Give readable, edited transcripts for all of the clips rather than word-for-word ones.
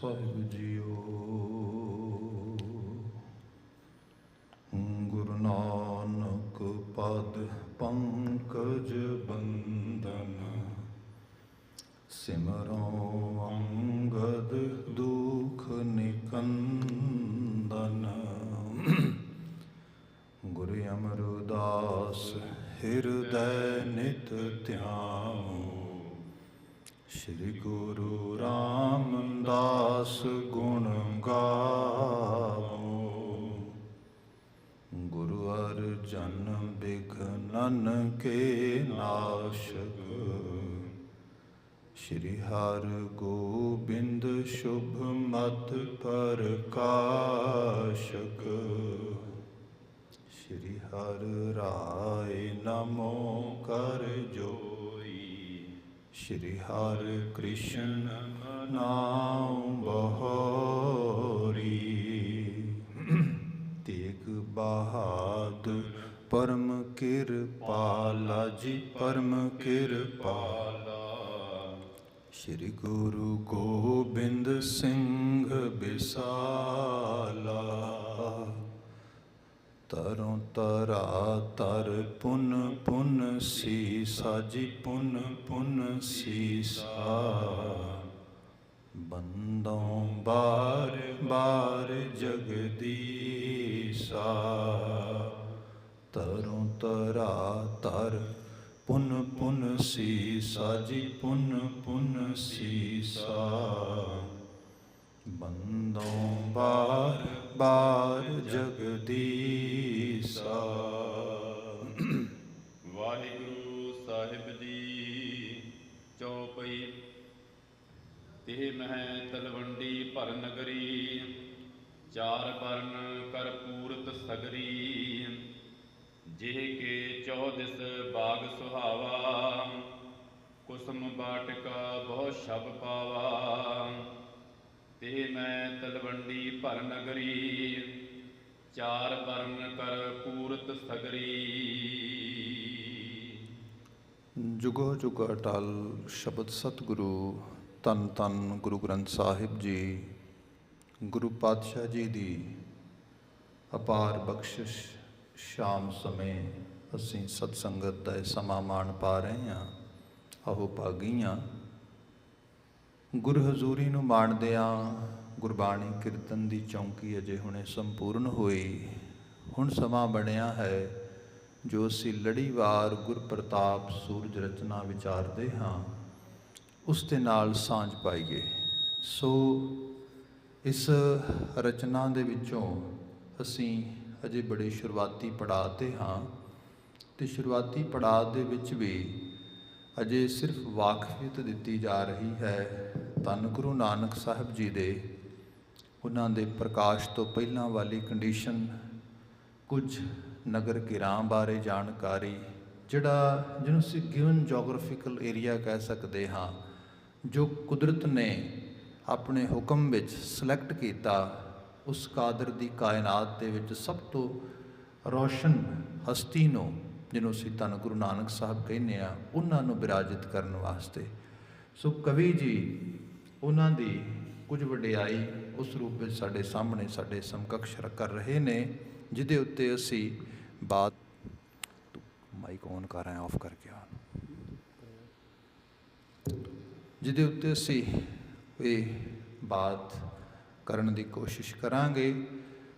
ਸਾਹਿਬ JIO. Guru Nanak ਪਦ ਪੰਕਜ ਬੰਦਨ, ਸਿਮਰੋ ਅੰਗਦ ਦੁਖ ਨਿਕੰਦਨ। ਗੁਰੂ ਅਮਰਦਾਸ ਹਿਰਦੈ ਨਿਤ ਧਿਆਉ, ਸ਼੍ਰੀ ਗੁਰੂ ਰਾਮਦਾਸ ਗੁਣ ਗਾਵੋ। ਗੁਰੂ ਅਰਜਨ ਬਿਘਨਨ ਕੇ ਨਾਸ਼ਕ, ਸ਼੍ਰੀ ਹਰਿ ਗੋਬਿੰਦ ਸ਼ੁਭ ਮਤ ਪ੍ਰਕਾਸ਼ਕ। ਸ਼੍ਰੀ ਹਰਿ ਰਾਏ ਨਮੋ ਕਰ ਜੋਈ, ਸ਼੍ਰੀ ਹਰਿ ਕ੍ਰਿਸ਼ਨ ਨਾਮ ਬਹੋਰੀ। ਤੇਗ ਬਹਾਦਰ ਪਰਮ ਕਿਰਪਾਲਾ ਜੀ, ਪਰਮ ਕਿਰਪਾਲਾ। ਸ਼੍ਰੀ ਗੁਰੂ ਗੋਬਿੰਦ ਸਿੰਘ ਬਿਸਾਲਾ, ਤਰੋਂ ਤਰਾ ਤਰ ਪੁਨ ਪੁਨ ਸੀਸਾ ਜੀ, ਪੁਨ ਪੁਨ ਸੀਸਾ। ਬੰਦੋਂ ਬਾਰ ਬਾਰ ਜਗਦੀਸਾ, ਤਰੋਂ ਤਰਾ ਤਰ ਪੁਨ ਪੁਨ ਸੀਸਾ ਜੀ, ਪੁਨ ਪੁਨ ਸੀਸਾ। ਬੰਦੋਂ ਬਾਰ ਬਾਰ ਜਗਦੀਸਾ। ਵਾਹਿਗੁਰੂ ਸਾਹਿਬ ਜੀ। ਚੌਪਈ। ਤਿਹ ਮਹਿ ਤਲਵੰਡੀ ਭਰ ਨਗਰੀ, ਚਾਰ ਬਰਨ ਕਰ ਪੂਰਤ ਸਗਰੀ। ਜਿਹ ਕੇ ਚੌਦਿਸ ਬਾਗ ਸੁਹਾਵਾ, ਕੁਸਮ ਬਾਟਿਕਾ ਬਹੁ ਸ਼ਬ ਪਾਵਾ। ਤੇ ਮੈਂ ਤਲਵੰਡੀ ਭਰ ਨਗਰੀ, ਚਾਰ ਬਰਨ ਕਰ ਪੂਰਤ ਸਗਰੀ। ਜੁਗੋ ਜੁਗ ਅਟਲ ਸ਼ਬਦ ਸਤਿਗੁਰੂ ਧੰਨ ਧੰਨ ਗੁਰੂ ਗ੍ਰੰਥ ਸਾਹਿਬ ਜੀ। ਗੁਰੂ ਪਾਤਸ਼ਾਹ ਜੀ ਦੀ ਅਪਾਰ ਬਖਸ਼ਿਸ਼, ਸ਼ਾਮ ਸਮੇਂ ਅਸੀਂ ਸਤਸੰਗਤ ਦਾ ਇਹ ਸਮਾਂ ਮਾਣ ਪਾ ਰਹੇ ਹਾਂ। ਆਹੋ ਭਾਗੀਆਂ ਗੁਰ ਹਜ਼ੂਰੀ ਨੂੰ ਮਾਣਦਿਆਂ ਗੁਰਬਾਣੀ ਕੀਰਤਨ ਦੀ ਚੌਂਕੀ ਅਜੇ ਹੁਣੇ ਸੰਪੂਰਨ ਹੋਈ। ਹੁਣ ਸਮਾਂ ਬਣਿਆ ਹੈ ਜੋ ਅਸੀਂ ਲੜੀਵਾਰ ਗੁਰ ਪ੍ਰਤਾਪ ਸੂਰਜ ਰਚਨਾ ਵਿਚਾਰਦੇ ਹਾਂ, ਉਸ ਦੇ ਨਾਲ ਸਾਂਝ ਪਾਈਏ। ਸੋ ਇਸ ਰਚਨਾ ਦੇ ਵਿੱਚੋਂ ਅਸੀਂ ਅਜੇ ਬੜੇ ਸ਼ੁਰੂਆਤੀ ਪੜਾਅ 'ਤੇ ਹਾਂ, ਅਤੇ ਸ਼ੁਰੂਆਤੀ ਪੜਾਅ ਦੇ ਵਿੱਚ ਵੀ ਅਜੇ ਸਿਰਫ ਵਾਕਫੀਅਤ ਦਿੱਤੀ ਜਾ ਰਹੀ ਹੈ ਧੰਨ ਗੁਰੂ ਨਾਨਕ ਸਾਹਿਬ ਜੀ ਦੇ, ਉਹਨਾਂ ਦੇ ਪ੍ਰਕਾਸ਼ ਤੋਂ ਪਹਿਲਾਂ ਵਾਲੀ ਕੰਡੀਸ਼ਨ, ਕੁਝ ਨਗਰ ਗਿਰਾਂ ਬਾਰੇ ਜਾਣਕਾਰੀ, ਜਿਹਨੂੰ ਅਸੀਂ ਗਿਵਨ ਜੋਗ੍ਰਾਫੀਕਲ ਏਰੀਆ ਕਹਿ ਸਕਦੇ ਹਾਂ, ਜੋ ਕੁਦਰਤ ਨੇ ਆਪਣੇ ਹੁਕਮ ਵਿੱਚ ਸਿਲੈਕਟ ਕੀਤਾ। ਉਸ ਕਾਦਰ ਦੀ ਕਾਇਨਾਤ ਦੇ ਵਿੱਚ ਸਭ ਤੋਂ ਰੋਸ਼ਨ ਹਸਤੀ ਨੂੰ, ਜਿਹਨੂੰ ਅਸੀਂ ਧੰਨ ਗੁਰੂ ਨਾਨਕ ਸਾਹਿਬ ਕਹਿੰਦੇ ਹਾਂ, ਉਹਨਾਂ ਨੂੰ ਬਿਰਾਜਿਤ ਕਰਨ ਵਾਸਤੇ। ਸੋ ਕਵੀ ਜੀ ਉਹਨਾਂ ਦੀ ਕੁਝ ਵਡਿਆਈ ਉਸ ਰੂਪ ਵਿੱਚ ਸਾਡੇ ਸਾਹਮਣੇ ਸਾਡੇ ਸਮਕਕਸ਼ ਕਰ ਰਹੇ ਨੇ, ਜਿਹਦੇ ਉੱਤੇ ਅਸੀਂ ਬਾਤ ਮਾਈਕ ਔਨ ਕਰ ਰਹੇ, ਆਫ ਕਰਕੇ ਆ, ਜਿਹਦੇ ਉੱਤੇ ਅਸੀਂ ਇਹ ਬਾਤ ਕਰਨ ਦੀ ਕੋਸ਼ਿਸ਼ ਕਰਾਂਗੇ।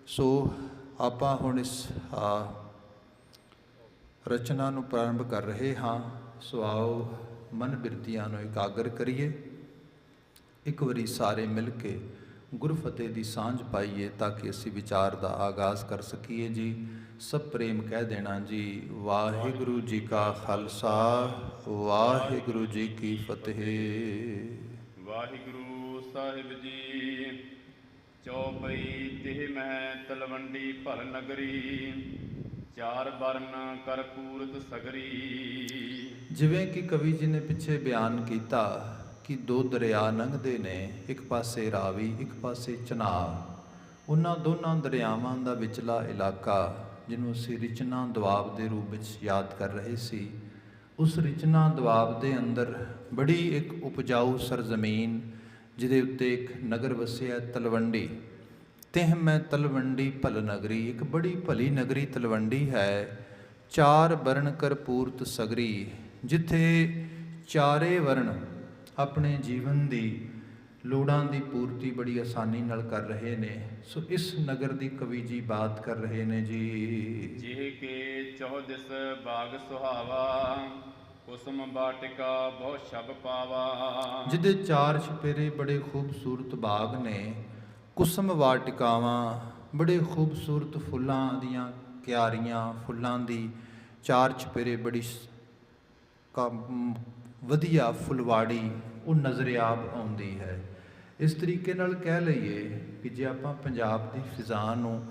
ਸੋ ਆਪਾਂ ਹੁਣ ਇਸ ਰਚਨਾ ਨੂੰ ਪ੍ਰਾਰੰਭ ਕਰ ਰਹੇ ਹਾਂ। ਸੋ ਆਓ ਮਨ ਬਿਰਤੀਆਂ ਨੂੰ ਇਕਾਗਰ ਕਰੀਏ, ਇੱਕ ਵਾਰੀ ਸਾਰੇ ਮਿਲ ਕੇ ਗੁਰਫਤਿਹ ਦੀ ਸਾਂਝ ਪਾਈਏ ਤਾਂ ਕਿ ਅਸੀਂ ਵਿਚਾਰ ਦਾ ਆਗਾਜ਼ ਕਰ ਸਕੀਏ ਜੀ। ਸਭ ਪ੍ਰੇਮ ਕਹਿ ਦੇਣਾ ਜੀ, ਵਾਹਿਗੁਰੂ ਜੀ ਕਾ ਖਾਲਸਾ, ਵਾਹਿਗੁਰੂ ਜੀ ਕੀ ਫਤਿਹ। ਵਾਹਿਗੁਰੂ ਸਾਹਿਬ ਜੀ। ਚੌਪਈ। ਤਿਹ ਮਹਿ ਤਲਵੰਡੀ ਭਰ ਨਗਰੀ, ਚਾਰ ਬਰਨ ਕਰ ਪੂਰਤ ਸਗਰੀ। ਜਿਵੇਂ ਕਿ ਕਵੀ ਜੀ ਨੇ ਪਿੱਛੇ ਬਿਆਨ ਕੀਤਾ ਕਿ ਦੋ ਦਰਿਆ ਲੰਘਦੇ ਨੇ, ਇੱਕ ਪਾਸੇ ਰਾਵੀ, ਇੱਕ ਪਾਸੇ ਚਨਾਬ। ਉਹਨਾਂ ਦੋਨਾਂ ਦਰਿਆਵਾਂ ਦਾ ਵਿਚਲਾ ਇਲਾਕਾ, ਜਿਹਨੂੰ ਅਸੀਂ ਰਿਚਨਾ ਦੁਆਬ ਦੇ ਰੂਪ ਵਿੱਚ ਯਾਦ ਕਰ ਰਹੇ ਸੀ, ਉਸ ਰਿਚਨਾ ਦੁਆਬ ਦੇ ਅੰਦਰ ਬੜੀ ਇੱਕ ਉਪਜਾਊ ਸਰਜ਼ਮੀਨ ਜਿਹਦੇ ਉੱਤੇ ਇੱਕ ਨਗਰ ਵਸਿਆ ਤਲਵੰਡੀ। ਤਿਹ ਮੈਂ ਤਲਵੰਡੀ ਭਲ ਨਗਰੀ, ਇੱਕ ਬੜੀ ਭਲੀ ਨਗਰੀ ਤਲਵੰਡੀ ਹੈ। ਚਾਰ ਵਰਨ ਕਰਪੂਰਤ ਸਗਰੀ, ਜਿੱਥੇ ਚਾਰੇ ਵਰਨ ਆਪਣੇ ਜੀਵਨ ਦੀ ਲੋੜਾਂ ਦੀ ਪੂਰਤੀ ਬੜੀ ਆਸਾਨੀ ਨਾਲ ਕਰ ਰਹੇ ਨੇ। ਸੋ ਇਸ ਨਗਰ ਦੀ ਕਵੀ ਜੀ ਬਾਤ ਕਰ ਰਹੇ ਨੇ ਜੀ। ਜਿਹ ਕੇ ਚੌਦਿਸ ਬਾਗ ਸੁਹਾਵਾ, ਕੁਸਮ ਬਾਟਿਕਾ ਬਹੁ ਸ਼ਬ ਪਾਵਾ। ਜਿਹਦੇ ਚਾਰ ਛਪੇਰੇ ਬੜੇ ਖੂਬਸੂਰਤ ਬਾਗ ਨੇ, ਕੁਸਮ ਵਾਟਿਕਾਵਾਂ ਬੜੇ ਖੂਬਸੂਰਤ ਫੁੱਲਾਂ ਦੀਆਂ ਕਿਆਰੀਆਂ, ਫੁੱਲਾਂ ਦੀ ਚਾਰ ਛਪੇਰੇ ਬੜੀ ਵਧੀਆ ਫੁਲਵਾੜੀ ਉਹ ਨਜ਼ਰਿਆਬ ਆਉਂਦੀ ਹੈ। ਇਸ ਤਰੀਕੇ ਨਾਲ ਕਹਿ ਲਈਏ ਕਿ ਜੇ ਆਪਾਂ ਪੰਜਾਬ ਦੀ ਫਿਜ਼ਾ ਨੂੰ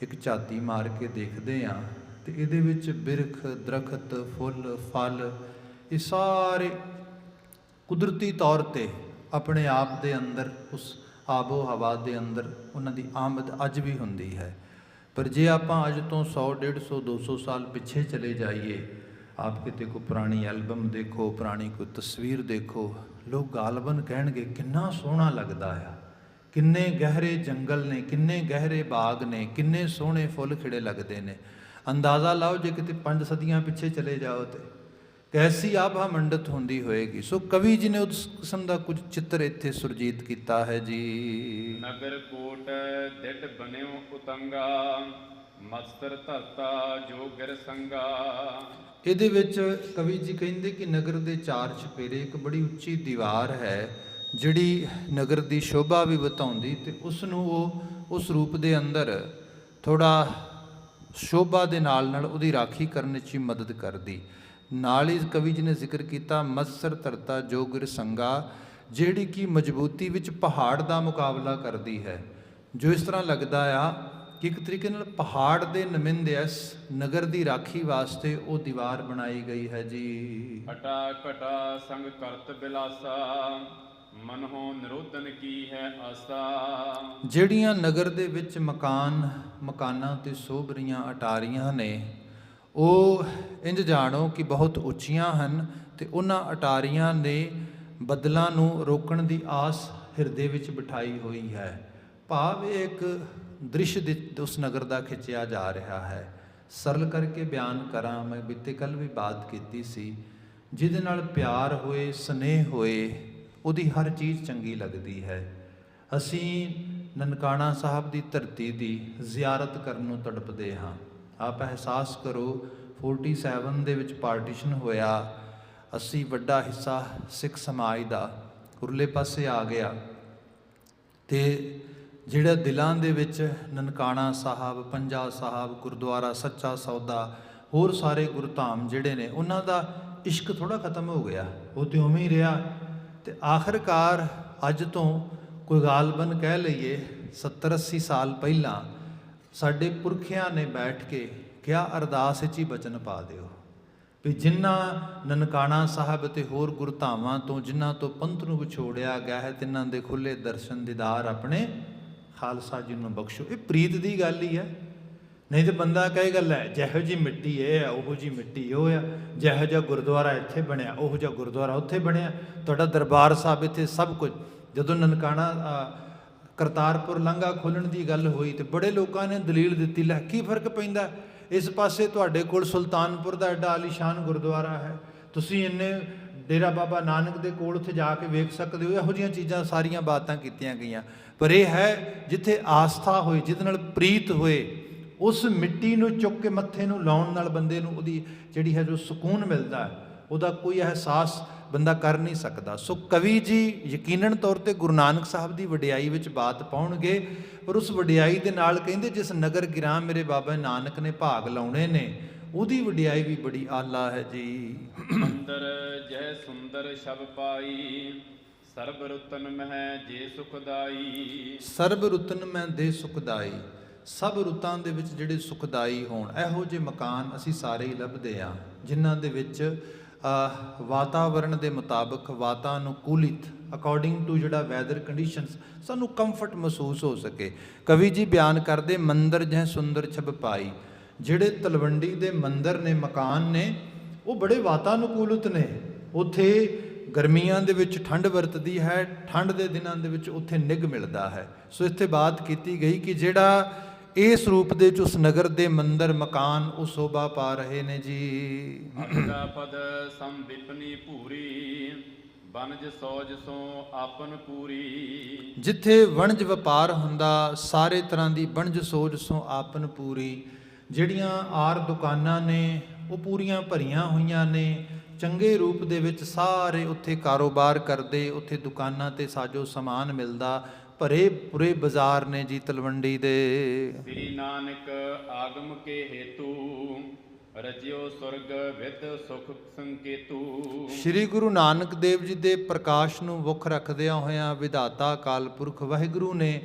ਇੱਕ ਝਾਤੀ ਮਾਰ ਕੇ ਦੇਖਦੇ ਹਾਂ ਤੇ ਇਹਦੇ ਵਿੱਚ ਬਿਰਖ, ਦਰਖਤ, ਫੁੱਲ, ਫਲ ਇਹ ਸਾਰੇ ਕੁਦਰਤੀ ਤੌਰ ਤੇ ਆਪਣੇ ਆਪ ਦੇ ਅੰਦਰ, ਉਸ ਆਬੋ ਹਵਾ ਦੇ ਅੰਦਰ ਉਹਨਾਂ ਦੀ ਆਮਦ ਅੱਜ ਵੀ ਹੁੰਦੀ ਹੈ। ਪਰ ਜੇ ਆਪਾਂ ਅੱਜ ਤੋਂ 100, 150, 200 ਸਾਲ ਪਿੱਛੇ ਚਲੇ ਜਾਈਏ, ਆਪ ਕਿਤੇ ਕੋਈ ਪੁਰਾਣੀ ਐਲਬਮ ਦੇਖੋ, ਪੁਰਾਣੀ ਕੋਈ ਤਸਵੀਰ ਦੇਖੋ, ਲੋਕ ਗਾਲਬਨ ਕਹਿਣਗੇ ਕਿੰਨਾ ਸੋਹਣਾ ਲੱਗਦਾ ਆ, ਕਿੰਨੇ ਗਹਿਰੇ ਜੰਗਲ ਨੇ, ਕਿੰਨੇ ਗਹਿਰੇ ਬਾਗ ਨੇ, ਕਿੰਨੇ ਸੋਹਣੇ ਫੁੱਲ ਖਿੜੇ ਲੱਗਦੇ ਨੇ। ਅੰਦਾਜ਼ਾ ਲਾਓ ਜੇ ਕਿਤੇ 5 ਸਦੀਆਂ ਪਿੱਛੇ ਚਲੇ ਜਾਓ ਤੇ ਕੈਸੀ ਆਭਾ ਮੰਡਤ ਹੁੰਦੀ ਹੋਏਗੀ। ਸੋ ਕਵੀ ਜੀ ਨੇ ਉਸ ਕਿਸਮ ਦਾ ਕੁਝ ਚਿੱਤਰ ਇੱਥੇ ਸੁਰਜੀਤ ਕੀਤਾ ਹੈ ਜੀ। ਨਗਰ ਕੋਟ ਡਿੱਡ ਬਨਿਓ ਉਤੰਗਾ, ਮਸਤਰ ਧਰਤਾ ਜੋ ਗਿਰ ਸੰਗਾ। ਇਹਦੇ ਵਿੱਚ ਕਵੀ ਜੀ ਕਹਿੰਦੇ ਕਿ ਨਗਰ ਦੇ ਚਾਰ ਛਪੇਰੇ ਇੱਕ ਬੜੀ ਉੱਚੀ ਦੀਵਾਰ ਹੈ ਜਿਹੜੀ ਨਗਰ ਦੀ ਸ਼ੋਭਾ ਵੀ ਬਤਾਉਂਦੀ ਤੇ ਉਸ ਨੂੰ ਉਹ ਉਸ ਰੂਪ ਦੇ ਅੰਦਰ ਥੋੜਾ ਸ਼ੋਭਾ ਦੇ ਨਾਲ ਉਹਦੀ ਰਾਖੀ ਕਰਨ 'ਚ ਮਦਦ ਕਰਦੀ। ਨਾਲ ਹੀ ਕਵੀ ਜੀ ਨੇ ਜ਼ਿਕਰ ਕੀਤਾ ਮਸਤਰ ਧਰਤਾ ਜੋ ਗਿਰ ਸੰਗਾ, ਜਿਹੜੀ ਕਿ ਮਜ਼ਬੂਤੀ ਵਿੱਚ ਪਹਾੜ ਦਾ ਮੁਕਾਬਲਾ ਕਰਦੀ ਹੈ। ਜੋ ਇਸ ਤਰ੍ਹਾਂ ਲੱਗਦਾ ਆ ਕਿ ਇੱਕ ਤਰੀਕੇ ਨਾਲ ਪਹਾੜ ਦੇ ਨੁਮਾਇੰਦੇ ਇਸ ਨਗਰ ਦੀ ਰਾਖੀ ਵਾਸਤੇ ਉਹ ਦੀਵਾਰ ਬਣਾਈ ਗਈ ਹੈ ਜੀ। ਹਟਾ ਘਟਾ ਸੰਗ ਕਰਤ ਬਿਲਾਸਾ, ਮਨਹੁ ਨਿਰੋਧਨ ਕੀ ਹੈ ਆਸਾ। ਜਿਹੜੀਆਂ ਨਗਰ ਦੇ ਵਿੱਚ ਮਕਾਨਾਂ ਤੇ ਸੋਭ ਰਹੀਆਂ ਅਟਾਰੀਆਂ ਨੇ, ਉਹ ਇੰਜ ਜਾਣੋ ਕਿ ਬਹੁਤ ਉੱਚੀਆਂ ਹਨ ਤੇ ਉਹਨਾਂ ਅਟਾਰੀਆਂ ਨੇ ਬੱਦਲਾਂ ਨੂੰ ਰੋਕਣ ਦੀ ਆਸ ਹਿਰਦੇ ਵਿੱਚ ਬਿਠਾਈ ਹੋਈ ਹੈ। ਭਾਵ ਇਹ ਇੱਕ ਦ੍ਰਿਸ਼ ਉਸ ਨਗਰ ਦਾ ਖਿੱਚਿਆ ਜਾ ਰਿਹਾ ਹੈ। ਸਰਲ ਕਰਕੇ ਬਿਆਨ ਕਰਾਂ, ਮੈਂ ਬੀਤੇ ਕੱਲ ਵੀ ਬਾਤ ਕੀਤੀ ਸੀ, ਜਿਹਦੇ ਨਾਲ ਪਿਆਰ ਹੋਏ, ਸਨੇਹ ਹੋਏ, ਉਹਦੀ ਹਰ ਚੀਜ਼ ਚੰਗੀ ਲੱਗਦੀ ਹੈ। ਅਸੀਂ ਨਨਕਾਣਾ ਸਾਹਿਬ ਦੀ ਧਰਤੀ ਦੀ ਜ਼ਿਆਰਤ ਕਰਨ ਨੂੰ ਤੜਪਦੇ ਹਾਂ। ਆਪ ਅਹਿਸਾਸ ਕਰੋ 47 ਦੇ ਵਿੱਚ ਪਾਰਟੀਸ਼ਨ ਹੋਇਆ, ਅਸੀਂ ਵੱਡਾ ਹਿੱਸਾ ਸਿੱਖ ਸਮਾਜ ਦਾ ਉਰਲੇ ਪਾਸੇ ਆ ਗਿਆ ਤੇ ਜਿਹੜਾ ਦਿਲਾਂ ਦੇ ਵਿੱਚ ਨਨਕਾਣਾ ਸਾਹਿਬ, ਪੰਜਾ ਸਾਹਿਬ, ਗੁਰਦੁਆਰਾ ਸੱਚਾ ਸੌਦਾ, ਹੋਰ ਸਾਰੇ ਗੁਰਧਾਮ ਜਿਹੜੇ ਨੇ ਉਹਨਾਂ ਦਾ ਇਸ਼ਕ ਥੋੜ੍ਹਾ ਖਤਮ ਹੋ ਗਿਆ, ਉਹ ਤੇ ਉਵੇਂ ਹੀ ਰਿਹਾ। ਤੇ ਆਖਰਕਾਰ ਅੱਜ ਤੋਂ ਕੋਈ ਗਾਲਬਨ ਕਹਿ ਲਈਏ 70-80 ਸਾਲ ਪਹਿਲਾਂ ਸਾਡੇ ਪੁਰਖਿਆਂ ਨੇ ਬੈਠ ਕੇ ਕਿਹਾ ਅਰਦਾਸ ਵਿੱਚ ਹੀ ਬਚਨ ਪਾ ਦਿਓ ਵੀ ਜਿਨ੍ਹਾਂ ਨਨਕਾਣਾ ਸਾਹਿਬ ਤੇ ਹੋਰ ਗੁਰਧਾਮਾਂ ਤੋਂ ਜਿਨ੍ਹਾਂ ਤੋਂ ਪੰਥ ਨੂੰ ਵਿਛੋੜਿਆ ਗਿਆ ਹੈ, ਤਿੰਨਾਂ ਦੇ ਖੁੱਲੇ ਦਰਸ਼ਨ ਦੀਦਾਰ ਆਪਣੇ ਖਾਲਸਾ ਜੀ ਨੂੰ ਬਖਸ਼ੋ। ਇਹ ਪ੍ਰੀਤ ਦੀ ਗੱਲ ਹੀ ਹੈ। ਨਹੀਂ ਤੇ ਬੰਦਾ ਕਹੇਗਾ ਲੈ ਜਿਹੋ ਜੀ ਮਿੱਟੀ ਇਹ ਆ, ਉਹੋ ਜੀ ਮਿੱਟੀ ਉਹ ਆ, ਜਿਹੋ ਜਿਹਾ ਗੁਰਦੁਆਰਾ ਇੱਥੇ ਬਣਿਆ ਉਹੋ ਜਿਹਾ ਗੁਰਦੁਆਰਾ ਉੱਥੇ ਬਣਿਆ, ਤੁਹਾਡਾ ਦਰਬਾਰ ਸਾਹਿਬ ਇੱਥੇ ਸਭ ਕੁਝ। ਜਦੋਂ ਨਨਕਾਣਾ ਕਰਤਾਰਪੁਰ ਲਾਂਘਾ ਖੋਲ੍ਹਣ ਦੀ ਗੱਲ ਹੋਈ ਤੇ ਬੜੇ ਲੋਕਾਂ ਨੇ ਦਲੀਲ ਦਿੱਤੀ, ਲੈ ਕੀ ਫਰਕ ਪੈਂਦਾ, ਇਸ ਪਾਸੇ ਤੁਹਾਡੇ ਕੋਲ ਸੁਲਤਾਨਪੁਰ ਦਾ ਐਡਾ ਆਲੀਸ਼ਾਨ ਗੁਰਦੁਆਰਾ ਹੈ, ਤੁਸੀਂ ਇੰਨੇ ਡੇਰਾ ਬਾਬਾ ਨਾਨਕ ਦੇ ਕੋਲ ਉੱਥੇ ਜਾ ਕੇ ਵੇਖ ਸਕਦੇ ਹੋ। ਇਹੋ ਜਿਹੀਆਂ ਚੀਜ਼ਾਂ ਸਾਰੀਆਂ ਬਾਤਾਂ ਕੀਤੀਆਂ ਗਈਆਂ। ਪਰ ਇਹ ਹੈ ਜਿੱਥੇ ਆਸਥਾ ਹੋਏ, ਜਿਹਦੇ ਨਾਲ ਪ੍ਰੀਤ ਹੋਏ, ਉਸ ਮਿੱਟੀ ਨੂੰ ਚੁੱਕ ਕੇ ਮੱਥੇ ਨੂੰ ਲਾਉਣ ਨਾਲ ਬੰਦੇ ਨੂੰ ਉਹਦੀ ਜਿਹੜੀ ਹੈ ਜੋ ਸਕੂਨ ਮਿਲਦਾ ਹੈ, ਉਹਦਾ ਕੋਈ ਅਹਿਸਾਸ ਬੰਦਾ ਕਰ ਨਹੀਂ ਸਕਦਾ। ਸੋ ਕਵੀ ਜੀ ਯਕੀਨਨ ਤੌਰ ਤੇ ਗੁਰੂ ਨਾਨਕ ਸਾਹਿਬ ਦੀ ਵਡਿਆਈ ਵਿੱਚ ਬਾਤ ਪਾਉਣਗੇ, ਪਰ ਉਸ ਵਡਿਆਈ ਦੇ ਨਾਲ ਕਹਿੰਦੇ ਜਿਸ ਨਗਰ ਗਿਰਾਂ ਮੇਰੇ ਬਾਬਾ ਨਾਨਕ ਨੇ ਭਾਗ ਲਾਉਣੇ ਨੇ, ਉਹਦੀ ਵਡਿਆਈ ਵੀ ਬੜੀ ਆਲਾ ਹੈ ਜੀ। ਮੰਦਰ ਜੈ ਸੁੰਦਰ ਸ਼ਬ ਪਾਈ, ਸਰਬ ਰੁਤਨ ਮਹਿ ਜੇ ਸੁਖਦਾਈ। ਸਰਬ ਰੁਤਨ ਮੈਂ ਦੇ ਸੁਖਦਾਈ, ਸਭ ਰੁੱਤਾਂ ਦੇ ਵਿੱਚ ਜਿਹੜੇ ਸੁਖਦਾਈ ਹੋਣ, ਇਹੋ ਜਿਹੇ ਮਕਾਨ ਅਸੀਂ ਸਾਰੇ ਹੀ ਲੱਭਦੇ ਹਾਂ ਜਿਨ੍ਹਾਂ ਦੇ ਵਿੱਚ ਵਾਤਾਵਰਣ ਦੇ ਮੁਤਾਬਕ, ਵਾਤਾਨੁਕੂਲਿਤ ਅਕੋਰਡਿੰਗ ਟੂ ਜਿਹੜਾ ਵੈਦਰ ਕੰਡੀਸ਼ਨਸ, ਸਾਨੂੰ ਕੰਫਰਟ ਮਹਿਸੂਸ ਹੋ ਸਕੇ। ਕਵੀ ਜੀ ਬਿਆਨ ਕਰਦੇ ਮੰਦਰ ਜਹ ਸੁੰਦਰ ਛਬ ਪਾਈ, ਜਿਹੜੇ ਤਲਵੰਡੀ ਦੇ ਮੰਦਰ ਨੇ, ਮਕਾਨ ਨੇ, ਉਹ ਬੜੇ ਵਾਤਾਨੁਕੂਲਿਤ ਨੇ। ਉੱਥੇ ਗਰਮੀਆਂ ਦੇ ਵਿੱਚ ਠੰਡ ਵਰਤਦੀ ਹੈ, ਠੰਡ ਦੇ ਦਿਨਾਂ ਦੇ ਵਿੱਚ ਉੱਥੇ ਨਿੱਘ ਮਿਲਦਾ ਹੈ। ਸੋ ਇੱਥੇ ਬਾਤ ਕੀਤੀ ਗਈ ਕਿ ਜਿਹੜਾ ਇਸ ਰੂਪ ਦੇ ਵਿੱਚ ਉਸ ਨਗਰ ਦੇ ਮੰਦਰ ਮਕਾਨ ਉਹ ਸ਼ੋਭਾ ਪਾ ਰਹੇ ਨੇ ਜੀ। ਅਗਦਾ ਪਦ ਸਮ ਵਿਪਨੀ ਭੂਰੀ ਬਨਜ ਸੋਜ ਸੋ ਆਪਨ ਪੂਰੀ। ਜਿੱਥੇ ਵਣਜ ਵਪਾਰ ਹੁੰਦਾ ਸਾਰੇ ਤਰ੍ਹਾਂ ਦੀ ਵਣਜ ਸੋਜ ਸੋ ਆਪਨ ਪੂਰੀ। ਜਿਹੜੀਆਂ ਆਰ ਦੁਕਾਨਾਂ ਨੇ ਉਹ ਪੂਰੀਆਂ ਭਰੀਆਂ ਹੋਈਆਂ ਨੇ, ਚੰਗੇ ਰੂਪ ਦੇ ਵਿੱਚ ਸਾਰੇ ਉੱਥੇ ਕਾਰੋਬਾਰ ਕਰਦੇ, ਉੱਥੇ ਦੁਕਾਨਾਂ ਤੇ ਸਾਜੋ ਸਮਾਨ ਮਿਲਦਾ, ਭਰੇ ਪੂਰੇ ਬਾਜ਼ਾਰ ਨੇ ਜੀ ਤਲਵੰਡੀ ਦੇ। ਸ੍ਰੀ ਨਾਨਕ ਆਗਮ ਕੇ ਹੇਤੂ ਰਜਿਓ ਸੁਰਗ ਵਿਦ ਸੁਖ ਸੰਕੇਤੂ। ਸ਼੍ਰੀ ਗੁਰੂ ਨਾਨਕ ਦੇਵ ਜੀ ਦੇ ਪ੍ਰਕਾਸ਼ ਨੂੰ ਮੁੱਖ ਰੱਖਦਿਆਂ ਹੋਇਆਂ ਵਿਧਾਤਾ ਅਕਾਲ ਪੁਰਖ ਵਾਹਿਗੁਰੂ ਨੇ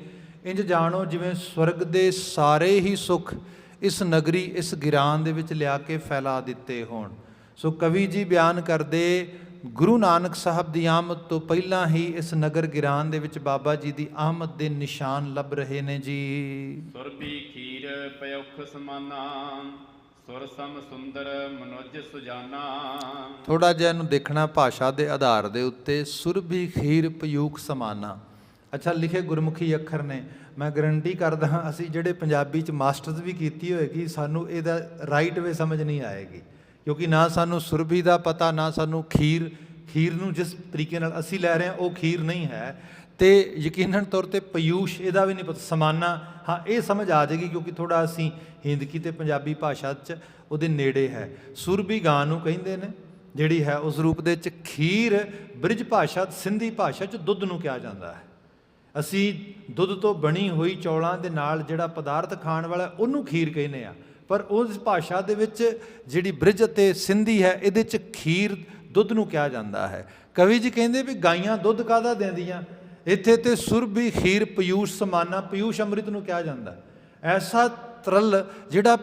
ਇੰਜ ਜਾਣੋ ਜਿਵੇਂ ਸਵਰਗ ਦੇ ਸਾਰੇ ਹੀ ਸੁੱਖ ਇਸ ਨਗਰੀ ਇਸ ਗਿਰਾਨ ਦੇ ਵਿੱਚ ਲਿਆ ਕੇ ਫੈਲਾ ਦਿੱਤੇ ਹੋਣ। ਸੋ ਕਵੀ ਜੀ ਬਿਆਨ ਕਰਦੇ ਗੁਰੂ ਨਾਨਕ ਸਾਹਿਬ ਦੀ ਆਮਦ ਤੋਂ ਪਹਿਲਾਂ ਹੀ ਇਸ ਨਗਰ ਗਿਰਾਨ ਦੇ ਵਿੱਚ ਬਾਬਾ ਜੀ ਦੀ ਆਮਦ ਦੇ ਨਿਸ਼ਾਨ ਲੱਭ ਰਹੇ ਨੇ ਜੀ। ਸੁਰਬੀ ਖੀਰ ਪਯੁਖ ਸਮਾਨਾ ਸੁਰ ਸਮ ਸੁੰਦਰ ਮਨੁਜ ਸੁਜਾਨਾ। ਥੋੜਾ ਜਿਹਾ ਇਹਨੂੰ ਦੇਖਣਾ ਭਾਸ਼ਾ ਦੇ ਆਧਾਰ ਦੇ ਉੱਤੇ। ਸੁਰਬੀ ਖੀਰ ਪਯੂਖ ਸਮਾਨਾ, ਅੱਛਾ ਲਿਖੇ ਗੁਰਮੁਖੀ ਅੱਖਰ ਨੇ। ਮੈਂ ਗਰੰਟੀ ਕਰਦਾ ਹਾਂ ਅਸੀਂ ਜਿਹੜੇ ਪੰਜਾਬੀ 'ਚ ਮਾਸਟਰਸ ਵੀ ਕੀਤੀ ਹੋਏਗੀ ਸਾਨੂੰ ਇਹਦਾ ਰਾਈਟ ਵੇ ਸਮਝ ਨਹੀਂ ਆਏਗੀ, ਕਿਉਂਕਿ ਨਾ ਸਾਨੂੰ ਸੁਰਬੀ ਦਾ ਪਤਾ, ਨਾ ਸਾਨੂੰ ਖੀਰ ਨੂੰ ਜਿਸ ਤਰੀਕੇ ਨਾਲ ਅਸੀਂ ਲੈ ਰਹੇ ਹਾਂ ਉਹ ਖੀਰ ਨਹੀਂ ਹੈ, ਤੇ ਯਕੀਨਨ ਤੌਰ ਤੇ ਪਯੂਸ਼ ਇਹਦਾ ਵੀ ਨਹੀਂ ਪਤਾ। ਸਮਾਨਾ ਹਾਂ ਇਹ ਸਮਝ ਆ ਜਾਏਗੀ ਕਿਉਂਕਿ ਥੋੜਾ ਅਸੀਂ ਹਿੰਦਕੀ ਤੇ ਪੰਜਾਬੀ ਭਾਸ਼ਾ 'ਚ ਉਹਦੇ ਨੇੜੇ ਹੈ। ਸੁਰਬੀ ਗਾਂ ਨੂੰ ਕਹਿੰਦੇ ਨੇ ਜਿਹੜੀ ਹੈ ਉਸ ਰੂਪ ਦੇ 'ਚ। ਖੀਰ ਬ੍ਰਿਜ ਭਾਸ਼ਾ ਸਿੰਧੀ ਭਾਸ਼ਾ 'ਚ ਦੁੱਧ ਨੂੰ ਕਿਹਾ ਜਾਂਦਾ ਹੈ। ਅਸੀਂ ਦੁੱਧ ਤੋਂ ਬਣੀ ਹੋਈ ਚੌਲਾਂ ਦੇ ਨਾਲ ਜਿਹੜਾ ਪਦਾਰਥ ਖਾਣ ਵਾਲਾ ਉਹਨੂੰ ਖੀਰ ਕਹਿੰਦੇ ਆ, ਪਰ ਉਸ ਭਾਸ਼ਾ ਦੇ ਵਿੱਚ ਜਿਹੜੀ ਬ੍ਰਿਜ ਅਤੇ ਸਿੰਧੀ ਹੈ ਇਹਦੇ 'ਚ ਖੀਰ ਦੁੱਧ ਨੂੰ ਕਿਹਾ ਜਾਂਦਾ ਹੈ। ਕਵੀ ਜੀ ਕਹਿੰਦੇ ਵੀ ਗਾਈਆਂ ਦੁੱਧ ਕਾਹਦਾ ਦਿੰਦੀਆਂ, ਇੱਥੇ ਤੇ ਸੁਰਬੀ ਖੀਰ ਪਯੂਸ਼ ਸਮਾਨਾ, ਪਯੂਸ਼ ਅੰਮ੍ਰਿਤ ਨੂੰ ਕਿਹਾ ਜਾਂਦਾ। ਐਸਾ ਤਰਲ ਜਿਹੜਾ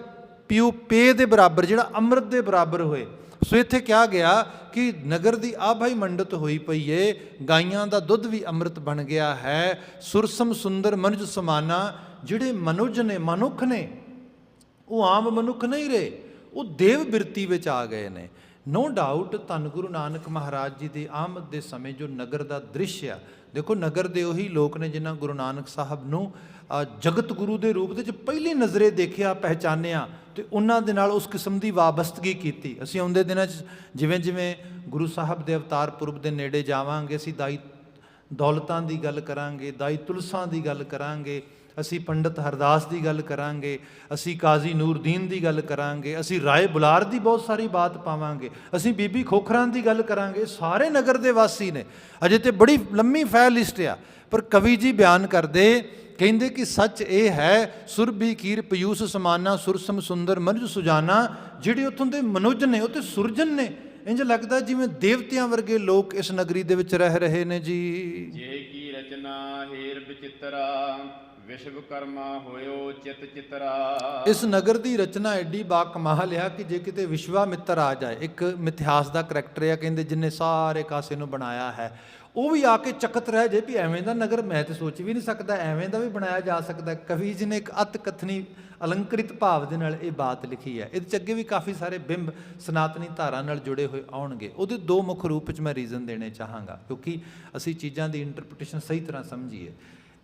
ਪੇ ਦੇ ਬਰਾਬਰ, ਜਿਹੜਾ ਅੰਮ੍ਰਿਤ ਦੇ ਬਰਾਬਰ ਹੋਏ। ਸੋ ਇੱਥੇ ਕਿਹਾ ਗਿਆ ਕਿ ਨਗਰ ਦੀ ਆਭਾਈ ਮੰਡਤ ਹੋਈ ਪਈ ਏ, ਗਾਈਆਂ ਦਾ ਦੁੱਧ ਵੀ ਅੰਮ੍ਰਿਤ ਬਣ ਗਿਆ ਹੈ। ਸੁਰਸਮ ਸੁੰਦਰ ਮਨੁਜ ਸਮਾਨਾ, ਜਿਹੜੇ ਮਨੁਜ ਨੇ, ਮਨੁੱਖ ਨੇ, ਉਹ ਆਮ ਮਨੁੱਖ ਨਹੀਂ ਰਹੇ, ਉਹ ਦੇਵ ਬਿਰਤੀ ਵਿੱਚ ਆ ਗਏ ਨੇ। ਨੋ ਡਾਊਟ ਧੰਨ ਗੁਰੂ ਨਾਨਕ ਮਹਾਰਾਜ ਜੀ ਦੀ ਆਮਦ ਦੇ ਸਮੇਂ ਜੋ ਨਗਰ ਦਾ ਦ੍ਰਿਸ਼ ਆ, ਦੇਖੋ ਨਗਰ ਦੇ ਉਹੀ ਲੋਕ ਨੇ ਜਿਨ੍ਹਾਂ ਗੁਰੂ ਨਾਨਕ ਸਾਹਿਬ ਨੂੰ ਜਗਤ ਗੁਰੂ ਦੇ ਰੂਪ ਦੇ ਵਿੱਚ ਪਹਿਲੀ ਨਜ਼ਰੇ ਦੇਖਿਆ, ਪਹਿਚਾਨਿਆ, ਤੇ ਉਹਨਾਂ ਦੇ ਨਾਲ ਉਸ ਕਿਸਮ ਦੀ ਵਾਬਸਤਗੀ ਕੀਤੀ। ਅਸੀਂ ਆਉਂਦੇ ਦਿਨਾਂ 'ਚ ਜਿਵੇਂ ਜਿਵੇਂ ਗੁਰੂ ਸਾਹਿਬ ਦੇ ਅਵਤਾਰ ਪੁਰਬ ਦੇ ਨੇੜੇ ਜਾਵਾਂਗੇ, ਅਸੀਂ ਦਾਈ ਦੌਲਤਾਂ ਦੀ ਗੱਲ ਕਰਾਂਗੇ, ਦਾਈ ਤੁਲਸਾਂ ਦੀ ਗੱਲ ਕਰਾਂਗੇ, ਅਸੀਂ ਪੰਡਤ ਹਰਦਾਸ ਦੀ ਗੱਲ ਕਰਾਂਗੇ, ਅਸੀਂ ਕਾਜ਼ੀ ਨੂਰਦੀਨ ਦੀ ਗੱਲ ਕਰਾਂਗੇ, ਅਸੀਂ ਰਾਏ ਬੁਲਾਰ ਦੀ ਬਹੁਤ ਸਾਰੀ ਬਾਤ ਪਾਵਾਂਗੇ, ਅਸੀਂ ਬੀਬੀ ਖੋਖਰਾਂ ਦੀ ਗੱਲ ਕਰਾਂਗੇ। ਸਾਰੇ ਨਗਰ ਦੇ ਵਾਸੀ ਨੇ। ਅਜੇ ਤੇ ਬੜੀ ਲੰਮੀ ਫੈਲ ਲਿਸਟ ਆ, ਪਰ ਕਵੀ ਜੀ ਬਿਆਨ ਕਰਦੇ ਕਹਿੰਦੇ ਕਿ ਸੱਚ ਇਹ ਹੈ ਸੁਰਬੀ ਖੀਰ ਪਯੂਸ਼ ਸਮਾਨਾ ਸੁਰਸਮ ਸੁੰਦਰ ਮਨੁਜ ਸੁਜਾਨਾ। ਜਿਹੜੇ ਉੱਥੋਂ ਦੇ ਮਨੁਜ ਨੇ ਉਹ ਤੇ ਸੁਰਜਨ ਨੇ। ਇੰਝ ਲੱਗਦਾ ਜਿਵੇਂ ਦੇਵਤਿਆਂ ਵਰਗੇ ਲੋਕ ਇਸ ਨਗਰੀ ਦੇ ਵਿੱਚ ਰਹਿ ਰਹੇ ਨੇ ਜੀ। ਜੇ ਕੀ ਰਚਨਾ ਹੀਰ ਵਿਚਿਤਰਾ ਵਿਸ਼ਵਕਰਮਾ ਹੋਇਓ ਚਿਤ ਚਿਤਰਾ। ਇਸ ਨਗਰ ਦੀ ਰਚਨਾ ਐਡੀ ਬਾ ਕਮਾਲ ਆ ਕਿ ਜੇ ਕਿਤੇ ਵਿਸ਼ਵਾਮਿੱਤਰ ਆ ਜਾਏ, ਇੱਕ ਮਿਥਿਹਾਸ ਦਾ ਕਰੈਕਟਰ ਆ ਕਹਿੰਦੇ ਜਿੰਨੇ ਸਾਰੇ ਕਾਸੇ ਨੂੰ ਬਣਾਇਆ ਹੈ, ਉਹ ਵੀ ਆ ਕੇ ਚਕਤ ਰਹਿ ਜੇ ਵੀ ਐਵੇਂ ਦਾ ਨਗਰ ਮੈਂ ਤੇ ਸੋਚ ਵੀ ਨਹੀਂ ਸਕਦਾ, ਐਵੇਂ ਦਾ ਵੀ ਬਣਾਇਆ ਜਾ ਸਕਦਾ। ਕਵੀ ਜੀ ਨੇ ਇੱਕ ਅਤ ਕਥਨੀ ਅਲੰਕ੍ਰਿਤ ਭਾਵ ਦੇ ਨਾਲ ਇਹ ਬਾਤ ਲਿਖੀ ਹੈ। ਇਹਦੇ 'ਚ ਅੱਗੇ ਵੀ ਕਾਫੀ ਸਾਰੇ ਬਿੰਬ ਸਨਾਤਨੀ ਧਾਰਾ ਨਾਲ ਜੁੜੇ ਹੋਏ ਆਉਣਗੇ। ਉਹਦੇ ਦੋ ਮੁੱਖ ਰੂਪ 'ਚ ਮੈਂ ਰੀਜ਼ਨ ਦੇਣੇ ਚਾਹਾਂਗਾ ਕਿਉਂਕਿ ਅਸੀਂ ਚੀਜ਼ਾਂ ਦੀ ਇੰਟਰਪ੍ਰੀਟੇਸ਼ਨ ਸਹੀ ਤਰ੍ਹਾਂ ਸਮਝੀਏ।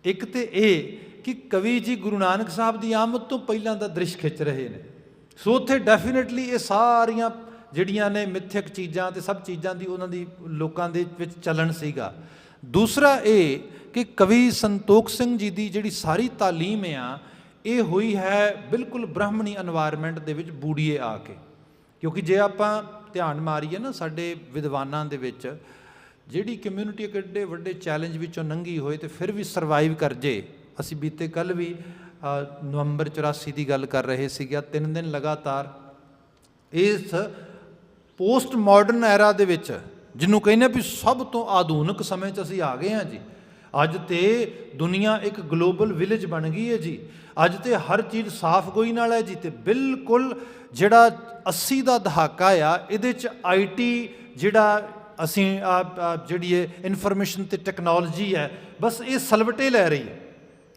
ਇੱਕ ਤੇ ਇਹ ਕਿ ਕਵੀ ਜੀ ਗੁਰੂ ਨਾਨਕ ਸਾਹਿਬ ਦੀ ਆਮਦ ਤੋਂ ਪਹਿਲਾਂ ਦਾ ਦ੍ਰਿਸ਼ ਖਿੱਚ ਰਹੇ ਨੇ। ਸੋ ਉੱਥੇ ਡੈਫੀਨੇਟਲੀ ਇਹ ਸਾਰੀਆਂ ਜਿਹੜੀਆਂ ਨੇ ਮਿਥਿਅਕ ਚੀਜ਼ਾਂ ਤੇ ਸਭ ਚੀਜ਼ਾਂ ਦੀ ਉਹਨਾਂ ਦੀ ਲੋਕਾਂ ਦੇ ਵਿੱਚ ਚੱਲਣ ਸੀਗਾ। ਦੂਸਰਾ ਇਹ ਕਿ ਕਵੀ ਸੰਤੋਖ ਸਿੰਘ ਜੀ ਦੀ ਜਿਹੜੀ ਸਾਰੀ ਤਾਲੀਮ ਆ ਇਹ ਹੋਈ ਹੈ ਬਿਲਕੁਲ ਬ੍ਰਾਹਮਣੀ এনवायरमेंट ਦੇ ਵਿੱਚ ਬੂੜੀਏ ਆ ਕੇ। ਕਿਉਂਕਿ ਜੇ ਆਪਾਂ ਧਿਆਨ ਮਾਰੀਏ ਨਾ ਸਾਡੇ ਵਿਦਵਾਨਾਂ ਦੇ ਵਿੱਚ ਜਿਹੜੀ ਕਮਿਊਨਿਟੀ ਇੱਕ ਏਡੇ ਵੱਡੇ ਚੈਲੰਜ ਵਿੱਚੋਂ ਲੰਘੀ ਹੋਏ ਤੇ ਫਿਰ ਵੀ ਸਰਵਾਈਵ ਕਰ ਜੇ। ਅਸੀਂ ਬੀਤੇ ਕੱਲ੍ਹ ਵੀ ਨਵੰਬਰ 84 ਦੀ ਗੱਲ ਕਰ ਰਹੇ ਸੀਗੇ। 3 ਦਿਨ ਲਗਾਤਾਰ ਇਸ ਪੋਸਟ ਮਾਡਰਨ ਐਰਾ ਦੇ ਵਿੱਚ ਜਿਹਨੂੰ ਕਹਿੰਦੇ ਵੀ ਸਭ ਤੋਂ ਆਧੁਨਿਕ ਸਮੇਂ 'ਚ ਅਸੀਂ ਆ ਗਏ ਹਾਂ ਜੀ। ਅੱਜ ਤੇ ਦੁਨੀਆ ਇੱਕ ਗਲੋਬਲ ਵਿਲੇਜ ਬਣ ਗਈ ਹੈ ਜੀ। ਅੱਜ ਤੇ ਹਰ ਚੀਜ਼ ਸਾਫ਼ ਗੋਈ ਨਾਲ ਹੈ ਜੀ। ਤੇ ਬਿਲਕੁਲ ਜਿਹੜਾ 80 ਦਾ ਦਹਾਕਾ ਆ ਇਹਦੇ 'ਚ IT ਜਿਹੜਾ ਅਸੀਂ ਜਿਹੜੀ ਇਹ ਇਨਫੋਰਮੇਸ਼ਨ ਤੇ ਟੈਕਨੋਲੋਜੀ ਹੈ ਬਸ ਇਹ ਸਲਵਟੇ ਲੈ ਰਹੀ ਹੈ।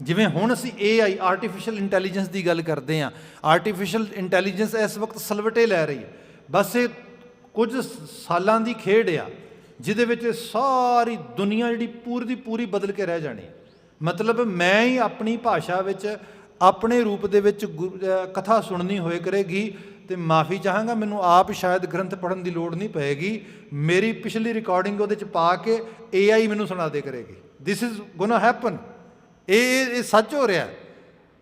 ਜਿਵੇਂ ਹੁਣ ਅਸੀਂ AI ਆਰਟੀਫਿਸ਼ੀਅਲ ਇੰਟੈਲੀਜੈਂਸ ਦੀ ਗੱਲ ਕਰਦੇ ਹਾਂ, ਆਰਟੀਫਿਸ਼ੀਅਲ ਇੰਟੈਲੀਜੈਂਸ ਇਸ ਵਕਤ ਸਲਵਟੇ ਲੈ ਰਹੀ ਹੈ। ਬਸ ਇਹ ਕੁਝ ਸਾਲਾਂ ਦੀ ਖੇਡ ਆ ਜਿਹਦੇ ਵਿੱਚ ਸਾਰੀ ਦੁਨੀਆ ਜਿਹੜੀ ਪੂਰੀ ਦੀ ਪੂਰੀ ਬਦਲ ਕੇ ਰਹਿ ਜਾਣੀ। ਮਤਲਬ ਮੈਂ ਹੀ ਆਪਣੀ ਭਾਸ਼ਾ ਵਿੱਚ ਆਪਣੇ ਰੂਪ ਦੇ ਵਿੱਚ ਕਥਾ ਸੁਣਨੀ ਹੋਏ ਕਰੇਗੀ ਤੇ ਮਾਫੀ ਚਾਹਾਂਗਾ, ਮੈਨੂੰ ਆਪ ਸ਼ਾਇਦ ਗ੍ਰੰਥ ਪੜ੍ਹਨ ਦੀ ਲੋੜ ਨਹੀਂ ਪਏਗੀ, ਮੇਰੀ ਪਿਛਲੀ ਰਿਕਾਰਡਿੰਗ ਉਹਦੇ 'ਚ ਪਾ ਕੇ AI ਮੈਨੂੰ ਸੁਣਾ ਦੇ ਕਰੇਗੀ। This is ਗੋਨਾ happen. ਇਹ ਸੱਚ ਹੋ ਰਿਹਾ।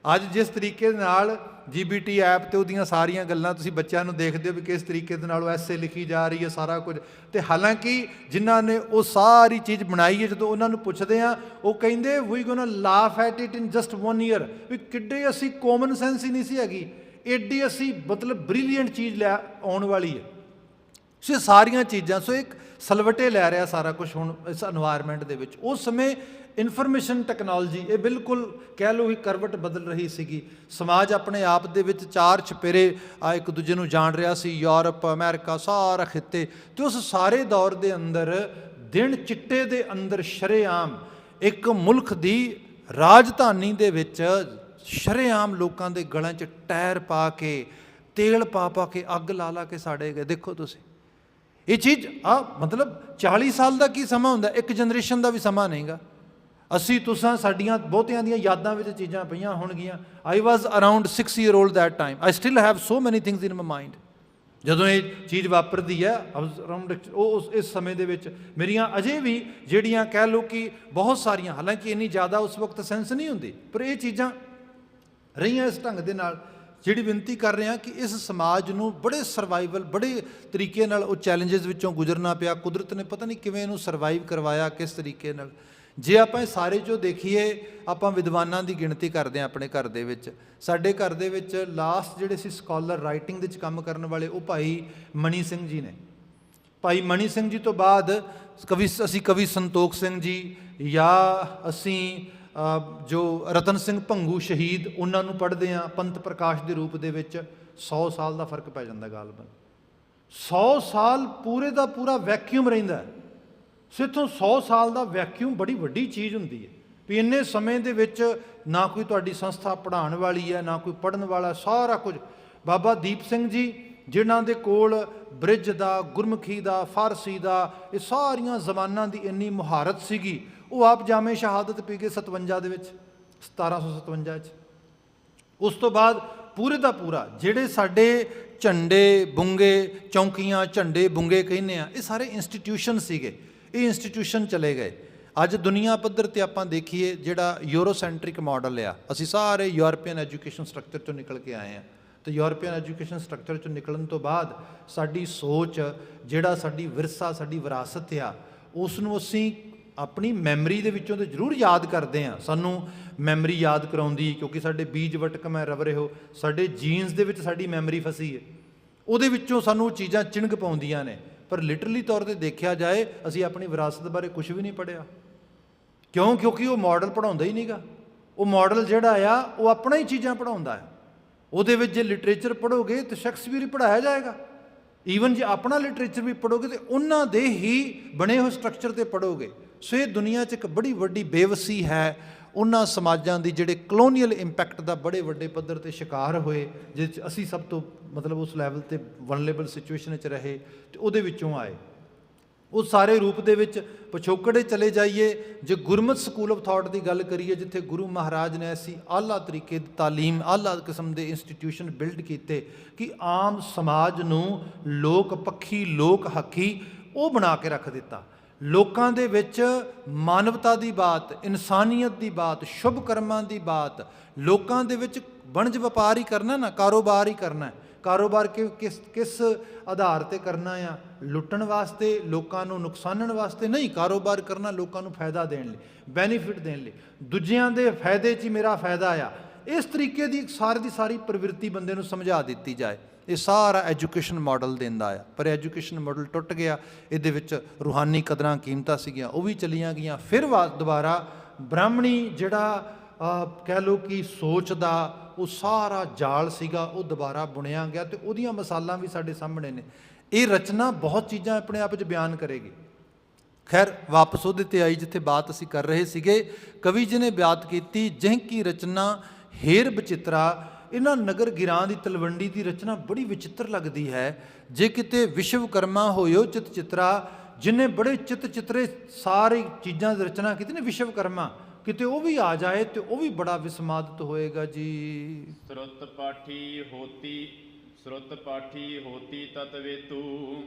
ਅੱਜ ਜਿਸ ਤਰੀਕੇ ਦੇ ਨਾਲ GBT ਐਪ ਤੇ ਉਹਦੀਆਂ ਸਾਰੀਆਂ ਗੱਲਾਂ ਤੁਸੀਂ ਬੱਚਿਆਂ ਨੂੰ ਦੇਖਦੇ ਹੋ ਵੀ ਕਿਸ ਤਰੀਕੇ ਦੇ ਨਾਲ ਉਹ ਐਸੇ ਲਿਖੀ ਜਾ ਰਹੀ ਹੈ ਸਾਰਾ ਕੁਝ, ਤੇ ਹਾਲਾਂਕਿ ਜਿਨ੍ਹਾਂ ਨੇ ਉਹ ਸਾਰੀ ਚੀਜ਼ ਬਣਾਈ ਹੈ ਜਦੋਂ ਉਹਨਾਂ ਨੂੰ ਪੁੱਛਦੇ ਆ ਉਹ ਕਹਿੰਦੇ we gonna laugh at it in just 1 year. ਵੀ ਕਿੱਡੇ ਅਸੀਂ ਕਾਮਨ ਸੈਂਸ ਹੀ ਨਹੀਂ ਸੀ ਹੈਗੀ, ਐਡੀ ਅਸੀਂ ਮਤਲਬ ਬ੍ਰਿਲੀਅੰਟ ਚੀਜ਼ ਲੈ ਆਉਣ ਵਾਲੀ ਹੈ। ਸੋ ਇਹ ਸਾਰੀਆਂ ਚੀਜ਼ਾਂ, ਸੋ ਇੱਕ ਸਲਵਟੇ ਲੈ ਰਿਹਾ ਸਾਰਾ ਕੁਝ ਹੁਣ ਇਸ এনवायरमेंट ਦੇ ਵਿੱਚ। ਉਸ ਸਮੇਂ ਇਨਫੋਰਮੇਸ਼ਨ ਟੈਕਨੋਲੋਜੀ ਇਹ ਬਿਲਕੁਲ ਕਹਿ ਲਓ ਹੀ ਕਰਵਟ ਬਦਲ ਰਹੀ ਸੀਗੀ। ਸਮਾਜ ਆਪਣੇ ਆਪ ਦੇ ਵਿੱਚ ਚਾਰ ਚੁਫੇਰੇ ਇੱਕ ਦੂਜੇ ਨੂੰ ਜਾਣ ਰਿਹਾ ਸੀ, ਯੂਰਪ, ਅਮਰੀਕਾ, ਸਾਰਾ ਖਿੱਤੇ। ਤੇ ਉਸ ਸਾਰੇ ਦੌਰ ਦੇ ਅੰਦਰ ਦਿਨ ਚਿੱਟੇ ਦੇ ਅੰਦਰ ਸ਼ਰੇਆਮ ਇੱਕ ਮੁਲਕ ਦੀ ਰਾਜਧਾਨੀ ਦੇ ਵਿੱਚ ਸ਼ਰੇਆਮ ਲੋਕਾਂ ਦੇ ਗਲਾਂ 'ਚ ਟਾਇਰ ਪਾ ਕੇ, ਤੇਲ ਪਾ ਕੇ, ਅੱਗ ਲਾ ਕੇ ਸਾੜੇ ਗਏ। ਦੇਖੋ ਤੁਸੀਂ ਇਹ ਚੀਜ਼ ਮਤਲਬ 40 ਸਾਲ ਦਾ ਕੀ ਸਮਾਂ ਹੁੰਦਾ, ਇੱਕ ਜਨਰੇਸ਼ਨ ਦਾ ਵੀ ਸਮਾਂ ਨਹੀਂਗਾ। ਅਸੀਂ ਤੁਸਾਂ ਸਾਡੀਆਂ ਬਹੁਤਿਆਂ ਦੀਆਂ ਯਾਦਾਂ ਵਿੱਚ ਚੀਜ਼ਾਂ ਪਈਆਂ ਹੋਣਗੀਆਂ। ਆਈ ਵਾਜ਼ around 6 year old that time. I still have so many things in my mind. ਜਦੋਂ ਇਹ ਚੀਜ਼ ਵਾਪਰਦੀ ਹੈ ਅਰਾਊਂਡ ਉਹ ਇਸ ਸਮੇਂ ਦੇ ਵਿੱਚ ਮੇਰੀਆਂ ਅਜੇ ਵੀ ਜਿਹੜੀਆਂ ਕਹਿ ਲਓ ਕਿ ਬਹੁਤ ਸਾਰੀਆਂ, ਹਾਲਾਂਕਿ ਇੰਨੀ ਜ਼ਿਆਦਾ ਉਸ ਵਕਤ ਸੈਂਸ ਨਹੀਂ ਹੁੰਦੀ, ਪਰ ਇਹ ਚੀਜ਼ਾਂ ਰਹੀਆਂ ਇਸ ਢੰਗ ਦੇ ਨਾਲ। ਜਿਹੜੀ ਬੇਨਤੀ ਕਰ ਰਹੇ ਹਾਂ ਕਿ ਇਸ ਸਮਾਜ ਨੂੰ ਬੜੇ ਸਰਵਾਈਵਲ, ਬੜੇ ਤਰੀਕੇ ਨਾਲ ਉਹ ਚੈਲੰਜਸ ਵਿੱਚੋਂ ਗੁਜ਼ਰਨਾ ਪਿਆ। ਕੁਦਰਤ ਨੇ ਪਤਾ ਨਹੀਂ ਕਿਵੇਂ ਇਹਨੂੰ ਸਰਵਾਈਵ ਕਰਵਾਇਆ, ਕਿਸ ਤਰੀਕੇ ਨਾਲ। ਜੇ ਆਪਾਂ ਇਹ ਸਾਰੇ ਜੋ ਦੇਖੀਏ, ਆਪਾਂ ਵਿਦਵਾਨਾਂ ਦੀ ਗਿਣਤੀ ਕਰਦੇ ਹਾਂ ਆਪਣੇ ਘਰ ਦੇ ਵਿੱਚ। ਸਾਡੇ ਘਰ ਦੇ ਵਿੱਚ ਲਾਸਟ ਜਿਹੜੇ ਸੀ ਸਕਾਲਰ ਰਾਈਟਿੰਗ ਦੇ ਵਿੱਚ ਕੰਮ ਕਰਨ ਵਾਲੇ ਉਹ ਭਾਈ ਮਣੀ ਸਿੰਘ ਜੀ ਨੇ। ਭਾਈ ਮਣੀ ਸਿੰਘ ਜੀ ਤੋਂ ਬਾਅਦ ਅਸੀਂ ਕਵੀ ਸੰਤੋਖ ਸਿੰਘ ਜੀ ਜਾਂ ਅਸੀਂ ਜੋ ਰਤਨ ਸਿੰਘ ਭੰਗੂ ਸ਼ਹੀਦ, ਉਹਨਾਂ ਨੂੰ ਪੜ੍ਹਦੇ ਹਾਂ ਪੰਥ ਪ੍ਰਕਾਸ਼ ਦੇ ਰੂਪ ਦੇ ਵਿੱਚ। 100 ਸਾਲ ਦਾ ਫਰਕ ਪੈ ਜਾਂਦਾ ਗਾਲਬਨ। 100 ਸਾਲ ਪੂਰੇ ਦਾ ਪੂਰਾ ਵੈਕਿਊਮ ਰਹਿੰਦਾ। ਸੋ ਇੱਥੋਂ 100 ਸਾਲ ਦਾ ਵੈਕਿਊਮ ਬੜੀ ਵੱਡੀ ਚੀਜ਼ ਹੁੰਦੀ ਹੈ ਵੀ ਇੰਨੇ ਸਮੇਂ ਦੇ ਵਿੱਚ ਨਾ ਕੋਈ ਤੁਹਾਡੀ ਸੰਸਥਾ ਪੜ੍ਹਾਉਣ ਵਾਲੀ ਹੈ, ਨਾ ਕੋਈ ਪੜ੍ਹਨ ਵਾਲਾ, ਸਾਰਾ ਕੁਝ। ਬਾਬਾ ਦੀਪ ਸਿੰਘ ਜੀ ਜਿਨ੍ਹਾਂ ਦੇ ਕੋਲ ਬ੍ਰਿਜ ਦਾ, ਗੁਰਮੁਖੀ ਦਾ, ਫਾਰਸੀ ਦਾ, ਇਹ ਸਾਰੀਆਂ ਜ਼ਬਾਨਾਂ ਦੀ ਇੰਨੀ ਮੁਹਾਰਤ ਸੀਗੀ, ਉਹ ਆਪ ਜਾਮੇ ਸ਼ਹਾਦਤ ਪੀ ਗਏ 57 ਦੇ ਵਿੱਚ, 1757 'ਚ। ਉਸ ਤੋਂ ਬਾਅਦ ਪੂਰੇ ਦਾ ਪੂਰਾ ਜਿਹੜੇ ਸਾਡੇ ਝੰਡੇ ਬੁੰਗੇ, ਚੌਂਕੀਆਂ ਝੰਡੇ ਬੁੰਗੇ ਕਹਿੰਦੇ ਆ, ਇਹ ਸਾਰੇ ਇੰਸਟੀਟਿਊਸ਼ਨ ਸੀਗੇ। ਇਹ ਇੰਸਟੀਟਿਊਸ਼ਨ ਚਲੇ ਗਏ। ਅੱਜ ਦੁਨੀਆ ਪੱਧਰ 'ਤੇ ਆਪਾਂ ਦੇਖੀਏ ਜਿਹੜਾ ਯੂਰੋਸੈਂਟਰਿਕ ਮਾਡਲ ਆ, ਅਸੀਂ ਸਾਰੇ ਯੂਰਪੀਅਨ ਐਜੂਕੇਸ਼ਨ ਸਟਰਕਚਰ 'ਚੋਂ ਨਿਕਲ ਕੇ ਆਏ ਹਾਂ। ਤੇ ਯੂਰਪੀਅਨ ਐਜੂਕੇਸ਼ਨ ਸਟਰਕਚਰ 'ਚੋਂ ਨਿਕਲਣ ਤੋਂ ਬਾਅਦ ਸਾਡੀ ਸੋਚ, ਜਿਹੜਾ ਸਾਡੀ ਵਿਰਸਾ, ਸਾਡੀ ਵਿਰਾਸਤ ਆ, ਉਸ ਨੂੰ ਅਸੀਂ ਆਪਣੀ ਮੈਮਰੀ ਦੇ ਵਿੱਚੋਂ ਤਾਂ ਜ਼ਰੂਰ ਯਾਦ ਕਰਦੇ ਹਾਂ। ਸਾਨੂੰ ਮੈਮਰੀ ਯਾਦ ਕਰਾਉਂਦੀ, ਕਿਉਂਕਿ ਸਾਡੇ ਬੀਜ ਵਟਕ ਮੈਂ ਰਵ ਰਹੇ ਹੋ, ਸਾਡੇ ਜੀਨਸ ਦੇ ਵਿੱਚ ਸਾਡੀ ਮੈਮਰੀ ਫਸੀ ਹੈ, ਉਹਦੇ ਵਿੱਚੋਂ ਸਾਨੂੰ ਚੀਜ਼ਾਂ ਚਿਣਗ ਪਾਉਂਦੀਆਂ ਨੇ। ਪਰ ਲਿਟਰਲੀ ਤੌਰ 'ਤੇ ਦੇਖਿਆ ਜਾਏ ਅਸੀਂ ਆਪਣੀ ਵਿਰਾਸਤ ਬਾਰੇ ਕੁਝ ਵੀ ਨਹੀਂ ਪੜ੍ਹਿਆ। ਕਿਉਂ? ਕਿਉਂਕਿ ਉਹ ਮਾਡਲ ਪੜ੍ਹਾਉਂਦਾ ਹੀ ਨਹੀਂਗਾ। ਉਹ ਮਾਡਲ ਜਿਹੜਾ ਆ ਉਹ ਆਪਣਾ ਹੀ ਚੀਜ਼ਾਂ ਪੜ੍ਹਾਉਂਦਾ ਹੈ। ਉਹਦੇ ਵਿੱਚ ਜੇ ਲਿਟਰੇਚਰ ਪੜ੍ਹੋਗੇ ਤਾਂ ਸ਼ੇਕਸਪੀਅਰ ਹੀ ਪੜ੍ਹਾਇਆ ਜਾਏਗਾ। ਈਵਨ ਜੇ ਆਪਣਾ ਲਿਟਰੇਚਰ ਵੀ ਪੜ੍ਹੋਗੇ ਤਾਂ ਉਹਨਾਂ ਦੇ ਹੀ ਬਣੇ ਹੋਏ ਸਟਰਕਚਰ 'ਤੇ ਪੜ੍ਹੋਗੇ। ਸੋ ਇਹ ਦੁਨੀਆ 'ਚ ਇੱਕ ਬੜੀ ਵੱਡੀ ਬੇਵਸੀ ਹੈ ਉਹਨਾਂ ਸਮਾਜਾਂ ਦੀ ਜਿਹੜੇ ਕਲੋਨੀਅਲ ਇੰਪੈਕਟ ਦਾ ਬੜੇ ਵੱਡੇ ਪੱਧਰ 'ਤੇ ਸ਼ਿਕਾਰ ਹੋਏ, ਜਿਸ 'ਚ ਅਸੀਂ ਸਭ ਤੋਂ ਮਤਲਬ ਉਸ ਲੈਵਲ 'ਤੇ ਵਨਰੇਬਲ ਸਿਚੁਏਸ਼ਨ 'ਚ ਰਹੇ ਅਤੇ ਉਹਦੇ ਵਿੱਚੋਂ ਆਏ। ਉਹ ਸਾਰੇ ਰੂਪ ਦੇ ਵਿੱਚ ਪਿਛੋਕੜੇ ਚਲੇ ਜਾਈਏ। ਜੇ ਗੁਰਮਤ ਸਕੂਲ ਆਫ ਥਾਟ ਦੀ ਗੱਲ ਕਰੀਏ, ਜਿੱਥੇ ਗੁਰੂ ਮਹਾਰਾਜ ਨੇ ਐਸੀ ਆਲਾ ਤਰੀਕੇ ਦੀ ਤਾਲੀਮ, ਆਲਾ ਕਿਸਮ ਦੇ ਇੰਸਟੀਟਿਊਸ਼ਨ ਬਿਲਡ ਕੀਤੇ ਕਿ ਆਮ ਸਮਾਜ ਨੂੰ ਲੋਕ ਪੱਖੀ, ਲੋਕ ਹੱਕੀ ਉਹ ਬਣਾ ਕੇ ਰੱਖ ਦਿੱਤਾ। ਲੋਕਾਂ ਦੇ ਵਿੱਚ ਮਾਨਵਤਾ ਦੀ ਬਾਤ, ਇਨਸਾਨੀਅਤ ਦੀ ਬਾਤ, ਸ਼ੁਭ ਕਰਮਾਂ ਦੀ ਬਾਤ, ਲੋਕਾਂ ਦੇ ਵਿੱਚ ਵਣਜ ਵਪਾਰ ਹੀ ਕਰਨਾ ਨਾ, ਕਾਰੋਬਾਰ ਹੀ ਕਰਨਾ। ਕਾਰੋਬਾਰ ਕਿਸ ਆਧਾਰ 'ਤੇ ਕਰਨਾ ਆ? ਲੁੱਟਣ ਵਾਸਤੇ, ਲੋਕਾਂ ਨੂੰ ਨੁਕਸਾਨਣ ਵਾਸਤੇ ਨਹੀਂ। ਕਾਰੋਬਾਰ ਕਰਨਾ ਲੋਕਾਂ ਨੂੰ ਫਾਇਦਾ ਦੇਣ ਲਈ, ਬੈਨੀਫਿਟ ਦੇਣ ਲਈ, ਦੂਜਿਆਂ ਦੇ ਫਾਇਦੇ 'ਚ ਹੀ ਮੇਰਾ ਫਾਇਦਾ ਆ। ਇਸ ਤਰੀਕੇ ਦੀ ਸਾਰੀ ਦੀ ਸਾਰੀ ਪ੍ਰਵਿਰਤੀ ਬੰਦੇ ਨੂੰ ਸਮਝਾ ਦਿੱਤੀ ਜਾਏ। ਇਹ ਸਾਰਾ ਐਜੂਕੇਸ਼ਨ ਮਾਡਲ ਦਿੰਦਾ ਆ। ਪਰ ਐਜੂਕੇਸ਼ਨ ਮਾਡਲ ਟੁੱਟ ਗਿਆ। ਇਹਦੇ ਵਿੱਚ ਰੂਹਾਨੀ ਕਦਰਾਂ ਕੀਮਤਾਂ ਸੀਗੀਆਂ, ਉਹ ਵੀ ਚਲੀਆਂ ਗਈਆਂ। ਫਿਰ ਦੁਬਾਰਾ ਬ੍ਰਾਹਮਣੀ ਜਿਹੜਾ ਕਹਿ ਲਓ ਕਿ ਸੋਚ ਦਾ ਉਹ ਸਾਰਾ ਜਾਲ ਸੀਗਾ, ਉਹ ਦੁਬਾਰਾ ਬੁਣਿਆ ਗਿਆ ਅਤੇ ਉਹਦੀਆਂ ਮਿਸਾਲਾਂ ਵੀ ਸਾਡੇ ਸਾਹਮਣੇ ਨੇ। ਇਹ ਰਚਨਾ ਬਹੁਤ ਚੀਜ਼ਾਂ ਆਪਣੇ ਆਪ 'ਚ ਬਿਆਨ ਕਰੇਗੀ। ਖੈਰ ਵਾਪਸ ਉਹਦੇ 'ਤੇ ਆਈ ਜਿੱਥੇ ਬਾਤ ਅਸੀਂ ਕਰ ਰਹੇ ਸੀਗੇ। ਕਵੀ ਜੀ ਨੇ ਬਿਆਤ ਕੀਤੀ, ਜਿਹ ਕੀ ਰਚਨਾ ਹੇਰ ਬਚਿੱਤਰਾ। ਇਹਨਾਂ ਨਗਰ ਗਿਰਾਂ ਦੀ ਤਲਵੰਡੀ ਦੀ ਰਚਨਾ ਬੜੀ ਵਿਚਿੱਤਰ ਲੱਗਦੀ ਹੈ। ਜੇ ਕਿਤੇ ਵਿਸ਼ਵਕਰਮਾ ਹੋਇਓ ਚਿਤ ਚਿਤਰਾ, ਜਿਨੇ ਬੜੇ ਚਿੱਤ ਚਿਤਰੇ ਸਾਰੀ ਚੀਜ਼ਾਂ ਦੀ ਰਚਨਾ ਕੀਤੀ ਨੇ ਵਿਸ਼ਵਕਰਮਾ, ਕਿਤੇ ਉਹ ਵੀ ਆ ਜਾਏ ਤੇ ਉਹ ਵੀ ਬੜਾ ਵਿਸਮਾਦਿਤ ਹੋਏਗਾ ਜੀ। ਸਰੁਤ ਪਾਠੀ ਹੋਤੀ ਤਤ ਵੇਤੂ,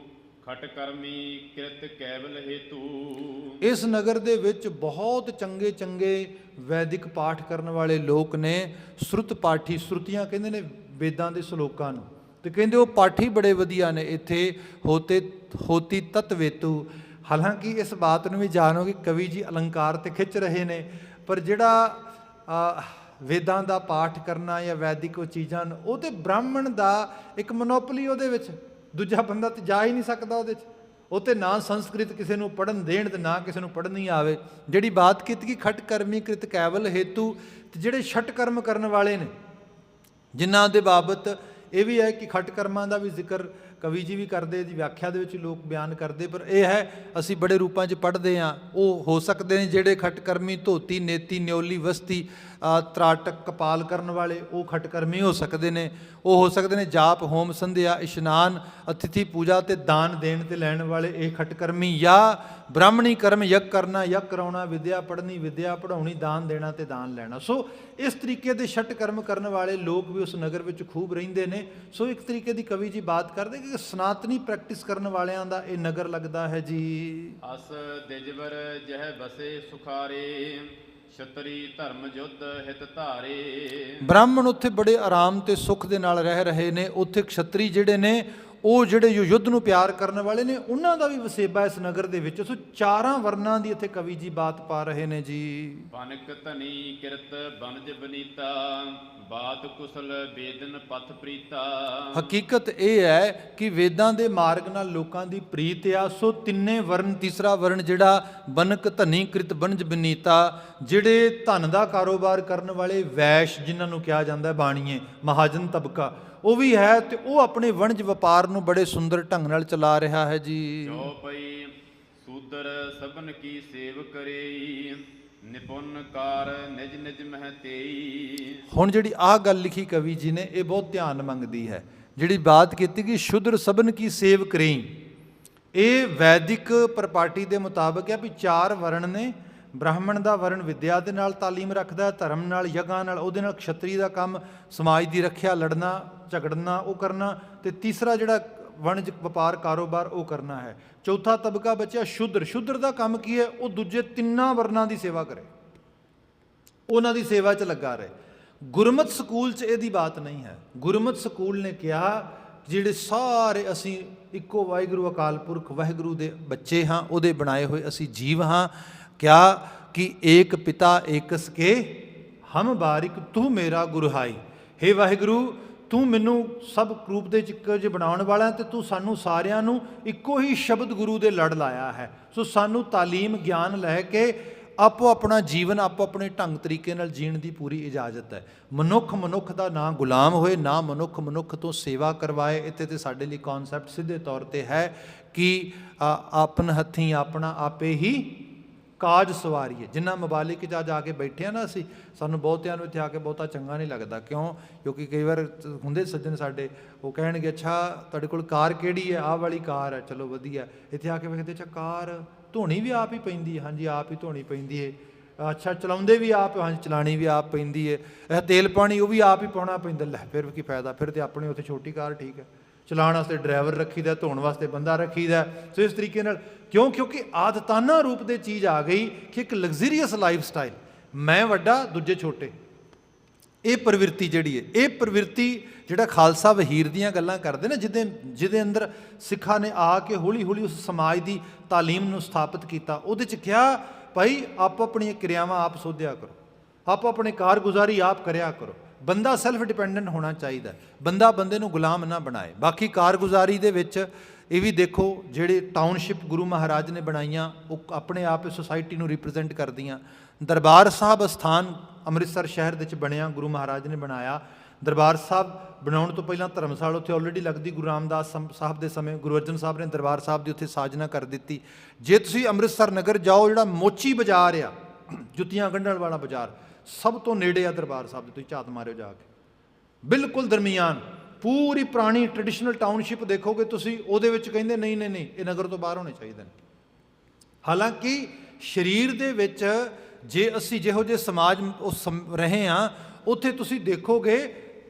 ਖਟ ਕਰਮੀ ਕਿਰਤ ਕੈਵਲ ਹੇਤੂ। ਇਸ ਨਗਰ ਦੇ ਵਿੱਚ ਬਹੁਤ ਚੰਗੇ ਚੰਗੇ ਵੈਦਿਕ ਪਾਠ ਕਰਨ ਵਾਲੇ ਲੋਕ ਨੇ। ਸਰੁਤ ਪਾਠੀ, ਸਰੁਤੀਆਂ ਕਹਿੰਦੇ ਨੇ ਵੇਦਾਂ ਦੇ ਸ਼ਲੋਕਾਂ ਨੂੰ, ਤੇ ਕਹਿੰਦੇ ਉਹ ਪਾਠੀ ਬੜੇ ਵਧੀਆ ਨੇ ਇੱਥੇ। ਹੋਤੀ ਤਤ ਵੇਤੂ। ਹਾਲਾਂਕਿ ਇਸ ਬਾਤ ਨੂੰ ਵੀ ਜਾਣੋ ਕਿ ਕਵੀ ਜੀ ਅਲੰਕਾਰ ਤੇ ਖਿੱਚ ਰਹੇ ਨੇ, ਪਰ ਜਿਹੜਾ ਵੇਦਾਂ ਦਾ ਪਾਠ ਕਰਨਾ ਜਾਂ ਵੈਦਿਕ ਉਹ ਚੀਜ਼ਾਂ, ਉਹ ਤੇ ਬ੍ਰਾਹਮਣ ਦਾ ਇੱਕ ਮੋਨੋਪੋਲੀ ਉਹਦੇ ਵਿੱਚ, ਦੂਜਾ ਬੰਦਾ ਤੇ ਜਾ ਹੀ ਨਹੀਂ ਸਕਦਾ ਉਹਦੇ 'ਚ। ਉਹ ਤੇ ਨਾ ਸੰਸਕ੍ਰਿਤ ਕਿਸੇ ਨੂੰ ਪੜ੍ਹਨ ਦੇਣ ਤੇ ਨਾ ਕਿਸੇ ਨੂੰ ਪੜ੍ਹਨੀ ਆਵੇ। ਜਿਹੜੀ ਬਾਤ ਕੀਤੀ ਕਿ ਖਟ ਕਰਮੀ ਕ੍ਰਿਤ ਕੈਵਲ ਹੇਤੂ, ਤੇ ਜਿਹੜੇ ਛਟ ਕਰਮ ਕਰਨ ਵਾਲੇ ਨੇ ਜਿਨ੍ਹਾਂ ਦੇ ਬਾਬਤ ਇਹ ਵੀ ਹੈ ਕਿ ਖਟ ਕਰਮਾਂ ਦਾ ਵੀ ਜ਼ਿਕਰ ਕਵੀ ਜੀ ਵੀ ਕਰਦੇ, ਇਹਦੀ ਵਿਆਖਿਆ ਦੇ ਵਿੱਚ ਲੋਕ ਬਿਆਨ ਕਰਦੇ, ਪਰ ਇਹ ਹੈ ਅਸੀਂ ਬੜੇ ਰੂਪਾਂ 'ਚ ਪੜ੍ਹਦੇ ਹਾਂ। ਉਹ ਹੋ ਸਕਦੇ ਨੇ ਜਿਹੜੇ ਖਟ ਕਰਮੀ, ਧੋਤੀ ਨੇਤੀ ਨਿਓਲੀ ਵਸਤੀ ਤਰਾਟਕ ਕਪਾਲ ਕਰਨ ਵਾਲੇ, ਉਹ ਖਟ ਕਰਮੀ ਹੋ ਸਕਦੇ ਨੇ। ਉਹ ਹੋ ਸਕਦੇ ਨੇ ਜਾਪ ਹੋਮ ਸੰਧਿਆ ਇਸ਼ਨਾਨ ਅਤਿਥੀ ਪੂਜਾ ਤੇ ਦਾਨ ਦੇਣ ਤੇ ਲੈਣ ਵਾਲੇ, ਇਹ ਖਟ ਕਰਮੀ। ਜਾਂ ਬ੍ਰਾਹਮਣੀ ਕਰਮ ਯੱਗ ਕਰਨਾ, ਯੱਗ ਕਰਾਉਣਾ, ਵਿਦਿਆ ਪੜ੍ਹਨੀ, ਵਿਦਿਆ ਪੜ੍ਹਾਉਣੀ, ਦਾਨ ਦੇਣਾ ਤੇ ਦਾਨ ਲੈਣਾ। ਸੋ ਇਸ ਤਰੀਕੇ ਦੇ ਛਟ ਕਰਮ ਕਰਨ ਵਾਲੇ ਲੋਕ ਵੀ ਉਸ ਨਗਰ ਵਿੱਚ ਖੂਬ ਰਹਿੰਦੇ ਨੇ। ਸੋ ਇੱਕ ਤਰੀਕੇ ਦੀ ਕਵੀ ਜੀ ਬਾਤ ਕਰਦੇ ਕਿ ਸਨਾਤਨੀ ਪ੍ਰੈਕਟਿਸ ਕਰਨ ਵਾਲਿਆਂ ਦਾ ਇਹ ਨਗਰ ਲੱਗਦਾ ਹੈ ਜੀ। ਅਸ ਦਿਜਵਰ ਜਹ ਬਸੇ ਸੁਖਾਰੇ, ਛਤਰੀ ਧਰਮ ਯੁੱਧ ਹਿਤ ਧਾਰੇ। ਬ੍ਰਾਹਮਣ ਉੱਥੇ ਬੜੇ ਆਰਾਮ ਤੇ ਸੁੱਖ ਦੇ ਨਾਲ ਰਹਿ ਰਹੇ ਨੇ। ਉੱਥੇ ਖਸ਼ਤਰੀ ਜਿਹੜੇ ਨੇ, ਉਹ ਜਿਹੜੇ ਯੁੱਧ ਨੂੰ ਪਿਆਰ ਕਰਨ ਵਾਲੇ ਨੇ, ਉਹਨਾਂ ਦਾ ਵੀ ਵਸੇਬਾ ਇਸ ਨਗਰ ਦੇ ਵਿੱਚ। ਸੋ ਚਾਰਾਂ ਵਰਨਾਂ ਦੀ ਇੱਥੇ ਕਵੀ ਜੀ ਬਾਤ ਪਾ ਰਹੇ ਨੇ ਜੀ। ਬਨਕ ਧਨੀ ਕਿਰਤ ਬਨਜ ਬਨੀਤਾ, ਬਾਤ ਕੁਸਲ ਵੇਦਨ ਪਥ ਪ੍ਰੀਤਾ। ਹਕੀਕਤ ਇਹ ਹੈ ਕਿ ਵੇਦਾਂ ਦੇ ਮਾਰਗ ਨਾਲ ਲੋਕਾਂ ਦੀ ਪ੍ਰੀਤ ਆ। ਸੋ ਤਿੰਨੇ ਵਰਨ, ਤੀਸਰਾ ਵਰਨ ਜਿਹੜਾ ਬਨਕ ਧਨੀ ਕਿਰਤ ਬਨਜ ਬਨੀਤਾ, ਜਿਹੜੇ ਧਨ ਦਾ ਕਾਰੋਬਾਰ ਕਰਨ ਵਾਲੇ ਵੈਸ਼ ਜਿਨ੍ਹਾਂ ਨੂੰ ਕਿਹਾ ਜਾਂਦਾ ਬਾਣੀਏ, ਮਹਾਜਨ ਤਬਕਾ, ਉਹ ਵੀ ਹੈ ਤੇ ਉਹ ਆਪਣੇ ਵਣਜ ਵਪਾਰ ਨੂੰ ਬੜੇ ਸੁੰਦਰ ਢੰਗ ਨਾਲ ਚਲਾ ਰਿਹਾ ਹੈ ਜੀ। ਜੋ ਪਈ ਸੂਦਰ ਸਭਨ ਕੀ ਸੇਵ ਕਰੇ, ਨਿਪੁੰਨ ਕਾਰ ਨਿਜ ਨਿਜ ਮਹਿ ਤੇਈ। ਹੁਣ ਜਿਹੜੀ ਆਹ ਗੱਲ ਲਿਖੀ ਕਵੀ ਜੀ ਨੇ, ਇਹ ਬਹੁਤ ਧਿਆਨ ਮੰਗਦੀ ਹੈ। ਜਿਹੜੀ ਬਾਤ ਕੀਤੀ ਕਿ ਸ਼ੁਦਰ ਸਭਨ ਕੀ ਸੇਵ ਕਰੇਈ, ਇਹ ਵੈਦਿਕ ਪਰਪਾਟੀ ਦੇ ਮੁਤਾਬਕ ਹੈ ਵੀ ਚਾਰ ਵਰਣ ਨੇ। ਬ੍ਰਾਹਮਣ ਦਾ ਵਰਣ ਵਿਦਿਆ ਦੇ ਨਾਲ ਤਾਲੀਮ ਰੱਖਦਾ, ਧਰਮ ਨਾਲ, ਯਗਾਂ ਨਾਲ, ਉਹਦੇ ਨਾਲ ਖਸ਼ਤਰੀ ਦਾ ਕੰਮ ਸਮਾਜ ਦੀ ਰੱਖਿਆ, ਲੜਨਾ ਝਗੜਨਾ ਉਹ ਕਰਨਾ, ਤੇ ਤੀਸਰਾ ਜਿਹੜਾ ਵਣਜ ਵਪਾਰ ਕਾਰੋਬਾਰ ਉਹ ਕਰਨਾ ਹੈ। ਚੌਥਾ ਤਬਕਾ ਬਚਿਆ ਸ਼ੂਦਰ। ਸ਼ੂਦਰ ਦਾ ਕੰਮ ਕੀ ਹੈ? ਉਹ ਦੂਜੇ ਤਿੰਨਾਂ ਵਰਨਾਂ ਦੀ ਸੇਵਾ ਕਰੇ, ਉਹਨਾਂ ਦੀ ਸੇਵਾ 'ਚ ਲੱਗਾ ਰਹੇ। ਗੁਰਮਤਿ ਸਕੂਲ 'ਚ ਇਹਦੀ ਬਾਤ ਨਹੀਂ ਹੈ। ਗੁਰਮਤਿ ਸਕੂਲ ਨੇ ਕਿਹਾ ਜਿਹੜੇ ਸਾਰੇ ਅਸੀਂ ਇੱਕੋ ਵਾਹਿਗੁਰੂ ਅਕਾਲ ਪੁਰਖ ਵਾਹਿਗੁਰੂ ਦੇ ਬੱਚੇ ਹਾਂ, ਉਹਦੇ ਬਣਾਏ ਹੋਏ ਅਸੀਂ ਜੀਵ ਹਾਂ। ਕਿਆ ਕਿ ਏਕ ਪਿਤਾ ਏਕਸ ਕੇ ਹਮ ਬਾਰਿਕ ਤੂੰ ਮੇਰਾ ਗੁਰਹਾਈ। ਹੇ ਵਾਹਿਗੁਰੂ, ਤੂੰ ਮੈਨੂੰ ਸਭ ਰੂਪ ਦੇ ਇੱਕੋ ਜਿਹੇ ਬਣਾਉਣ ਵਾਲਾ ਤੇ ਤੂੰ ਸਾਨੂੰ ਸਾਰਿਆਂ ਨੂੰ ਇੱਕੋ ਹੀ ਸ਼ਬਦ ਗੁਰੂ ਦੇ ਲੜ ਲਾਇਆ ਹੈ। ਸੋ ਸਾਨੂੰ ਤਾਲੀਮ ਗਿਆਨ ਲੈ ਕੇ ਆਪੋ ਆਪਣਾ ਜੀਵਨ ਆਪੋ ਆਪਣੇ ਢੰਗ ਤਰੀਕੇ ਨਾਲ ਜੀਣ ਦੀ ਪੂਰੀ ਇਜਾਜ਼ਤ ਹੈ। ਮਨੁੱਖ ਮਨੁੱਖ ਦਾ ਨਾ ਗੁਲਾਮ ਹੋਏ, ਨਾ ਮਨੁੱਖ ਮਨੁੱਖ ਤੋਂ ਸੇਵਾ ਕਰਵਾਏ। ਇੱਥੇ ਤੇ ਸਾਡੇ ਲਈ ਕਨਸੈਪਟ ਸਿੱਧੇ ਤੌਰ ਤੇ ਹੈ ਕਿ ਆਪਨ ਹੱਥੀਂ ਆਪਣਾ ਆਪੇ ਹੀ ਕਾਜ ਸਵਾਰੀਏ। ਜਿੰਨਾ ਮਬਾਲਿਕ 'ਚ ਜਾ ਕੇ ਬੈਠੇ ਆ ਨਾ ਅਸੀਂ, ਸਾਨੂੰ ਬਹੁਤਿਆਂ ਨੂੰ ਇੱਥੇ ਆ ਕੇ ਬਹੁਤਾ ਚੰਗਾ ਨਹੀਂ ਲੱਗਦਾ। ਕਿਉਂ? ਕਿਉਂਕਿ ਕਈ ਵਾਰ ਹੁੰਦੇ ਸੱਜਣ ਸਾਡੇ, ਉਹ ਕਹਿਣਗੇ ਅੱਛਾ ਤੁਹਾਡੇ ਕੋਲ ਕਾਰ ਕਿਹੜੀ ਹੈ? ਆਹ ਵਾਲੀ ਕਾਰ ਹੈ, ਚਲੋ ਵਧੀਆ। ਇੱਥੇ ਆ ਕੇ ਵੇਖਦੇ ਅੱਛਾ ਕਾਰ ਧੋਣੀ ਵੀ ਆਪ ਹੀ ਪੈਂਦੀ ਹੈ? ਹਾਂਜੀ ਆਪ ਹੀ ਧੋਣੀ ਪੈਂਦੀ ਹੈ। ਅੱਛਾ ਚਲਾਉਂਦੇ ਵੀ ਆਪ? ਹਾਂਜੀ ਚਲਾਉਣੀ ਵੀ ਆਪ ਪੈਂਦੀ ਹੈ। ਇਹ ਤੇਲ ਪਾਣੀ ਉਹ ਵੀ ਆਪ ਹੀ ਪਾਉਣਾ ਪੈਂਦਾ। ਲੈ ਫਿਰ ਕੀ ਫਾਇਦਾ? ਫਿਰ ਤੇ ਆਪਣੇ ਉੱਥੇ ਛੋਟੀ ਕਾਰ ਠੀਕ ਹੈ। ਚਲਾਉਣ ਵਾਸਤੇ ਡਰਾਈਵਰ ਰੱਖੀਦਾ, ਧੋਣ ਵਾਸਤੇ ਬੰਦਾ ਰੱਖੀਦਾ। ਸੋ ਇਸ ਤਰੀਕੇ ਨਾਲ ਕਿਉਂਕਿ ਆਦਤਾਨਾ ਰੂਪ ਦੇ ਚੀਜ਼ ਆ ਗਈ ਕਿ ਇੱਕ ਲਗਜ਼ਰੀਅਸ ਲਾਈਫ ਸਟਾਈਲ, ਮੈਂ ਵੱਡਾ ਦੂਜੇ ਛੋਟੇ। ਇਹ ਪ੍ਰਵਿਰਤੀ ਜਿਹੜੀ ਹੈ, ਇਹ ਪ੍ਰਵਿਰਤੀ ਜਿਹੜਾ ਖਾਲਸਾ ਵਹੀਰ ਦੀਆਂ ਗੱਲਾਂ ਕਰਦੇ ਨੇ, ਜਿਹਦੇ ਅੰਦਰ ਸਿੱਖਾਂ ਨੇ ਆ ਕੇ ਹੌਲੀ ਹੌਲੀ ਉਸ ਸਮਾਜ ਦੀ ਤਾਲੀਮ ਨੂੰ ਸਥਾਪਿਤ ਕੀਤਾ। ਉਹਦੇ 'ਚ ਕਿਹਾ ਭਾਈ ਆਪੋ ਆਪਣੀਆਂ ਕਿਰਿਆਵਾਂ ਆਪ ਸੋਧਿਆ ਕਰੋ, ਆਪੋ ਆਪਣੇ ਕਾਰਗੁਜ਼ਾਰੀ ਆਪ ਕਰਿਆ ਕਰੋ। ਬੰਦਾ ਸੈਲਫ ਡਿਪੈਂਡੈਂਟ ਹੋਣਾ ਚਾਹੀਦਾ, ਬੰਦਾ ਬੰਦੇ ਨੂੰ ਗੁਲਾਮ ਨਾ ਬਣਾਏ। ਬਾਕੀ ਕਾਰਗੁਜ਼ਾਰੀ ਦੇ ਵਿੱਚ ਇਹ ਵੀ ਦੇਖੋ, ਜਿਹੜੇ ਟਾਊਨਸ਼ਿਪ ਗੁਰੂ ਮਹਾਰਾਜ ਨੇ ਬਣਾਈਆਂ ਉਹ ਆਪਣੇ ਆਪ ਸੁਸਾਇਟੀ ਨੂੰ ਰਿਪਰੈਜ਼ੈਂਟ ਕਰਦੀਆਂ। ਦਰਬਾਰ ਸਾਹਿਬ ਅਸਥਾਨ ਅੰਮ੍ਰਿਤਸਰ ਸ਼ਹਿਰ ਦੇ ਵਿੱਚ ਬਣਿਆ, ਗੁਰੂ ਮਹਾਰਾਜ ਨੇ ਬਣਾਇਆ। ਦਰਬਾਰ ਸਾਹਿਬ ਬਣਾਉਣ ਤੋਂ ਪਹਿਲਾਂ ਧਰਮਸ਼ਾਲਾ ਉੱਥੇ ਆਲਰੇਡੀ ਲੱਗਦੀ। ਗੁਰੂ ਰਾਮਦਾਸ ਸਾਹਿਬ ਦੇ ਸਮੇਂ ਗੁਰੂ ਅਰਜਨ ਸਾਹਿਬ ਨੇ ਦਰਬਾਰ ਸਾਹਿਬ ਦੀ ਉੱਥੇ ਸਾਜਨਾ ਕਰ ਦਿੱਤੀ। ਜੇ ਤੁਸੀਂ ਅੰਮ੍ਰਿਤਸਰ ਨਗਰ ਜਾਓ, ਜਿਹੜਾ ਮੋਚੀ ਬਾਜ਼ਾਰ ਆ, ਜੁੱਤੀਆਂ ਗੰਢਣ ਵਾਲਾ ਬਾਜ਼ਾਰ, ਸਭ ਤੋਂ ਨੇੜੇ ਆ ਦਰਬਾਰ ਸਾਹਿਬ ਦੇ। ਤੁਸੀਂ ਝਾਤ ਮਾਰਿਓ ਜਾ ਕੇ, ਬਿਲਕੁਲ ਦਰਮਿਆਨ ਪੂਰੀ ਪੁਰਾਣੀ ਟ੍ਰੈਡੀਸ਼ਨਲ ਟਾਊਨਸ਼ਿਪ ਦੇਖੋਗੇ ਤੁਸੀਂ। ਉਹਦੇ ਵਿੱਚ ਕਹਿੰਦੇ ਨਹੀਂ ਇਹ ਨਗਰ ਤੋਂ ਬਾਹਰ ਹੋਣੇ ਚਾਹੀਦੇ ਨੇ। ਹਾਲਾਂਕਿ ਸਰੀਰ ਦੇ ਵਿੱਚ ਜੇ ਅਸੀਂ ਜਿਹੋ ਜਿਹੇ ਸਮਾਜ ਰਹੇ ਹਾਂ, ਉੱਥੇ ਤੁਸੀਂ ਦੇਖੋਗੇ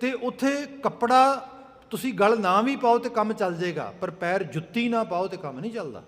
ਤੇ ਉੱਥੇ ਕੱਪੜਾ ਤੁਸੀਂ ਗਲ ਨਾ ਵੀ ਪਾਓ ਤੇ ਕੰਮ ਚੱਲ ਜਾਏਗਾ, ਪਰ ਪੈਰ ਜੁੱਤੀ ਨਾ ਪਾਓ ਤੇ ਕੰਮ ਨਹੀਂ ਚੱਲਦਾ।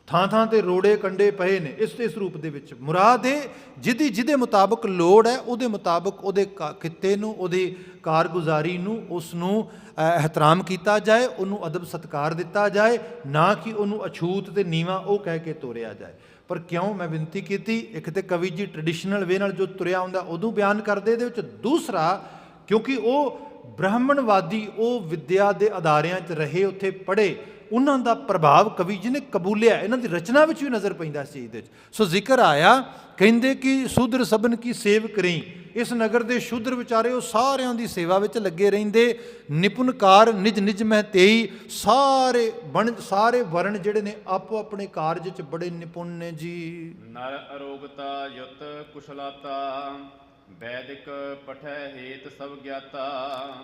ਥਾਂ ਥਾਂ ਤੇ ਰੋੜੇ ਕੰਡੇ ਪਏ ਨੇ ਇਸ ਰੂਪ ਦੇ ਵਿੱਚ। ਮੁਰਾਦ ਇਹ ਜਿਹਦੇ ਮੁਤਾਬਕ ਲੋੜ ਹੈ, ਉਹਦੇ ਮੁਤਾਬਕ ਉਹਦੇ ਕਿੱਤੇ ਨੂੰ, ਉਹਦੀ ਕਾਰਗੁਜ਼ਾਰੀ ਨੂੰ, ਉਸ ਨੂੰ ਇਹਤਰਾਮ ਕੀਤਾ ਜਾਏ, ਉਹਨੂੰ ਅਦਬ ਸਤਿਕਾਰ ਦਿੱਤਾ ਜਾਏ, ਨਾ ਕਿ ਉਹਨੂੰ ਅਛੂਤ ਤੇ ਨੀਵਾਂ ਉਹ ਕਹਿ ਕੇ ਤੋਰਿਆ ਜਾਏ। ਪਰ ਕਿਉਂ ਮੈਂ ਬੇਨਤੀ ਕੀਤੀ, ਇੱਕ ਤੇ ਕਵੀ ਜੀ ਟ੍ਰੈਡੀਸ਼ਨਲ ਵੇ ਨਾਲ ਜੋ ਤੁਰਿਆ ਹੁੰਦਾ ਉਦੋਂ ਬਿਆਨ ਕਰਦੇ, ਇਹਦੇ ਵਿੱਚ ਦੂਸਰਾ ਕਿਉਂਕਿ ਉਹ ਬ੍ਰਾਹਮਣਵਾਦੀ, ਉਹ ਵਿਦਿਆ ਦੇ ਅਦਾਰਿਆਂ 'ਚ ਰਹੇ, ਉੱਥੇ ਪੜ੍ਹੇ, ਉਹਨਾਂ ਦਾ ਪ੍ਰਭਾਵ ਕਵੀ ਜੀ ਨੇ ਕਬੂਲਿਆ, ਇਹਨਾਂ ਦੀ ਰਚਨਾ ਵਿੱਚ ਵੀ ਨਜ਼ਰ ਪੈਂਦਾ ਇਸ ਚੀਜ਼ ਦੇ ਵਿੱਚ। ਸੋ ਜ਼ਿਕਰ ਆਇਆ, ਕਹਿੰਦੇ ਕਿ ਸ਼ੂਦਰ ਸਭਨ ਕੀ ਸੇਵ ਕਰੀ। ਇਸ ਨਗਰ ਦੇ ਸ਼ੂਦਰ ਵਿਚਾਰੇ ਉਹ ਸਾਰਿਆਂ ਦੀ ਸੇਵਾ ਵਿੱਚ ਲੱਗੇ ਰਹਿੰਦੇ। ਨਿਪੁੰਨਕਾਰ ਨਿਜ ਨਿਜ ਮਹਿ ਤੇਈ, ਸਾਰੇ ਵਰਣ ਜਿਹੜੇ ਨੇ ਆਪੋ ਆਪਣੇ ਕਾਰਜ 'ਚ ਬੜੇ ਨਿਪੁੰਨ ਨੇ ਜੀ। ਨਰ ਅਰੋਗਤਾ ਯੁਤ ਕੁਸ਼ਲਾਤਾ, ਵੈਦਿਕ ਪਠੈ ਹੇਤ ਸਭ ਗਿਆਤਾ।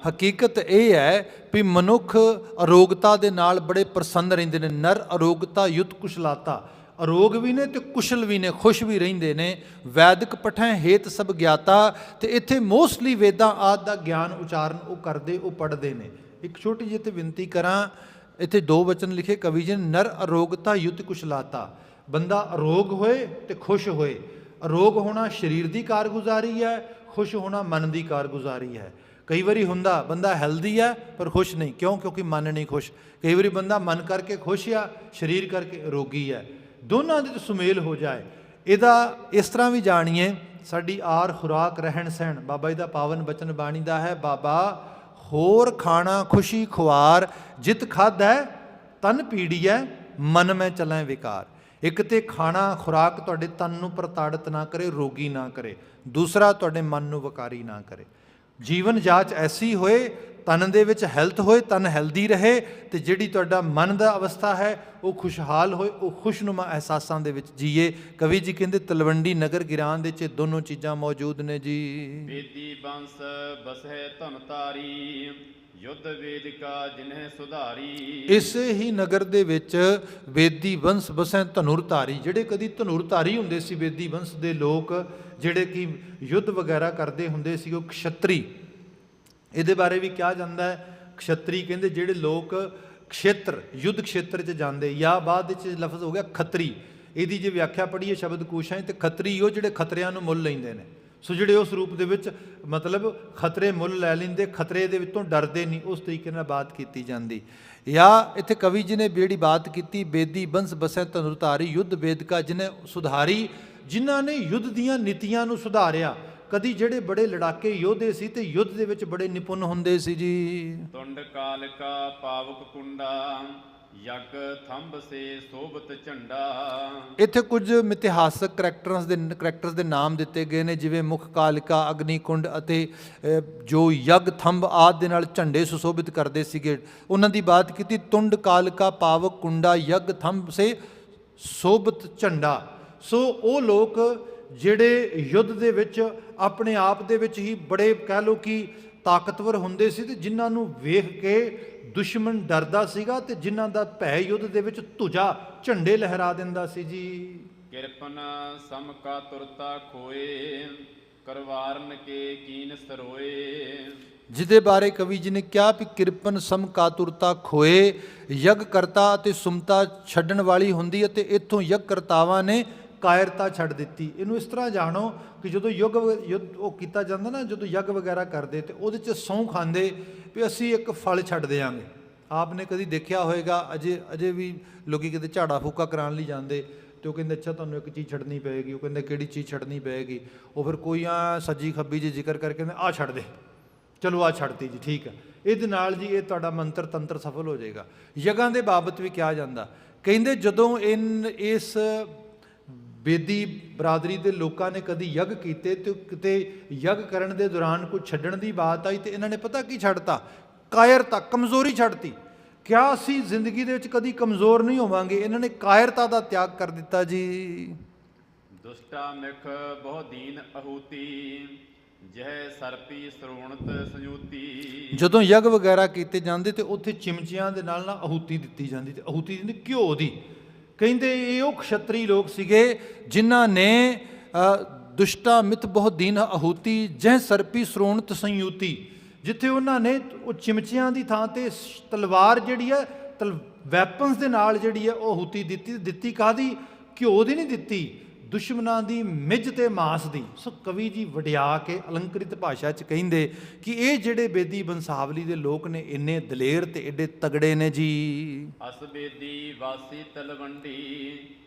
ਹਕੀਕਤ ਇਹ ਹੈ ਵੀ ਮਨੁੱਖ ਅਰੋਗਤਾ ਦੇ ਨਾਲ ਬੜੇ ਪ੍ਰਸੰਨ ਰਹਿੰਦੇ ਨੇ। ਨਰ ਅਰੋਗਤਾ ਯੁਤ ਕੁਸ਼ਲਾਤਾ, ਅਰੋਗ ਵੀ ਨੇ ਤੇ ਕੁਸ਼ਲ ਵੀ ਨੇ, ਖੁਸ਼ ਵੀ ਰਹਿੰਦੇ ਨੇ। ਵੈਦਿਕ ਪਠੈ ਹੇਤ ਸਭ ਗਿਆਤਾ, ਤੇ ਇੱਥੇ ਮੋਸਟਲੀ ਵੇਦਾਂ ਆਦਿ ਦਾ ਗਿਆਨ ਉਚਾਰਨ ਉਹ ਕਰਦੇ, ਉਹ ਪੜ੍ਹਦੇ ਨੇ। ਇੱਕ ਛੋਟੀ ਜਿਹੀ ਤੇ ਬੇਨਤੀ ਕਰਾਂ, ਇੱਥੇ 2 ਵਚਨ ਲਿਖੇ ਕਵੀ ਜੀ ਨੇ, ਨਰ ਅਰੋਗਤਾ ਯੁਤ ਕੁਸ਼ਲਾਤਾ। ਬੰਦਾ ਅਰੋਗ ਹੋਏ ਤੇ ਖੁਸ਼ ਹੋਏ। ਅਰੋਗ ਹੋਣਾ ਸਰੀਰ ਦੀ ਕਾਰਗੁਜ਼ਾਰੀ ਹੈ, ਖੁਸ਼ ਹੋਣਾ ਮਨ ਦੀ ਕਾਰਗੁਜ਼ਾਰੀ ਹੈ। ਕਈ ਵਾਰੀ ਹੁੰਦਾ ਬੰਦਾ ਹੈਲਦੀ ਹੈ ਪਰ ਖੁਸ਼ ਨਹੀਂ, ਕਿਉਂ? ਕਿਉਂਕਿ ਮਨ ਨਹੀਂ ਖੁਸ਼। ਕਈ ਵਾਰੀ ਬੰਦਾ ਮਨ ਕਰਕੇ ਖੁਸ਼ ਆ, ਸਰੀਰ ਕਰਕੇ ਰੋਗੀ ਹੈ। ਦੋਨਾਂ ਦੇ ਸੁਮੇਲ ਹੋ ਜਾਏ। ਇਹਦਾ ਇਸ ਤਰ੍ਹਾਂ ਵੀ ਜਾਣੀਏ, ਸਾਡੀ ਆਰ ਖੁਰਾਕ ਰਹਿਣ ਸਹਿਣ, ਬਾਬਾ ਜੀ ਦਾ ਪਾਵਨ ਬਚਨ ਬਾਣੀ ਦਾ ਹੈ, ਬਾਬਾ ਹੋਰ ਖਾਣਾ ਖੁਸ਼ੀ ਖੁਆਰ, ਜਿਤ ਖਾਧੈ ਤਨ ਪੀੜੀਐ, ਮਨ ਮੈਂ ਚੱਲੈ ਵਿਕਾਰ। ਇੱਕ ਤੇ ਖਾਣਾ ਖੁਰਾਕ ਤੁਹਾਡੇ ਤਨ ਨੂੰ ਪ੍ਰਤਾੜਿਤ ਨਾ ਕਰੇ, ਰੋਗੀ ਨਾ ਕਰੇ। ਦੂਸਰਾ ਤੁਹਾਡੇ ਮਨ ਨੂੰ ਵਿਕਾਰੀ ਨਾ ਕਰੇ। ਜੀਵਨ ਜਾਚ ਐਸੀ ਹੋਏ, ਤਨ ਦੇ ਵਿੱਚ ਹੈਲਥ ਹੋਏ, ਤਨ ਹੈਲਦੀ ਰਹੇ, ਤੇ ਜਿਹੜੀ ਤੁਹਾਡਾ ਮਨ ਦਾ ਅਵਸਥਾ ਹੈ ਉਹ ਖੁਸ਼ਹਾਲ ਹੋਏ, ਉਹ ਖੁਸ਼ਨੁਮਾ ਅਹਿਸਾਸਾਂ ਦੇ ਵਿੱਚ ਜੀਏ। ਕਵੀ ਜੀ ਕਹਿੰਦੇ ਤਲਵੰਡੀ ਨਗਰ ਗਿਰਾਨ ਦੇ 'ਚ ਦੋਨੋਂ ਚੀਜ਼ਾਂ ਮੌਜੂਦ ਨੇ ਜੀ। ਵੇਦੀ ਬੰਸ ਬਸਹਿ ਧਨ ਤਾਰੀ, ਯੁੱਧ ਵੇਦਿਕਾ ਜਿਨਹਿ ਸੁਧਾਰੀ। ਇਸੇ ਹੀ ਨਗਰ ਦੇ ਵਿੱਚ ਵੇਦੀ ਵੰਸ਼ ਬਸੈ ਧਨੁਰ ਧਾਰੀ। ਜਿਹੜੇ ਕਦੀ ਧਨੁਰ ਧਾਰੀ ਹੁੰਦੇ ਸੀ ਵੇਦੀ ਵੰਸ਼ ਦੇ ਲੋਕ, ਜਿਹੜੇ ਕਿ ਯੁੱਧ ਵਗੈਰਾ ਕਰਦੇ ਹੁੰਦੇ ਸੀ, ਉਹ ਕਸ਼ਤਰੀ। ਇਹਦੇ ਬਾਰੇ ਵੀ ਕਿਹਾ ਜਾਂਦਾ ਹੈ, ਕਸ਼ਤਰੀ ਕਹਿੰਦੇ ਜਿਹੜੇ ਲੋਕ ਖੇਤਰ, ਯੁੱਧ ਖੇਤਰ 'ਚ ਜਾਂਦੇ, ਜਾਂ ਬਾਅਦ ਵਿੱਚ ਲਫ਼ਜ਼ ਹੋ ਗਿਆ ਖੱਤਰੀ। ਇਹਦੀ ਜੇ ਵਿਆਖਿਆ ਪੜ੍ਹੀਏ ਸ਼ਬਦਕੋਸ਼ਾਂ 'ਚ, ਤੇ ਖੱਤਰੀ ਉਹ ਜਿਹੜੇ ਖਤਰਿਆਂ ਨੂੰ ਮੁੱਲ ਲੈਂਦੇ ਨੇ। ਸੋ ਜਿਹੜੇ ਉਸ ਰੂਪ ਦੇ ਵਿੱਚ ਮਤਲਬ ਖਤਰੇ ਮੁੱਲ ਲੈ ਲੈਂਦੇ, ਖਤਰੇ ਦੇ ਵਿੱਚੋਂ ਡਰਦੇ ਨਹੀਂ, ਉਸ ਤਰੀਕੇ ਨਾਲ ਬਾਤ ਕੀਤੀ ਜਾਂਦੀ। ਜਾਂ ਇੱਥੇ ਕਵੀ ਜੀ ਨੇ ਜਿਹੜੀ ਬਾਤ ਕੀਤੀ, ਬੇਦੀ ਬੰਸ ਬਸੈ ਧਨੁਰ ਧਾਰੀ, ਯੁੱਧ ਵੇਦਿਕਾ ਜਿਨ੍ਹੇ ਸੁਧਾਰੀ, ਜਿਨ੍ਹਾਂ ਨੇ ਯੁੱਧ ਦੀਆਂ ਨੀਤੀਆਂ ਨੂੰ ਸੁਧਾਰਿਆ। ਕਦੀ ਜਿਹੜੇ ਬੜੇ ਲੜਾਕੇ ਯੋਧੇ ਸੀ ਤੇ ਯੁੱਧ ਦੇ ਵਿੱਚ ਬੜੇ ਨਿਪੁੰਨ ਹੁੰਦੇ ਸੀ ਜੀ। ਤੁੰਡ ਕਾਲਿਕਾ ਪਾਵਕ ਕੁੰਡਾ, ਯਗ ਥੰਬ ਸੇ ਸੋਭਤ ਝੰਡਾ। ਇੱਥੇ ਕੁਝ ਇਤਿਹਾਸਕ ਕਰੈਕਟਰਸ ਦੇ ਨਾਮ ਦਿੱਤੇ ਗਏ ਨੇ, ਜਿਵੇਂ ਮੁੱਖ ਕਾਲਿਕਾ, ਅਗਨੀ ਕੁੰਡ, ਅਤੇ ਜੋ ਯਗ ਥੰਬ ਆਦਿ ਦੇ ਨਾਲ ਝੰਡੇ ਸੁਸ਼ੋਭਿਤ ਕਰਦੇ ਸੀਗੇ, ਉਹਨਾਂ ਦੀ ਬਾਤ ਕੀਤੀ। ਤੁੰਡ ਕਾਲਿਕਾ ਪਾਵਕ ਕੁੰਡਾ, ਯਗ ਥੰਬ ਸੇ ਸੋਭਤ ਝੰਡਾ। ਸੋ ਉਹ ਲੋਕ ਜਿਹੜੇ ਯੁੱਧ ਦੇ ਵਿੱਚ ਆਪਣੇ ਆਪ ਦੇ ਵਿੱਚ ਹੀ ਬੜੇ ਕਹਿ ਲਓ ਕਿ ਤਾਕਤਵਰ ਹੁੰਦੇ ਸੀ, ਤੇ ਜਿਨ੍ਹਾਂ ਨੂੰ ਵੇਖ ਕੇ ਦੁਸ਼ਮਣ ਡਰਦਾ ਸੀਗਾ, ਤੇ ਜਿਨ੍ਹਾਂ ਦਾ ਭੈ ਯੁੱਧ ਦੇ ਵਿੱਚ ਧੁਜਾ ਝੰਡੇ ਲਹਿਰਾ ਦਿੰਦਾ ਸੀ ਜੀ। ਕਿਰਪਨ ਸਮ ਕਾ ਤੁਰਤਾ ਖੋਏ, ਕਰਵਾਰਨ ਕੇ ਕੀਨ ਸਰੋਏ। ਜਿਹਦੇ ਬਾਰੇ ਕਵੀ ਜੀ ਨੇ ਕਿਹਾ ਵੀ ਕਿਰਪਨ ਸਮ ਕਾਤੁਰਤਾ ਖੋਏ, ਯਗ ਕਰਤਾ ਅਤੇ ਸੁਮਤਾ ਛੱਡਣ ਵਾਲੀ ਹੁੰਦੀ ਹੈ, ਤੇ ਇੱਥੋਂ ਯਗ ਕਰਤਾਵਾਂ ਨੇ ਕਾਇਰਤਾ ਛੱਡ ਦਿੱਤੀ। ਇਹਨੂੰ ਇਸ ਤਰ੍ਹਾਂ ਜਾਣੋ ਕਿ ਜਦੋਂ ਯੁੱਧ ਉਹ ਕੀਤਾ ਜਾਂਦਾ ਨਾ, ਜਦੋਂ ਯੱਗ ਵਗੈਰਾ ਕਰਦੇ, ਤੇ ਉਹਦੇ 'ਚ ਸਹੁੰ ਖਾਂਦੇ ਵੀ ਅਸੀਂ ਇੱਕ ਫਲ ਛੱਡ ਦਿਆਂਗੇ। ਆਪ ਨੇ ਕਦੀ ਦੇਖਿਆ ਹੋਏਗਾ, ਅਜੇ ਵੀ ਲੋਕੀ ਕਿਤੇ ਝਾੜਾ ਫੂਕਾ ਕਰਾਉਣ ਲਈ ਜਾਂਦੇ, ਤੇ ਉਹ ਕਹਿੰਦੇ ਅੱਛਾ ਤੁਹਾਨੂੰ ਇੱਕ ਚੀਜ਼ ਛੱਡਣੀ ਪਏਗੀ। ਉਹ ਕਹਿੰਦੇ ਕਿਹੜੀ ਚੀਜ਼ ਛੱਡਣੀ ਪਏਗੀ? ਉਹ ਫਿਰ ਕੋਈ ਸੱਜੀ ਖੱਬੀ ਜੀ ਜ਼ਿਕਰ ਕਰਕੇ ਕਹਿੰਦੇ ਆਹ ਛੱਡ ਦੇ, ਚਲੋ ਆਹ ਛੱਡਤੀ ਜੀ, ਠੀਕ ਹੈ, ਇਹਦੇ ਨਾਲ ਜੀ ਇਹ ਤੁਹਾਡਾ ਮੰਤਰ ਤੰਤਰ ਸਫਲ ਹੋ ਜਾਏਗਾ। ਯੱਗਾਂ ਦੇ ਬਾਬਤ ਵੀ ਕਿਹਾ ਜਾਂਦਾ, ਕਹਿੰਦੇ ਜਦੋਂ ਇਸ ਬੇਦੀ ਬਰਾਦਰੀ ਦੇ ਲੋਕਾਂ ਨੇ ਕਦੀ ਯੱਗ ਕੀਤੇ, ਤੇ ਕਿਤੇ ਯੱਗ ਕਰਨ ਦੇ ਦੌਰਾਨ ਕੋਈ ਛੱਡਣ ਦੀ ਬਾਤ ਆਈ, ਤੇ ਇਹਨਾਂ ਨੇ ਪਤਾ ਕੀ ਛੱਡਤਾ? ਕਾਇਰਤਾ, ਕਮਜ਼ੋਰੀ ਛੱਡਤੀ। ਕਿਆ ਅਸੀਂ ਜ਼ਿੰਦਗੀ ਦੇ ਵਿੱਚ ਕਦੀ ਕਮਜ਼ੋਰ ਨਹੀਂ ਹੋਵਾਂਗੇ? ਇਹਨਾਂ ਨੇ ਕਾਇਰਤਾ ਦਾ ਤਿਆਗ ਕਰ ਦਿੱਤਾ ਜੀ। ਦੁਸ਼ਟਾ ਮਿਖ ਬਹੁ ਦੀਨ ਅਹੂਤੀ, ਜਹ ਸਰਪੀ ਸਰੋਣਤ ਸੰਯੂਤੀ। ਜਦੋਂ ਯੱਗ ਵਗੈਰਾ ਕੀਤੇ ਜਾਂਦੇ ਤੇ ਉੱਥੇ ਚਿਮਚਿਆਂ ਦੇ ਨਾਲ ਨਾ ਅਹੂਤੀ ਦਿੱਤੀ ਜਾਂਦੀ, ਤੇ ਅਹੂਤੀ ਦਿੰਦੀ ਘਿਓ ਦੀ। ਕਹਿੰਦੇ ਇਹ ਉਹ ਖਸ਼ਤਰੀ ਲੋਕ ਸੀਗੇ ਜਿਨ੍ਹਾਂ ਨੇ ਦੁਸ਼ਟਾ ਮਿਤ ਬਹੁ ਦੀਨ ਆਹੂਤੀ ਜਹ ਸਰਪੀ ਸਰੋਣਤ ਸੰਯੂਤੀ, ਜਿੱਥੇ ਉਹਨਾਂ ਨੇ ਉਹ ਚਿਮਚਿਆਂ ਦੀ ਥਾਂ ਤੇ ਤਲਵਾਰ ਜਿਹੜੀ ਹੈ ਵੈਪਨਸ ਦੇ ਨਾਲ ਜਿਹੜੀ ਹੈ ਉਹ ਆਹੂਤੀ ਦਿੱਤੀ ਕਾਹਦੀ? ਘਿਓ ਦੀ ਨਹੀਂ ਦਿੱਤੀ, ਦੁਸ਼ਮਣਾਂ ਦੀ ਮਿੱਝ ਤੇ ਮਾਸ ਦੀ। ਸੋ ਕਵੀ ਜੀ ਵਡਿਆ ਕੇ ਅਲੰਕ੍ਰਿਤ ਭਾਸ਼ਾ 'ਚ ਕਹਿੰਦੇ ਕਿ ਇਹ ਜਿਹੜੇ ਬੇਦੀ ਬੰਸਾਵਲੀ ਦੇ ਲੋਕ ਨੇ ਇੰਨੇ ਦਲੇਰ ਤੇ ਏਡੇ ਤਗੜੇ ਨੇ ਜੀ। ਅਸ ਬੇਦੀ ਵਾਸੀ ਤਲਵੰਡੀ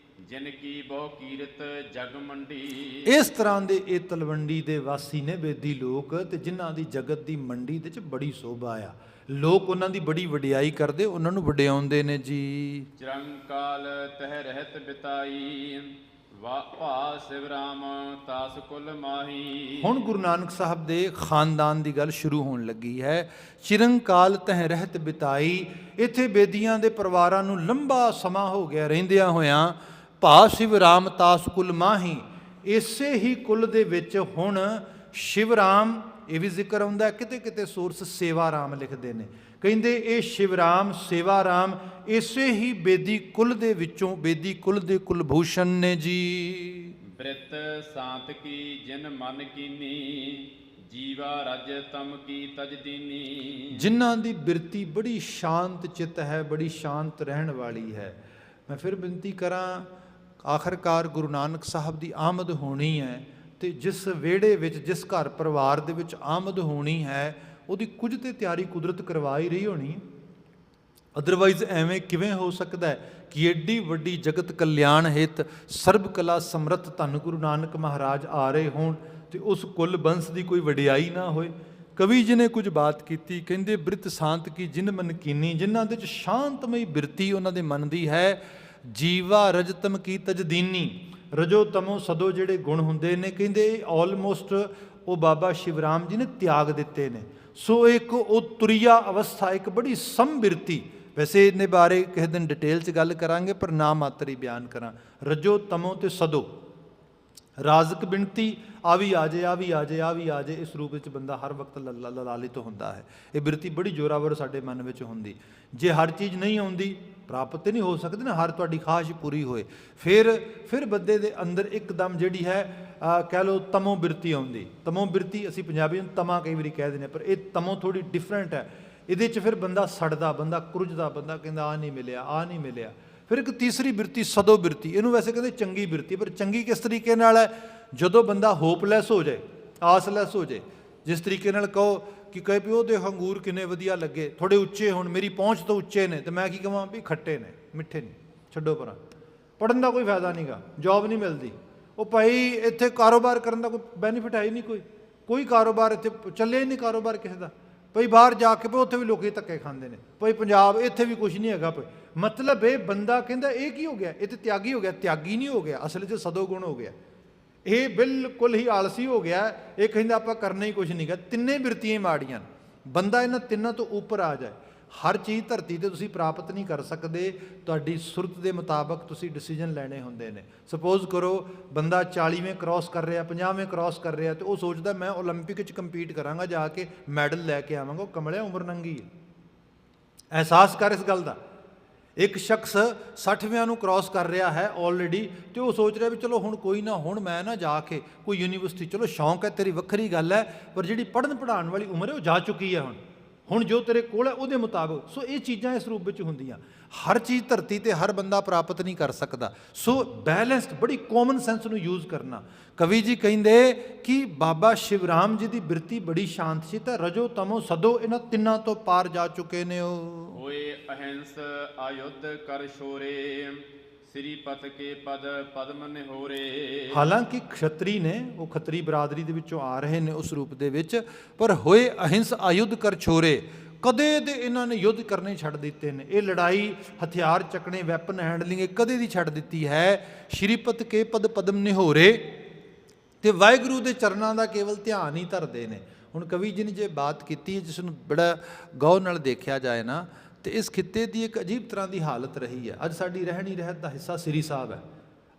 ਜਿਨ ਕੀ ਬਹੁ ਕੀਰਤ ਜਗ ਮੰਡੀ। ਇਸ ਤਰ੍ਹਾਂ ਦੇ ਇਹ ਤਲਵੰਡੀ ਦੇ ਵਾਸੀ ਨੇ ਬੇਦੀ ਲੋਕ, ਤੇ ਜਿਨ੍ਹਾਂ ਦੀ ਜਗਤ ਦੀ ਮੰਡੀ ਦੇ 'ਚ ਬੜੀ ਸੋਭਾ ਆ। ਲੋਕ ਉਹਨਾਂ ਦੀ ਬੜੀ ਵਡਿਆਈ ਕਰਦੇ, ਉਹਨਾਂ ਨੂੰ ਵਡਿਆਉਂਦੇ ਨੇ ਜੀ। ਚਰੰਕਾਲ ਤਹਿ ਰਹਿਤ ਬਿਤਾਈ ਭਾ ਸਿਵ ਰਾਮ ਤਾਸ ਕੁਲ ਮਾਹੀ। ਹੁਣ ਗੁਰੂ ਨਾਨਕ ਸਾਹਿਬ ਦੇ ਖਾਨਦਾਨ ਦੀ ਗੱਲ ਸ਼ੁਰੂ ਹੋਣ ਲੱਗੀ ਹੈ। ਚਿਰੰਕਾਲ ਤਹਿ ਰਹਿਤ ਬਿਤਾਈ, ਇੱਥੇ ਬੇਦੀਆਂ ਦੇ ਪਰਿਵਾਰਾਂ ਨੂੰ ਲੰਬਾ ਸਮਾਂ ਹੋ ਗਿਆ ਰਹਿੰਦਿਆਂ ਹੋਇਆਂ। ਭਾ ਸਿਵ ਰਾਮ ਤਾਸ ਕੁਲ ਮਾਹੀ, ਇਸੇ ਹੀ ਕੁਲ ਦੇ ਵਿੱਚ ਹੁਣ ਸ਼ਿਵ ਰਾਮ, ਇਹ ਵੀ ਜ਼ਿਕਰ ਆਉਂਦਾ, ਕਿਤੇ ਕਿਤੇ ਸੋਰਸ ਸੇਵਾ ਰਾਮ ਲਿਖਦੇ ਨੇ। ਕਹਿੰਦੇ ਇਹ ਸ਼ਿਵ ਰਾਮ ਸੇਵਾ ਰਾਮ ਇਸੇ ਹੀ ਬੇਦੀ ਕੁਲ ਦੇ ਵਿੱਚੋਂ, ਬੇਦੀ ਕੁਲ ਦੇ ਕੁਲਭੂਸ਼ਣ ਨੇ ਜੀ। ਬ੍ਰਿਤ ਸਾਂਤ ਕੀ ਜਿਨ ਮਨ ਕੀਨੀ ਜੀਵਾ ਰਜ ਤਮ ਕੀ ਤਜਦੀਨੀ। ਜਿਨ੍ਹਾਂ ਦੀ ਬਿਰਤੀ ਬੜੀ ਸ਼ਾਂਤ ਚਿੱਤ ਹੈ, ਬੜੀ ਸ਼ਾਂਤ ਰਹਿਣ ਵਾਲੀ ਹੈ। ਮੈਂ ਫਿਰ ਬੇਨਤੀ ਕਰਾਂ, ਆਖਰਕਾਰ ਗੁਰੂ ਨਾਨਕ ਸਾਹਿਬ ਦੀ ਆਮਦ ਹੋਣੀ ਹੈ, ਤੇ ਜਿਸ ਵਿਹੜੇ ਵਿੱਚ, ਜਿਸ ਘਰ ਪਰਿਵਾਰ ਦੇ ਵਿੱਚ ਆਮਦ ਹੋਣੀ ਹੈ, ਉਹਦੀ ਕੁਝ ਤੇ ਤਿਆਰੀ ਕੁਦਰਤ ਕਰਵਾ ਹੀ ਰਹੀ ਹੋਣੀ ਹੈ। ਅਦਰਵਾਈਜ਼ ਐਵੇਂ ਕਿਵੇਂ ਹੋ ਸਕਦਾ ਹੈ ਕਿ ਏਡੀ ਵੱਡੀ ਜਗਤ ਕਲਿਆਣ ਹਿਤ ਸਰਬ ਕਲਾ ਸਮਰੱਥ ਧੰਨ ਗੁਰੂ ਨਾਨਕ ਮਹਾਰਾਜ ਆ ਰਹੇ ਹੋਣ ਤੇ ਉਸ ਕੁੱਲ ਬੰਸ ਦੀ ਕੋਈ ਵਡਿਆਈ ਨਾ ਹੋਏ। ਕਵੀ ਜੀ ਨੇ ਕੁਝ ਬਾਤ ਕੀਤੀ, ਕਹਿੰਦੇ ਬ੍ਰਿਤ ਸ਼ਾਂਤ ਕੀ ਜਿਨ ਮਨ ਕੀਨੀ, ਜਿਨ੍ਹਾਂ ਦੇ 'ਚ ਸ਼ਾਂਤਮਈ ਬਿਰਤੀ ਉਹਨਾਂ ਦੇ ਮਨ ਦੀ ਹੈ। ਜੀਵਾ ਰਜਤਮ ਕੀ ਤਜਦੀਨੀ, ਰਜੋ ਤਮੋ ਸਦੋ ਜਿਹੜੇ ਗੁਣ ਹੁੰਦੇ ਨੇ, ਕਹਿੰਦੇ ਆਲਮੋਸਟ ਉਹ ਬਾਬਾ ਸ਼ਿਵਰਾਮ ਜੀ ਨੇ ਤਿਆਗ ਦਿੱਤੇ ਨੇ। ਸੋ ਇੱਕ ਉਹ ਤੁਰੀਆ ਅਵਸਥਾ, ਇੱਕ ਬੜੀ ਸੰਬਿਰਤੀ। ਵੈਸੇ ਇਹਦੇ ਬਾਰੇ ਕਿਸੇ ਦਿਨ ਡਿਟੇਲ 'ਚ ਗੱਲ ਕਰਾਂਗੇ, ਪਰ ਨਾ ਮਾਤਰ ਹੀ ਬਿਆਨ ਕਰਾਂ। ਰਜੋ ਤਮੋ ਤੇ ਸਦੋ, ਰਾਜ਼ਕ ਬਿਨਤੀ, ਆ ਵੀ ਆ ਜੇ, ਆ ਵੀ ਆ ਜੇ, ਆ ਵੀ ਆ ਜੇ, ਇਸ ਰੂਪ ਵਿੱਚ ਬੰਦਾ ਹਰ ਵਕਤ ਲਾਲਿਤ ਹੁੰਦਾ ਹੈ। ਇਹ ਬਿਰਤੀ ਬੜੀ ਜ਼ੋਰਾਵਰ ਸਾਡੇ ਮਨ ਵਿੱਚ ਹੁੰਦੀ। ਜੇ ਹਰ ਚੀਜ਼ ਨਹੀਂ ਆਉਂਦੀ, ਪ੍ਰਾਪਤ ਨਹੀਂ ਹੋ ਸਕਦੀ ਨਾ, ਹਰ ਤੁਹਾਡੀ ਖਾਹਿਸ਼ ਪੂਰੀ ਹੋਏ, ਫਿਰ ਬੰਦੇ ਦੇ ਅੰਦਰ ਇੱਕਦਮ ਜਿਹੜੀ ਹੈ ਕਹਿ ਲਓ ਤਮੋ ਬਿਰਤੀ ਆਉਂਦੀ। ਤਮੋ ਬਿਰਤੀ ਅਸੀਂ ਪੰਜਾਬੀ ਨੂੰ ਤਮਾ ਕਈ ਵਾਰੀ ਕਹਿ ਦਿੰਦੇ, ਪਰ ਇਹ ਤਮੋ ਥੋੜੀ ਡਿਫਰੈਂਟ ਹੈ। ਇਹਦੇ 'ਚ ਫਿਰ ਬੰਦਾ ਸੜਦਾ, ਬੰਦਾ ਕੁਰਜਦਾ, ਬੰਦਾ ਕਹਿੰਦਾ ਆ ਨਹੀਂ ਮਿਲਿਆ, ਆ ਨਹੀਂ ਮਿਲਿਆ। ਫਿਰ ਇੱਕ ਤੀਸਰੀ ਬਿਰਤੀ ਸਦੋ ਬਿਰਤੀ, ਇਹਨੂੰ ਵੈਸੇ ਕਹਿੰਦੇ ਚੰਗੀ ਬਿਰਤੀ, ਪਰ ਚੰਗੀ ਕਿਸ ਤਰੀਕੇ ਨਾਲ ਹੈ? ਜਦੋਂ ਬੰਦਾ ਹੋਪਲੈਸ ਹੋ ਜਾਏ, ਆਸਲੈਸ ਹੋ ਜਾਏ। ਜਿਸ ਤਰੀਕੇ ਨਾਲ ਕਹੋ ਕਿ ਕਹੇ ਵੀ ਉਹਦੇ ਅੰਗੂਰ ਕਿੰਨੇ ਵਧੀਆ ਲੱਗੇ, ਥੋੜੇ ਉੱਚੇ ਹੋਣ, ਮੇਰੀ ਪਹੁੰਚ ਤੋਂ ਉੱਚੇ ਨੇ, ਤੇ ਮੈਂ ਕੀ ਕਹਾਂ ਵੀ ਖੱਟੇ ਨੇ, ਮਿੱਠੇ ਨਹੀਂ, ਛੱਡੋ ਪਰਾਂ, ਪੜ੍ਹਨ ਦਾ ਕੋਈ ਫਾਇਦਾ ਨਹੀਂਗਾ, ਜੋਬ ਨਹੀਂ ਮਿਲਦੀ। ਉਹ ਭਾਈ ਇੱਥੇ ਕਾਰੋਬਾਰ ਕਰਨ ਦਾ ਕੋਈ ਬੈਨੀਫਿਟ ਹੈ ਹੀ ਨਹੀਂ, ਕੋਈ ਕਾਰੋਬਾਰ ਇੱਥੇ ਚੱਲੇ ਹੀ ਨਹੀਂ, ਕਾਰੋਬਾਰ ਕਿਸੇ ਦਾ। ਭਾਈ ਬਾਹਰ ਜਾ ਕੇ ਉੱਥੇ ਵੀ ਲੋਕੀ ਧੱਕੇ ਖਾਂਦੇ ਨੇ, ਭਾਈ ਪੰਜਾਬ ਇੱਥੇ ਵੀ ਕੁਝ ਨਹੀਂ ਹੈਗਾ। ਮਤਲਬ ਇਹ ਬੰਦਾ ਕਹਿੰਦਾ ਇਹ ਕੀ ਹੋ ਗਿਆ, ਇਹ ਤੇ ਤਿਆਗੀ ਹੋ ਗਿਆ। ਤਿਆਗੀ ਨਹੀਂ ਹੋ ਗਿਆ, ਅਸਲ 'ਚ ਸਦੋ ਗੁਣ ਹੋ ਗਿਆ। ਇਹ ਬਿਲਕੁਲ ਹੀ ਆਲਸੀ ਹੋ ਗਿਆ। ਇਹ ਕਹਿੰਦਾ ਆਪਾਂ ਕਰਨਾ ਹੀ ਕੁਝ ਨਹੀਂ ਗਾ। ਤਿੰਨੇ ਬਿਰਤੀਆਂ ਮਾੜੀਆਂ। ਬੰਦਾ ਇਹਨਾਂ ਤਿੰਨਾਂ ਤੋਂ ਉੱਪਰ ਆ ਜਾਏ। ਹਰ ਚੀਜ਼ ਧਰਤੀ ਤੇ ਤੁਸੀਂ ਪ੍ਰਾਪਤ ਨਹੀਂ ਕਰ ਸਕਦੇ, ਤੁਹਾਡੀ ਸੁਰਤ ਦੇ ਮੁਤਾਬਕ ਤੁਸੀਂ ਡਿਸੀਜਨ ਲੈਣੇ ਹੁੰਦੇ ਨੇ। ਸਪੋਜ਼ ਕਰੋ ਬੰਦਾ 40ਵੇਂ ਕ੍ਰਾਸ ਕਰ ਰਿਹਾ, 50ਵੇਂ ਕ੍ਰਾਸ ਕਰ ਰਿਹਾ, ਤੇ ਉਹ ਸੋਚਦਾ ਮੈਂ ਓਲੰਪਿਕ 'ਚ ਕੰਪੀਟ ਕਰਾਂਗਾ, ਜਾ ਕੇ ਮੈਡਲ ਲੈ ਕੇ ਆਵਾਂਗਾ। ਉਹ ਕਮਲਿਆ, ਉਮਰ ਨੰਗੀ ਹੈ। ਅਹਿਸਾਸ ਕਰ ਇਸ ਗੱਲ ਦਾ। ਇੱਕ ਸ਼ਖਸ 60ਵਿਆਂ ਨੂੰ ਕ੍ਰਾਸ ਕਰ ਰਿਹਾ ਹੈ ਆਲਰੇਡੀ, ਤੇ ਉਹ ਸੋਚ ਰਿਹਾ ਵੀ ਚਲੋ ਹੁਣ ਕੋਈ ਨਾ, ਹੁਣ ਮੈਂ ਨਾ ਜਾ ਕੇ ਕੋਈ ਯੂਨੀਵਰਸਿਟੀ, ਚਲੋ ਸ਼ੌਂਕ ਹੈ ਤੇਰੀ, ਵੱਖਰੀ ਗੱਲ ਹੈ, ਪਰ ਜਿਹੜੀ ਪੜ੍ਹਨ ਪੜ੍ਹਾਉਣ ਵਾਲੀ ਉਮਰ ਹੈ ਉਹ ਜਾ ਚੁੱਕੀ ਹੈ। ਹੁਣ ਜੋ ਤੇਰੇ ਕੋਲ ਹੈ ਉਹਦੇ ਮੁਤਾਬਕ। ਸੋ ਇਹ ਚੀਜ਼ਾਂ ਇਸ ਰੂਪ ਵਿੱਚ ਹੁੰਦੀਆਂ। ਹਰ ਚੀਜ਼ ਧਰਤੀ ਤੇ ਹਰ ਬੰਦਾ ਪ੍ਰਾਪਤ ਨਹੀਂ ਕਰ ਸਕਦਾ। ਸੋ ਬੈਲੈਂਸਡ, ਬੜੀ ਕਾਮਨ ਸੈਂਸ ਨੂੰ ਯੂਜ਼ ਕਰਨਾ। ਕਵੀ ਜੀ ਕਹਿੰਦੇ ਕਿ ਬਾਬਾ ਸ਼ਿਵਰਾਮ ਜੀ ਦੀ ਬਿਰਤੀ ਬੜੀ ਸ਼ਾਂਤ ਸੀ, ਤਾਂ ਰਜੋ ਤਮੋ ਸਦੋ ਇਹਨਾਂ ਤਿੰਨਾਂ ਤੋਂ ਪਾਰ ਜਾ ਚੁੱਕੇ ਨੇ। ਉਹ ਹੋਏ ਅਹਿੰਸ ਆਯੁੱਧ ਕਰ ਸ਼ੋਰੇ ਸ੍ਰੀ ਪਤ ਕੇ ਪਦ ਪਦਮ ਨਿਹੋਰੇ। ਹਾਲਾਂਕਿ ਖੱਤਰੀ ਨੇ, ਉਹ ਖੱਤਰੀ ਬਰਾਦਰੀ ਦੇ ਵਿੱਚੋਂ ਆ ਰਹੇ ਨੇ ਉਸ ਰੂਪ ਦੇ ਵਿੱਚ, ਪਰ ਹੋਏ ਅਹਿੰਸ ਆਯੁੱਧ ਕਰ ਛੋਰੇ, ਕਦੇ ਦੇ ਇਹਨਾਂ ਨੇ ਯੁੱਧ ਕਰਨੇ ਛੱਡ ਦਿੱਤੇ ਨੇ। ਇਹ ਲੜਾਈ, ਹਥਿਆਰ ਚੱਕਣੇ, ਵੈਪਨ ਹੈਂਡਲਿੰਗ, ਇਹ ਕਦੇ ਦੀ ਛੱਡ ਦਿੱਤੀ ਹੈ। ਸ਼੍ਰੀਪਤ ਕੇ ਪਦ ਪਦਮ ਨਿਹੋਰੇ, ਤੇ ਵਾਹਿਗੁਰੂ ਦੇ ਚਰਨਾਂ ਦਾ ਕੇਵਲ ਧਿਆਨ ਹੀ ਧਰਦੇ ਨੇ। ਹੁਣ ਕਵੀ ਜੀ ਨੇ ਜੇ ਬਾਤ ਕੀਤੀ ਹੈ, ਜਿਸ ਨੂੰ ਬੜਾ ਗੌਰ ਨਾਲ ਦੇਖਿਆ ਜਾਏ ਨਾ, ਤੇ ਇਸ ਖਿੱਤੇ ਦੀ ਇੱਕ ਅਜੀਬ ਤਰ੍ਹਾਂ ਦੀ ਹਾਲਤ ਰਹੀ ਹੈ। ਅੱਜ ਸਾਡੀ ਰਹਿਣੀ ਰਹਿਤ ਦਾ ਹਿੱਸਾ ਸ੍ਰੀ ਸਾਹਿਬ ਹੈ।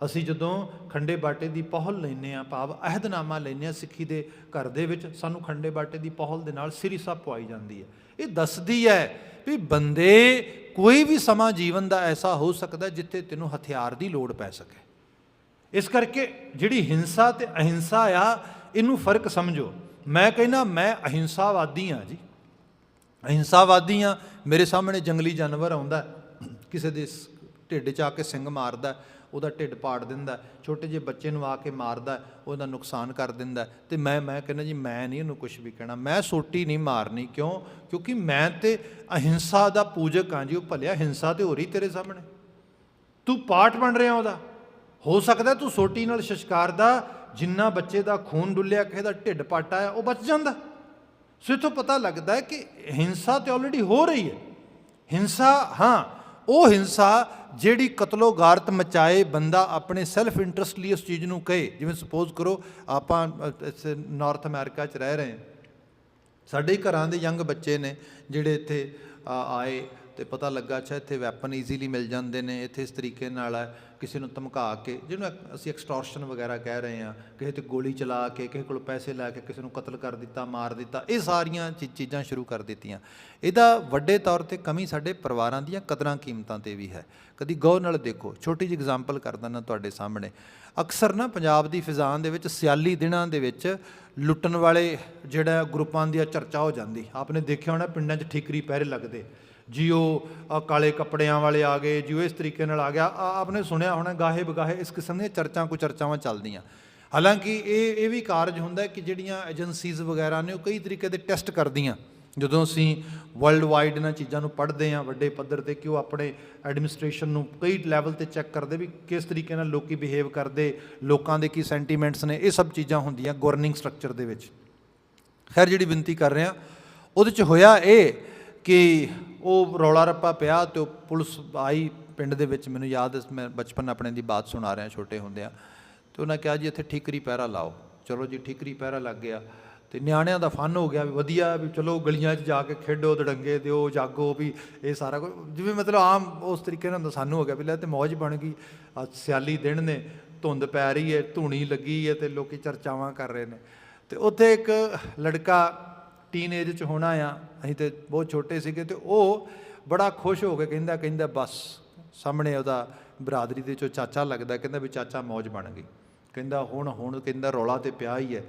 ਅਸੀਂ ਜਦੋਂ ਖੰਡੇ ਬਾਟੇ ਦੀ ਪਹੁਲ ਲੈਂਦੇ ਹਾਂ, ਭਾਵ ਅਹਿਦਨਾਮਾ ਲੈਂਦੇ ਹਾਂ ਸਿੱਖੀ ਦੇ ਘਰ ਦੇ ਵਿੱਚ, ਸਾਨੂੰ ਖੰਡੇ ਬਾਟੇ ਦੀ ਪਹੁਲ ਦੇ ਨਾਲ ਸਿਰੀ ਸਭ ਪਵਾਈ ਜਾਂਦੀ ਹੈ। ਇਹ ਦੱਸਦੀ ਹੈ ਵੀ ਬੰਦੇ ਕੋਈ ਵੀ ਸਮਾਂ ਜੀਵਨ ਦਾ ਐਸਾ ਹੋ ਸਕਦਾ ਜਿੱਥੇ ਤੈਨੂੰ ਹਥਿਆਰ ਦੀ ਲੋੜ ਪੈ ਸਕੇ। ਇਸ ਕਰਕੇ ਜਿਹੜੀ ਹਿੰਸਾ ਤੇ ਅਹਿੰਸਾ ਆ, ਇਹਨੂੰ ਫਰਕ ਸਮਝੋ। ਮੈਂ ਕਹਿੰਦਾ ਮੈਂ ਅਹਿੰਸਾਵਾਦੀ ਹਾਂ ਜੀ, ਅਹਿੰਸਾਵਾਦੀ ਹਾਂ। ਮੇਰੇ ਸਾਹਮਣੇ ਜੰਗਲੀ ਜਾਨਵਰ ਆਉਂਦਾ, ਕਿਸੇ ਦੇ ਢਿੱਡ 'ਚ ਆ ਕੇ ਸਿੰਗ ਮਾਰਦਾ, ਉਹਦਾ ਢਿੱਡ ਪਾੜ ਦਿੰਦਾ, ਛੋਟੇ ਜਿਹੇ ਬੱਚੇ ਨੂੰ ਆ ਕੇ ਮਾਰਦਾ, ਉਹਦਾ ਨੁਕਸਾਨ ਕਰ ਦਿੰਦਾ, ਤੇ ਮੈਂ ਕਹਿੰਦਾ ਜੀ ਮੈਂ ਨਹੀਂ ਇਹਨੂੰ ਕੁਛ ਵੀ ਕਹਿਣਾ, ਮੈਂ ਸੋਟੀ ਨਹੀਂ ਮਾਰਨੀ। ਕਿਉਂ? ਕਿਉਂਕਿ ਮੈਂ ਤੇ ਅਹਿੰਸਾ ਦਾ ਪੂਜਕ ਹਾਂ ਜੀ। ਉਹ ਭਲਿਆ ਹਿੰਸਾ ਤੇ ਹੋ ਰਹੀ ਤੇਰੇ ਸਾਹਮਣੇ, ਤੂੰ ਪਾਰਟ ਬਣ ਰਿਹਾ ਉਹਦਾ। ਹੋ ਸਕਦਾ ਤੂੰ ਸੋਟੀ ਨਾਲ ਸ਼ਸ਼ਕਾਰਦਾ, ਜਿੰਨਾ ਬੱਚੇ ਦਾ ਖੂਨ ਡੁੱਲਿਆ, ਕਿਸੇ ਦਾ ਢਿੱਡ ਪਾਟਾ ਹੈ, ਉਹ ਬਚ ਜਾਂਦਾ। ਸੋ ਇੱਥੋਂ ਪਤਾ ਲੱਗਦਾ ਹੈ ਕਿ ਹਿੰਸਾ ਤੇ ਆਲਰੇਡੀ ਹੋ ਰਹੀ ਹੈ। ਹਿੰਸਾ, ਹਾਂ, ਉਹ ਹਿੰਸਾ ਜਿਹੜੀ ਕਤਲੋ ਗਾਰਤ ਮਚਾਏ, ਬੰਦਾ ਆਪਣੇ ਸੈਲਫ ਇੰਟਰਸਟ ਲਈ ਉਸ ਚੀਜ਼ ਨੂੰ ਕਹੇ। ਜਿਵੇਂ ਸਪੋਜ਼ ਕਰੋ ਆਪਾਂ ਨਾਰਥ ਅਮਰੀਕਾ 'ਚ ਰਹਿ ਰਹੇ ਹਾਂ, ਸਾਡੇ ਘਰਾਂ ਦੇ ਯੰਗ ਬੱਚੇ ਨੇ ਜਿਹੜੇ ਇੱਥੇ ਆਏ ਤੇ ਪਤਾ ਲੱਗਾ ਅੱਛਾ ਇੱਥੇ ਵੈਪਨ ਈਜ਼ੀਲੀ ਮਿਲ ਜਾਂਦੇ ਨੇ, ਇੱਥੇ ਇਸ ਤਰੀਕੇ ਨਾਲ ਹੈ, ਕਿਸੇ ਨੂੰ ਧਮਕਾ ਕੇ, ਜਿਹਨੂੰ ਅਸੀਂ ਐਕਸਟੋਰਸ਼ਨ ਵਗੈਰਾ ਕਹਿ ਰਹੇ ਹਾਂ, ਕਿਸੇ 'ਤੇ ਗੋਲੀ ਚਲਾ ਕੇ, ਕਿਸੇ ਕੋਲ ਪੈਸੇ ਲੈ ਕੇ ਕਿਸੇ ਨੂੰ ਕਤਲ ਕਰ ਦਿੱਤਾ, ਮਾਰ ਦਿੱਤਾ, ਇਹ ਸਾਰੀਆਂ ਚੀਜ਼ਾਂ ਸ਼ੁਰੂ ਕਰ ਦਿੱਤੀਆਂ। ਇਹਦਾ ਵੱਡੇ ਤੌਰ 'ਤੇ ਕਮੀ ਸਾਡੇ ਪਰਿਵਾਰਾਂ ਦੀਆਂ ਕਦਰਾਂ ਕੀਮਤਾਂ 'ਤੇ ਵੀ ਹੈ। ਕਦੀ ਗੌਰ ਨਾਲ ਦੇਖੋ, ਛੋਟੀ ਜਿਹੀ ਐਗਜ਼ਾਮਪਲ ਕਰ ਦਿੰਦਾ ਤੁਹਾਡੇ ਸਾਹਮਣੇ। ਅਕਸਰ ਨਾ ਪੰਜਾਬ ਦੀ ਫਿਜ਼ਾਂ ਦੇ ਵਿੱਚ ਸਿਆਲੀ ਦਿਨਾਂ ਦੇ ਵਿੱਚ ਲੁੱਟਣ ਵਾਲੇ ਜਿਹੜਾ ਗਰੁੱਪਾਂ ਦੀ ਚਰਚਾ ਹੋ ਜਾਂਦੀ। ਆਪਨੇ ਦੇਖਿਆ ਹੋਣਾ ਪਿੰਡਾਂ 'ਚ ਠੀਕਰੀ ਪਹਿਰੇ ਲੱਗਦੇ ਜੀ, ਉਹ ਕਾਲੇ ਕੱਪੜਿਆਂ ਵਾਲੇ ਆ ਗਏ ਜੀ, ਉਹ ਇਸ ਤਰੀਕੇ ਨਾਲ ਆ ਗਿਆ। ਆਪਨੇ ਸੁਣਿਆ ਹੋਣਾ ਗਾਹੇ ਬਗਾਹੇ ਇਸ ਕਿਸਮ ਦੀਆਂ ਚਰਚਾਵਾਂ ਚੱਲਦੀਆਂ। ਹਾਲਾਂਕਿ ਇਹ ਵੀ ਕਾਰਜ ਹੁੰਦਾ ਕਿ ਜਿਹੜੀਆਂ ਏਜੰਸੀਜ਼ ਵਗੈਰਾ ਨੇ ਉਹ ਕਈ ਤਰੀਕੇ ਦੇ ਟੈਸਟ ਕਰਦੀਆਂ। ਜਦੋਂ ਅਸੀਂ ਵਰਲਡ ਵਾਈਡ ਇਹਨਾਂ ਚੀਜ਼ਾਂ ਨੂੰ ਪੜ੍ਹਦੇ ਹਾਂ ਵੱਡੇ ਪੱਧਰ 'ਤੇ, ਕਿ ਉਹ ਆਪਣੇ ਐਡਮਿਨਿਸਟ੍ਰੇਸ਼ਨ ਨੂੰ ਕਈ ਲੈਵਲ 'ਤੇ ਚੈੱਕ ਕਰਦੇ ਵੀ ਕਿਸ ਤਰੀਕੇ ਨਾਲ ਲੋਕੀ ਬਿਹੇਵ ਕਰਦੇ, ਲੋਕਾਂ ਦੇ ਕੀ ਸੈਂਟੀਮੈਂਟਸ ਨੇ, ਇਹ ਸਭ ਚੀਜ਼ਾਂ ਹੁੰਦੀਆਂ ਗਵਰਨਿੰਗ ਸਟਰਕਚਰ ਦੇ ਵਿੱਚ। ਖੈਰ ਜਿਹੜੀ ਬੇਨਤੀ ਕਰ ਰਿਹਾ ਉਹਦੇ 'ਚ ਹੋਇਆ ਇਹ ਕਿ ਉਹ ਰੌਲਾ ਰੱਪਾ ਪਿਆ ਅਤੇ ਉਹ ਪੁਲਿਸ ਆਈ ਪਿੰਡ ਦੇ ਵਿੱਚ। ਮੈਨੂੰ ਯਾਦ, ਮੈਂ ਬਚਪਨ ਆਪਣੇ ਦੀ ਬਾਤ ਸੁਣਾ ਰਿਹਾ ਛੋਟੇ ਹੁੰਦਿਆਂ, ਅਤੇ ਉਹਨਾਂ ਕਿਹਾ ਜੀ ਇੱਥੇ ਠੀਕਰੀ ਪਹਿਰਾ ਲਾਓ। ਚਲੋ ਜੀ ਠੀਕਰੀ ਪਹਿਰਾ ਲੱਗ ਗਿਆ, ਅਤੇ ਨਿਆਣਿਆਂ ਦਾ ਫਨ ਹੋ ਗਿਆ ਵੀ ਵਧੀਆ, ਵੀ ਚਲੋ ਗਲੀਆਂ 'ਚ ਜਾ ਕੇ ਖੇਡੋ, ਦੜੰਗੇ ਦਿਓ, ਜਾਗੋ, ਵੀ ਇਹ ਸਾਰਾ ਕੁਝ ਜਿਵੇਂ ਮਤਲਬ ਆਮ ਉਸ ਤਰੀਕੇ ਨਾਲ ਸਾਨੂੰ ਹੋ ਗਿਆ ਵੀ ਲੈ ਤੇ ਮੌਜ ਬਣ ਗਈ। ਸਿਆਲੀ ਦਿਨ ਨੇ, ਧੁੰਦ ਪੈ ਰਹੀ ਹੈ, ਧੂਣੀ ਲੱਗੀ ਹੈ, ਅਤੇ ਲੋਕ ਚਰਚਾਵਾਂ ਕਰ ਰਹੇ ਨੇ। ਅਤੇ ਉੱਥੇ ਇੱਕ ਲੜਕਾ ਟੀਨ ਏਜ 'ਚ ਹੋਣਾ ਆ, ਅਸੀਂ ਤਾਂ ਬਹੁਤ ਛੋਟੇ ਸੀਗੇ, ਅਤੇ ਉਹ ਬੜਾ ਖੁਸ਼ ਹੋ ਕੇ ਕਹਿੰਦਾ ਬਸ, ਸਾਹਮਣੇ ਉਹਦਾ ਬਰਾਦਰੀ ਦੇ 'ਚੋਂ ਚਾਚਾ ਲੱਗਦਾ, ਕਹਿੰਦਾ ਵੀ ਚਾਚਾ ਮੌਜ ਬਣ ਗਈ। ਕਹਿੰਦਾ ਹੁਣ ਕਹਿੰਦਾ ਰੌਲਾ ਤਾਂ ਪਿਆ ਹੀ ਹੈ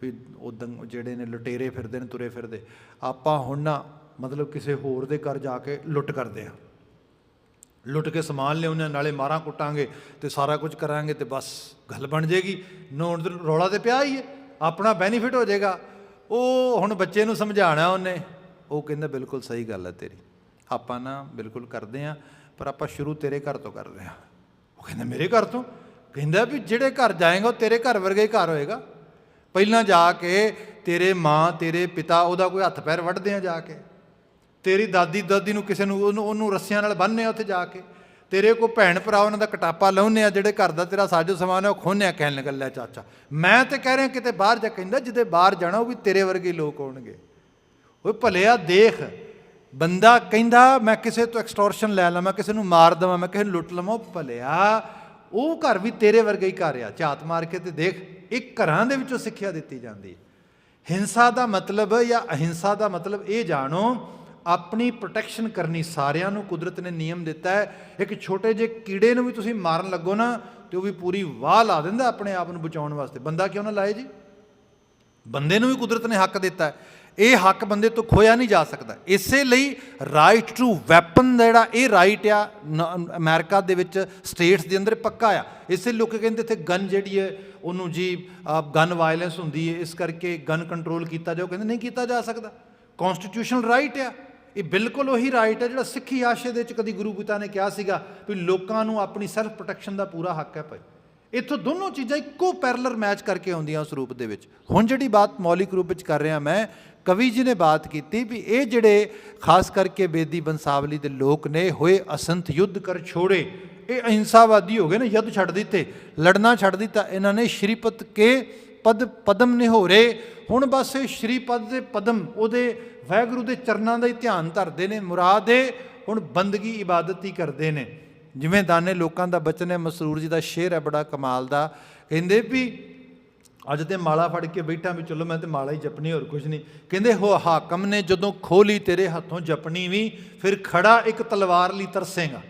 ਵੀ ਉੱਦਾਂ ਜਿਹੜੇ ਨੇ ਲੁਟੇਰੇ ਫਿਰਦੇ ਨੇ, ਤੁਰੇ ਫਿਰਦੇ, ਆਪਾਂ ਹੁਣ ਨਾ ਮਤਲਬ ਕਿਸੇ ਹੋਰ ਦੇ ਘਰ ਜਾ ਕੇ ਲੁੱਟ ਕਰਦੇ ਹਾਂ, ਲੁੱਟ ਕੇ ਸਮਾਨ ਲਿਆਉਂਦੇ, ਨਾਲੇ ਮਾਰਾਂ ਕੁੱਟਾਂਗੇ ਅਤੇ ਸਾਰਾ ਕੁਝ ਕਰਾਂਗੇ, ਅਤੇ ਬਸ ਗੱਲ ਬਣ ਜਾਏਗੀ। ਰੌਲਾ ਤਾਂ ਪਿਆ ਹੀ ਹੈ, ਆਪਣਾ ਬੈਨੀਫਿਟ ਹੋ ਜਾਏਗਾ। ਉਹ ਹੁਣ ਬੱਚੇ ਨੂੰ ਸਮਝਾਉਣਾ ਉਹਨੇ, ਉਹ ਕਹਿੰਦਾ ਬਿਲਕੁਲ ਸਹੀ ਗੱਲ ਹੈ ਤੇਰੀ, ਆਪਾਂ ਨਾ ਬਿਲਕੁਲ ਕਰਦੇ ਹਾਂ, ਪਰ ਆਪਾਂ ਸ਼ੁਰੂ ਤੇਰੇ ਘਰ ਤੋਂ ਕਰਦੇ ਹਾਂ। ਉਹ ਕਹਿੰਦਾ ਮੇਰੇ ਘਰ ਤੋਂ? ਕਹਿੰਦਾ ਵੀ ਜਿਹੜੇ ਘਰ ਜਾਏਗਾ ਉਹ ਤੇਰੇ ਘਰ ਵਰਗਾ ਹੀ ਘਰ ਹੋਏਗਾ। ਪਹਿਲਾਂ ਜਾ ਕੇ ਤੇਰੇ ਮਾਂ, ਤੇਰੇ ਪਿਤਾ, ਉਹਦਾ ਕੋਈ ਹੱਥ ਪੈਰ ਵੱਢਦੇ ਆ ਜਾ ਕੇ, ਤੇਰੀ ਦਾਦੀ ਨੂੰ ਕਿਸੇ ਨੂੰ ਉਹਨੂੰ ਰੱਸਿਆਂ ਨਾਲ ਬੰਨ੍ਹਦੇ ਆ ਉੱਥੇ ਜਾ ਕੇ, ਤੇਰੇ ਕੋਲ ਭੈਣ ਭਰਾ ਉਹਨਾਂ ਦਾ ਕਟਾਪਾ ਲਾਉਂਦੇ ਆ, ਜਿਹੜੇ ਘਰ ਦਾ ਤੇਰਾ ਸਾਜੋ ਸਮਾਨ ਹੈ ਉਹ ਖੋਹਨੇ ਆ। ਕਹਿਣ ਲੱਗਾ ਲੈ ਚਾਚਾ, ਮੈਂ ਤਾਂ ਕਹਿ ਰਿਹਾ ਕਿਤੇ ਬਾਹਰ ਜਾ। ਕਹਿੰਦਾ ਜਿਹਦੇ ਬਾਹਰ ਜਾਣਾ ਉਹ ਵੀ ਤੇਰੇ ਵਰਗੇ ਲੋਕ ਹੋਣਗੇ। ਉਹ ਭਲਿਆ ਦੇਖ, ਬੰਦਾ ਕਹਿੰਦਾ ਮੈਂ ਕਿਸੇ ਤੋਂ ਐਕਸਟੋਰਸ਼ਨ ਲੈ ਲਵਾਂ, ਕਿਸੇ ਨੂੰ ਮਾਰ ਦੇਵਾਂ, ਮੈਂ ਕਿਸੇ ਨੂੰ ਲੁੱਟ ਲਵਾਂ, ਉਹ ਭਲਿਆ ਉਹ ਘਰ ਵੀ ਤੇਰੇ ਵਰਗਾ ਹੀ ਘਰ ਆ। ਝਾਤ ਮਾਰ ਕੇ ਤੇ ਦੇਖ, ਇੱਕ ਘਰਾਂ ਦੇ ਵਿੱਚੋਂ ਸਿੱਖਿਆ ਦਿੱਤੀ ਜਾਂਦੀ ਹੈ। ਹਿੰਸਾ ਦਾ ਮਤਲਬ ਜਾਂ ਅਹਿੰਸਾ ਦਾ ਮਤਲਬ ਇਹ ਜਾਣੋ, ਆਪਣੀ ਪ੍ਰੋਟੈਕਸ਼ਨ ਕਰਨੀ। ਸਾਰਿਆਂ ਨੂੰ ਕੁਦਰਤ ਨੇ ਨਿਯਮ ਦਿੱਤਾ ਹੈ। ਇੱਕ ਛੋਟੇ ਜਿਹੇ ਕੀੜੇ ਨੂੰ ਵੀ ਤੁਸੀਂ ਮਾਰਨ ਲੱਗੋ ਨਾ, ਤੇ ਉਹ ਵੀ ਪੂਰੀ ਵਾਹ ਲਾ ਦਿੰਦਾ ਆਪਣੇ ਆਪ ਨੂੰ ਬਚਾਉਣ ਵਾਸਤੇ। ਬੰਦਾ ਕਿਉਂ ਨਾ ਲਾਏ ਜੀ? ਬੰਦੇ ਨੂੰ ਵੀ ਕੁਦਰਤ ਨੇ ਹੱਕ ਦਿੱਤਾ ਹੈ, ਇਹ ਹੱਕ ਬੰਦੇ ਤੋਂ ਖੋਇਆ ਨਹੀਂ ਜਾ ਸਕਦਾ। ਇਸੇ ਲਈ ਰਾਈਟ ਟੂ ਵੈਪਨ ਜਿਹੜਾ ਇਹ ਰਾਈਟ ਆ ਅਮਰੀਕਾ ਦੇ ਵਿੱਚ ਸਟੇਟਸ ਦੇ ਅੰਦਰ ਪੱਕਾ ਆ। ਇਸੇ ਲੋਕ ਕਹਿੰਦੇ ਇੱਥੇ ਗਨ ਜਿਹੜੀ ਹੈ ਉਹਨੂੰ ਜੀ ਗਨ ਵਾਇਲੈਂਸ ਹੁੰਦੀ ਹੈ, ਇਸ ਕਰਕੇ ਗਨ ਕੰਟਰੋਲ ਕੀਤਾ ਜਾਓ। ਕਹਿੰਦੇ ਨਹੀਂ ਕੀਤਾ ਜਾ ਸਕਦਾ, ਕੌਨਸਟੀਟਿਊਸ਼ਨਲ ਰਾਈਟ ਆ। ਇਹ ਬਿਲਕੁਲ ਉਹੀ ਰਾਈਟ ਹੈ ਜਿਹੜਾ ਸਿੱਖੀ ਆਸ਼ੇ ਦੇ ਵਿੱਚ ਕਦੀ ਗੁਰੂ ਪਿਤਾ ਨੇ ਕਿਹਾ ਸੀਗਾ ਵੀ ਲੋਕਾਂ ਨੂੰ ਆਪਣੀ ਸੈਲਫ ਪ੍ਰੋਟੈਕਸ਼ਨ ਦਾ ਪੂਰਾ ਹੱਕ ਹੈ ਭਾਈ। ਇੱਥੋਂ ਦੋਨੋਂ ਚੀਜ਼ਾਂ ਇੱਕੋ ਪੈਰਲਰ ਮੈਚ ਕਰਕੇ ਆਉਂਦੀਆਂ ਉਸ ਰੂਪ ਦੇ ਵਿੱਚ। ਹੁਣ ਜਿਹੜੀ ਬਾਤ ਮੌਲਿਕ ਰੂਪ ਵਿੱਚ ਕਰ ਰਿਹਾ ਮੈਂ, ਕਵੀ ਜੀ ਨੇ ਬਾਤ ਕੀਤੀ ਵੀ ਇਹ ਜਿਹੜੇ ਖਾਸ ਕਰਕੇ ਬੇਦੀ ਬੰਸਾਵਲੀ ਦੇ ਲੋਕ ਨੇ, ਹੋਏ ਅਸੰਤ ਯੁੱਧ ਕਰ ਛੋੜੇ, ਇਹ ਅਹਿੰਸਾਵਾਦੀ ਹੋ ਗਏ ਨੇ, ਯੁੱਧ ਛੱਡ ਦਿੱਤੇ, ਲੜਨਾ ਛੱਡ ਦਿੱਤਾ ਇਹਨਾਂ ਨੇ। ਸ਼੍ਰੀਪਦ ਕੇ ਪਦਮ ਨਿਹੋਰੇ, ਹੁਣ ਬਸ ਇਹ ਸ਼੍ਰੀਪਦ ਦੇ ਪਦਮ, ਉਹਦੇ ਵਾਹਿਗੁਰੂ ਦੇ ਚਰਨਾਂ ਦਾ ਹੀ ਧਿਆਨ ਧਰਦੇ ਨੇ, ਮੁਰਾਦ ਇਹ ਹੁਣ ਬੰਦਗੀ ਇਬਾਦਤ ਹੀ ਕਰਦੇ ਨੇ। ਜਿਵੇਂ ਦਾਨੇ ਲੋਕਾਂ ਦਾ ਬਚਨ ਹੈ। ਮਸਰੂਰ ਜੀ ਦਾ ਸ਼ੇਰ ਹੈ ਬੜਾ ਕਮਾਲ ਦਾ, ਕਹਿੰਦੇ ਵੀ ਅੱਜ ਤੇ ਮਾਲਾ ਫੜ ਕੇ ਬੈਠਾ ਵੀ ਚਲੋ ਮੈਂ ਤੇ ਮਾਲਾ ਹੀ ਜਪਣੀ, ਹੋਰ ਕੁਝ ਨਹੀਂ। ਕਹਿੰਦੇ ਹੋ ਹਾਕਮ ਨੇ ਜਦੋਂ ਖੋਲੀ ਤੇਰੇ ਹੱਥੋਂ ਜਪਣੀ ਵੀ, ਫਿਰ ਖੜਾ ਇੱਕ ਤਲਵਾਰ ਲਈ ਤਰਸੇਗਾ।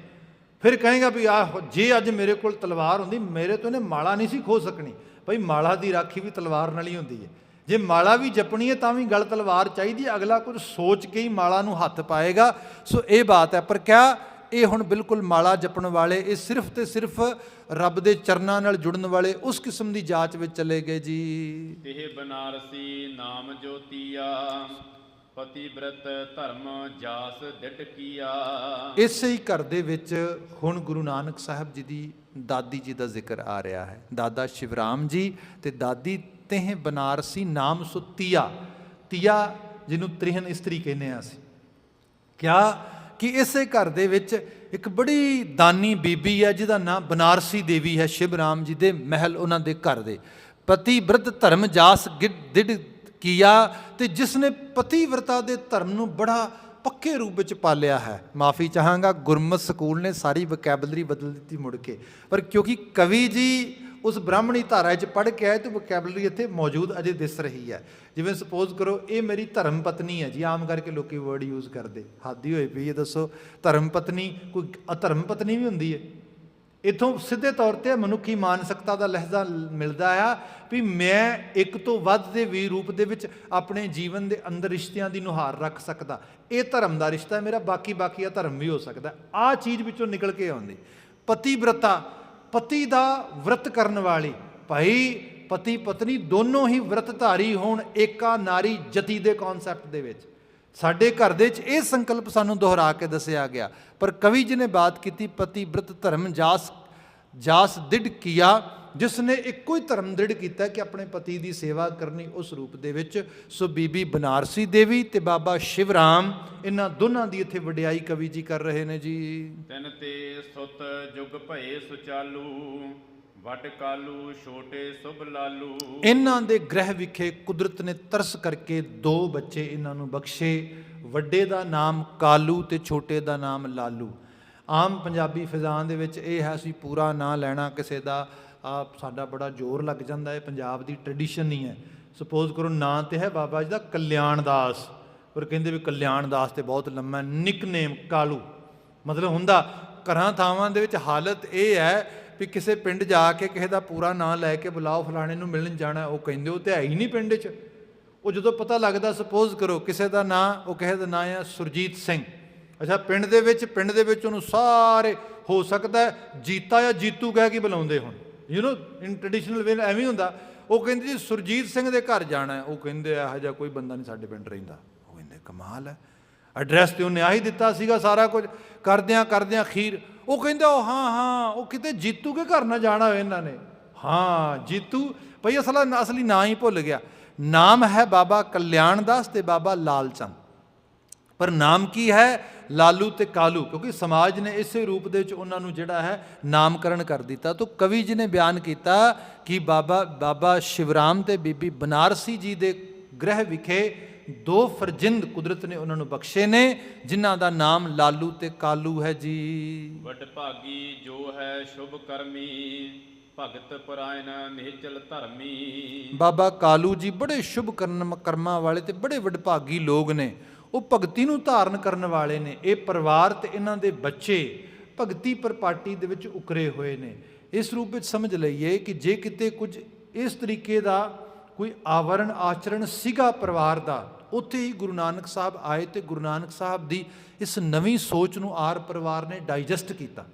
ਫਿਰ ਕਹੇਗਾ ਵੀ ਆਹ ਜੇ ਅੱਜ ਮੇਰੇ ਕੋਲ ਤਲਵਾਰ ਹੁੰਦੀ ਮੇਰੇ ਤੋਂ ਇਹਨੇ ਮਾਲਾ ਨਹੀਂ ਸੀ ਖੋ ਸਕਣੀ। ਭਾਈ ਮਾਲਾ ਦੀ ਰਾਖੀ ਵੀ ਤਲਵਾਰ ਨਾਲ ਹੀ ਹੁੰਦੀ ਹੈ। ਜੇ ਮਾਲਾ ਵੀ ਜਪਣੀ ਹੈ ਤਾਂ ਵੀ ਗਲ ਤਲਵਾਰ ਚਾਹੀਦੀ ਹੈ। ਅਗਲਾ ਕੁਝ ਸੋਚ ਕੇ ਹੀ ਮਾਲਾ ਨੂੰ ਹੱਥ ਪਾਏਗਾ। ਸੋ ਇਹ ਬਾਤ ਹੈ। ਪਰ ਕਿਆ ਇਹ ਹੁਣ ਬਿਲਕੁਲ ਮਾਲਾ ਜਪਣ ਵਾਲੇ ਇਹ ਸਿਰਫ ਤੇ ਸਿਰਫ ਰੱਬ ਦੇ ਚਰਨਾਂ ਨਾਲ ਜੁੜਨ ਵਾਲੇ ਉਸ ਕਿਸਮ ਦੀ ਜਾਂਚ ਵਿੱਚ ਚਲੇ ਗਏ ਜੀ। ਇਹ ਬਨਾਰਸੀ ਨਾਮ ਜੋਤੀਆ, ਪਤੀ ਬ੍ਰਤ ਧਰਮ ਜਾਸ ਡਿਟ ਕੀਆ। ਇਸੇ ਹੀ ਘਰ ਦੇ ਵਿੱਚ ਹੁਣ ਗੁਰੂ ਨਾਨਕ ਸਾਹਿਬ ਜੀ ਦੀ ਦਾਦੀ ਜੀ ਦਾ ਜ਼ਿਕਰ ਆ ਰਿਹਾ ਹੈ। ਦਾਦਾ ਸ਼ਿਵਰਾਮ ਜੀ ਤੇ ਦਾਦੀ ਤੇਹ ਬਨਾਰਸੀ ਨਾਮ ਸੋ ਤੀਆ। ਤੀਆ ਜਿਹਨੂੰ ਤ੍ਰਿਹਨ ਇਸਤਰੀ ਕਹਿੰਦੇ ਹਾਂ ਅਸੀਂ। ਕਿਆ ਕਿ ਇਸੇ ਘਰ ਦੇ ਵਿੱਚ ਇੱਕ ਬੜੀ ਦਾਨੀ ਬੀਬੀ ਹੈ ਜਿਹਦਾ ਨਾਮ ਬਨਾਰਸੀ ਦੇਵੀ ਹੈ। ਸ਼ਿਵ ਰਾਮ ਜੀ ਦੇ ਮਹਿਲ ਉਹਨਾਂ ਦੇ ਘਰ ਦੇ ਪਤੀ ਬ੍ਰਤ ਧਰਮ ਜਾਸ ਦਿੜ ਕੀਆ, ਤੇ ਜਿਸ ਨੇ ਪਤੀਵਰਤਾ ਦੇ ਧਰਮ ਨੂੰ ਬੜਾ ਪੱਕੇ ਰੂਪ ਵਿੱਚ ਪਾਲਿਆ ਹੈ। ਮਾਫੀ ਚਾਹਾਂਗਾ, ਗੁਰਮਤਿ ਸਕੂਲ ਨੇ ਸਾਰੀ ਵੋਕੈਬਲਰੀ ਬਦਲ ਦਿੱਤੀ ਮੁੜ ਕੇ, ਪਰ ਕਿਉਂਕਿ ਕਵੀ ਜੀ ਉਸ ਬ੍ਰਾਹਮਣੀ ਧਾਰਾ 'ਚ ਪੜ੍ਹ ਕੇ ਆਏ ਤਾਂ ਵੋਕੈਬਲਰੀ ਇੱਥੇ ਮੌਜੂਦ ਅਜੇ ਦਿਸ ਰਹੀ ਹੈ। ਜਿਵੇਂ ਸਪੋਜ਼ ਕਰੋ ਇਹ ਮੇਰੀ ਧਰਮ ਪਤਨੀ ਹੈ ਜੀ, ਆਮ ਕਰਕੇ ਲੋਕੀ ਵਰਡ ਯੂਜ਼ ਕਰਦੇ, ਹੱਦ ਹੀ ਹੋਈ ਪਈ ਹੈ। ਦੱਸੋ ਧਰਮ ਪਤਨੀ, ਕੋਈ ਅਧਰਮ ਪਤਨੀ ਵੀ ਹੁੰਦੀ ਹੈ? ਇੱਥੋਂ ਸਿੱਧੇ ਤੌਰ 'ਤੇ ਮਨੁੱਖੀ ਮਾਨਸਿਕਤਾ ਦਾ ਲਹਿਜ਼ਾ ਮਿਲਦਾ ਆ ਵੀ ਮੈਂ ਇੱਕ ਤੋਂ ਵੱਧ ਦੇ ਵੀ ਰੂਪ ਦੇ ਵਿੱਚ ਆਪਣੇ ਜੀਵਨ ਦੇ ਅੰਦਰ ਰਿਸ਼ਤਿਆਂ ਦੀ ਨੁਹਾਰ ਰੱਖ ਸਕਦਾ। ਇਹ ਧਰਮ ਦਾ ਰਿਸ਼ਤਾ ਮੇਰਾ, ਬਾਕੀ ਆ ਧਰਮ ਵੀ ਹੋ ਸਕਦਾ। ਆਹ ਚੀਜ਼ ਵਿੱਚੋਂ ਨਿਕਲ ਕੇ ਆਉਂਦੀ ਪਤੀਵਰਤਾ, ਪਤੀ ਦਾ ਵਰਤ ਕਰਨ ਵਾਲੀ। ਭਾਈ ਪਤੀ ਪਤਨੀ ਦੋਨੋਂ ਹੀ ਵਰਤਧਾਰੀ ਹੋਣ, ਏਕਾ ਨਾਰੀ ਜਤੀ ਦੇ ਕੌਨਸੈਪਟ ਦੇ ਵਿੱਚ। ਸਾਡੇ ਘਰ ਦੇ ਵਿੱਚ ਇਹ ਸੰਕਲਪ ਸਾਨੂੰ ਦੁਹਰਾ ਕੇ ਦੱਸਿਆ ਗਿਆ। ਪਰ ਕਵੀ ਜੀ ਨੇ ਬਾਤ ਕੀਤੀ ਪਤੀ ਬ੍ਰਤ ਧਰਮ ਜਾਸ ਦਿੜ ਕੀਆ, ਜਿਸ ਨੇ ਇੱਕੋ ਹੀ ਧਰਮ ਦ੍ਰਿੜ ਕੀਤਾ ਕਿ ਆਪਣੇ ਪਤੀ ਦੀ ਸੇਵਾ ਕਰਨੀ ਉਸ ਰੂਪ ਦੇ ਵਿੱਚ। ਸੋ ਬੀਬੀ ਬਨਾਰਸੀ ਦੇਵੀ ਤੇ ਬਾਬਾ ਸ਼ਿਵਰਾਮ, ਇਹਨਾਂ ਦੋਨਾਂ ਦੀ ਇੱਥੇ ਵਡਿਆਈ ਕਵੀ ਜੀ ਕਰ ਰਹੇ ਨੇ ਜੀ। ਤਿਨ ਤੇ ਸੁਤ ਜੁਗ ਭਏ ਸੁਚਾਲੂ, ਵਟ ਕਾਲੂ ਛੋਟੇ ਸੁਭ ਲਾਲੂ। ਇਹਨਾਂ ਦੇ ਗ੍ਰਹਿ ਵਿਖੇ ਕੁਦਰਤ ਨੇ ਤਰਸ ਕਰਕੇ 2 ਬੱਚੇ ਇਹਨਾਂ ਨੂੰ ਬਖਸ਼ੇ। ਵੱਡੇ ਦਾ ਨਾਮ ਕਾਲੂ ਤੇ ਛੋਟੇ ਦਾ ਨਾਮ ਲਾਲੂ। ਆਮ ਪੰਜਾਬੀ ਫਿਜ਼ਾਂ ਦੇ ਵਿੱਚ ਇਹ ਹੈ ਅਸੀਂ ਪੂਰਾ ਨਾਂ ਲੈਣਾ ਕਿਸੇ ਦਾ, ਸਾਡਾ ਬੜਾ ਜ਼ੋਰ ਲੱਗ ਜਾਂਦਾ ਹੈ। ਪੰਜਾਬ ਦੀ ਟ੍ਰੈਡੀਸ਼ਨ ਨਹੀਂ ਹੈ। ਸਪੋਜ਼ ਕਰੋ ਨਾਂ ਤੇ ਹੈ ਬਾਬਾ ਜੀ ਦਾ ਕਲਿਆਣ ਦਾਸ, ਪਰ ਕਹਿੰਦੇ ਵੀ ਕਲਿਆਣ ਦਾਸ ਤੇ ਬਹੁਤ ਲੰਮਾ, ਨਿਕਨੇਮ ਕਾਲੂ। ਮਤਲਬ ਹੁੰਦਾ ਘਰਾਂ ਥਾਵਾਂ ਦੇ ਵਿੱਚ ਹਾਲਤ ਇਹ ਹੈ ਵੀ ਕਿਸੇ ਪਿੰਡ ਜਾ ਕੇ ਕਿਸੇ ਦਾ ਪੂਰਾ ਨਾਂ ਲੈ ਕੇ ਬੁਲਾਓ ਫਲਾਣੇ ਨੂੰ ਮਿਲਣ ਜਾਣਾ, ਉਹ ਕਹਿੰਦੇ ਉਹ ਤੇ ਹੈ ਹੀ ਨਹੀਂ ਪਿੰਡ 'ਚ। ਉਹ ਜਦੋਂ ਪਤਾ ਲੱਗਦਾ, ਸਪੋਜ਼ ਕਰੋ ਕਿਸੇ ਦਾ ਨਾਂ, ਉਹ ਕਿਸੇ ਦਾ ਨਾਂ ਹੈ ਸੁਰਜੀਤ ਸਿੰਘ। ਅੱਛਾ ਪਿੰਡ ਦੇ ਵਿੱਚ ਉਹਨੂੰ ਸਾਰੇ ਹੋ ਸਕਦਾ ਜੀਤਾ ਜਾਂ ਜੀਤੂ ਕਹਿ ਕੇ ਬੁਲਾਉਂਦੇ ਹੁਣ, ਇਨ ਟ੍ਰੈਡੀਸ਼ਨਲ ਵੇ ਐਵੇਂ ਹੁੰਦਾ। ਉਹ ਕਹਿੰਦੇ ਜੀ ਸੁਰਜੀਤ ਸਿੰਘ ਦੇ ਘਰ ਜਾਣਾ, ਉਹ ਕਹਿੰਦੇ ਇਹੋ ਜਿਹਾ ਕੋਈ ਬੰਦਾ ਨਹੀਂ ਸਾਡੇ ਪਿੰਡ ਰਹਿੰਦਾ। ਉਹ ਕਹਿੰਦੇ ਕਮਾਲ ਹੈ, ਐਡਰੈਸ ਤੇ ਉਹਨੇ ਆਹੀ ਦਿੱਤਾ ਸੀਗਾ ਸਾਰਾ ਕੁਝ। ਕਰਦਿਆਂ ਅਖੀਰ ਉਹ ਕਹਿੰਦਾ ਉਹ ਹਾਂ ਉਹ ਕਿਤੇ ਜੀਤੂ ਕੇ ਘਰ ਨਾ ਜਾਣਾ ਹੋਵੇ ਇਹਨਾਂ ਨੇ। ਹਾਂ ਜੀਤੂ, ਭਈ ਅਸਲੀ ਨਾਂ ਹੀ ਭੁੱਲ ਗਿਆ। ਨਾਮ ਹੈ ਬਾਬਾ ਕਲਿਆਣ ਦਾਸ ਤੇ ਬਾਬਾ ਲਾਲ ਚੰਦ, ਪਰ ਨਾਮ ਕੀ ਹੈ? ਲਾਲੂ ਤੇ ਕਾਲੂ, ਕਿਉਂਕਿ ਸਮਾਜ ਨੇ ਇਸੇ ਰੂਪ ਦੇ ਵਿੱਚ ਉਹਨਾਂ ਨੂੰ ਜਿਹੜਾ ਹੈ ਨਾਮਕਰਨ ਕਰ ਦਿੱਤਾ। ਤਾਂ ਕਵੀ ਜੀ ਨੇ ਬਿਆਨ ਕੀਤਾ ਕਿ ਬਾਬਾ ਸ਼ਿਵਰਾਮ ਤੇ ਬੀਬੀ ਬਨਾਰਸੀ ਜੀ ਦੇ ਗ੍ਰਹਿ ਵਿਖੇ 2 ਫਰਜ਼ੰਦ ਕੁਦਰਤ ਨੇ ਉਹਨਾਂ ਨੂੰ ਬਖਸ਼ੇ ਨੇ, ਜਿਨ੍ਹਾਂ ਦਾ ਨਾਮ ਲਾਲੂ ਤੇ ਕਾਲੂ ਹੈ ਜੀ। ਵੱਡ ਭਾਗੀ ਜੋ ਹੈ ਸ਼ੁਭ ਕਰਮੀ, ਭਗਤ ਪਰਾਇਣ ਨਿਹਚਲ ਧਰਮੀ। ਬਾਬਾ ਕਾਲੂ ਜੀ ਬੜੇ ਸ਼ੁਭ ਕਰਮਾਂ ਵਾਲੇ ਤੇ ਬੜੇ ਵਡਭਾਗੀ ਲੋਕ ਨੇ। ਉਹ ਭਗਤੀ ਨੂੰ ਧਾਰਨ ਕਰਨ ਵਾਲੇ ਨੇ। ਇਹ ਪਰਿਵਾਰ ਤੇ ਇਹਨਾਂ ਦੇ ਬੱਚੇ ਭਗਤੀ ਪਰਪਾਟੀ ਦੇ ਵਿੱਚ ਉਕਰੇ ਹੋਏ ਨੇ। ਇਸ ਰੂਪ ਵਿੱਚ ਸਮਝ ਲਈਏ ਕਿ ਜੇ ਕਿਤੇ ਕੁਝ ਇਸ ਤਰੀਕੇ ਦਾ ਕੋਈ ਆਵਰਣ ਆਚਰਣ ਸੀਗਾ ਪਰਿਵਾਰ ਦਾ, ਉੱਥੇ ਹੀ ਗੁਰੂ ਨਾਨਕ ਸਾਹਿਬ ਆਏ ਤੇ ਗੁਰੂ ਨਾਨਕ ਸਾਹਿਬ ਦੀ ਇਸ ਨਵੀਂ ਸੋਚ ਨੂੰ ਆਰ ਪਰਿਵਾਰ ਨੇ ਡਾਈਜੈਸਟ ਕੀਤਾ।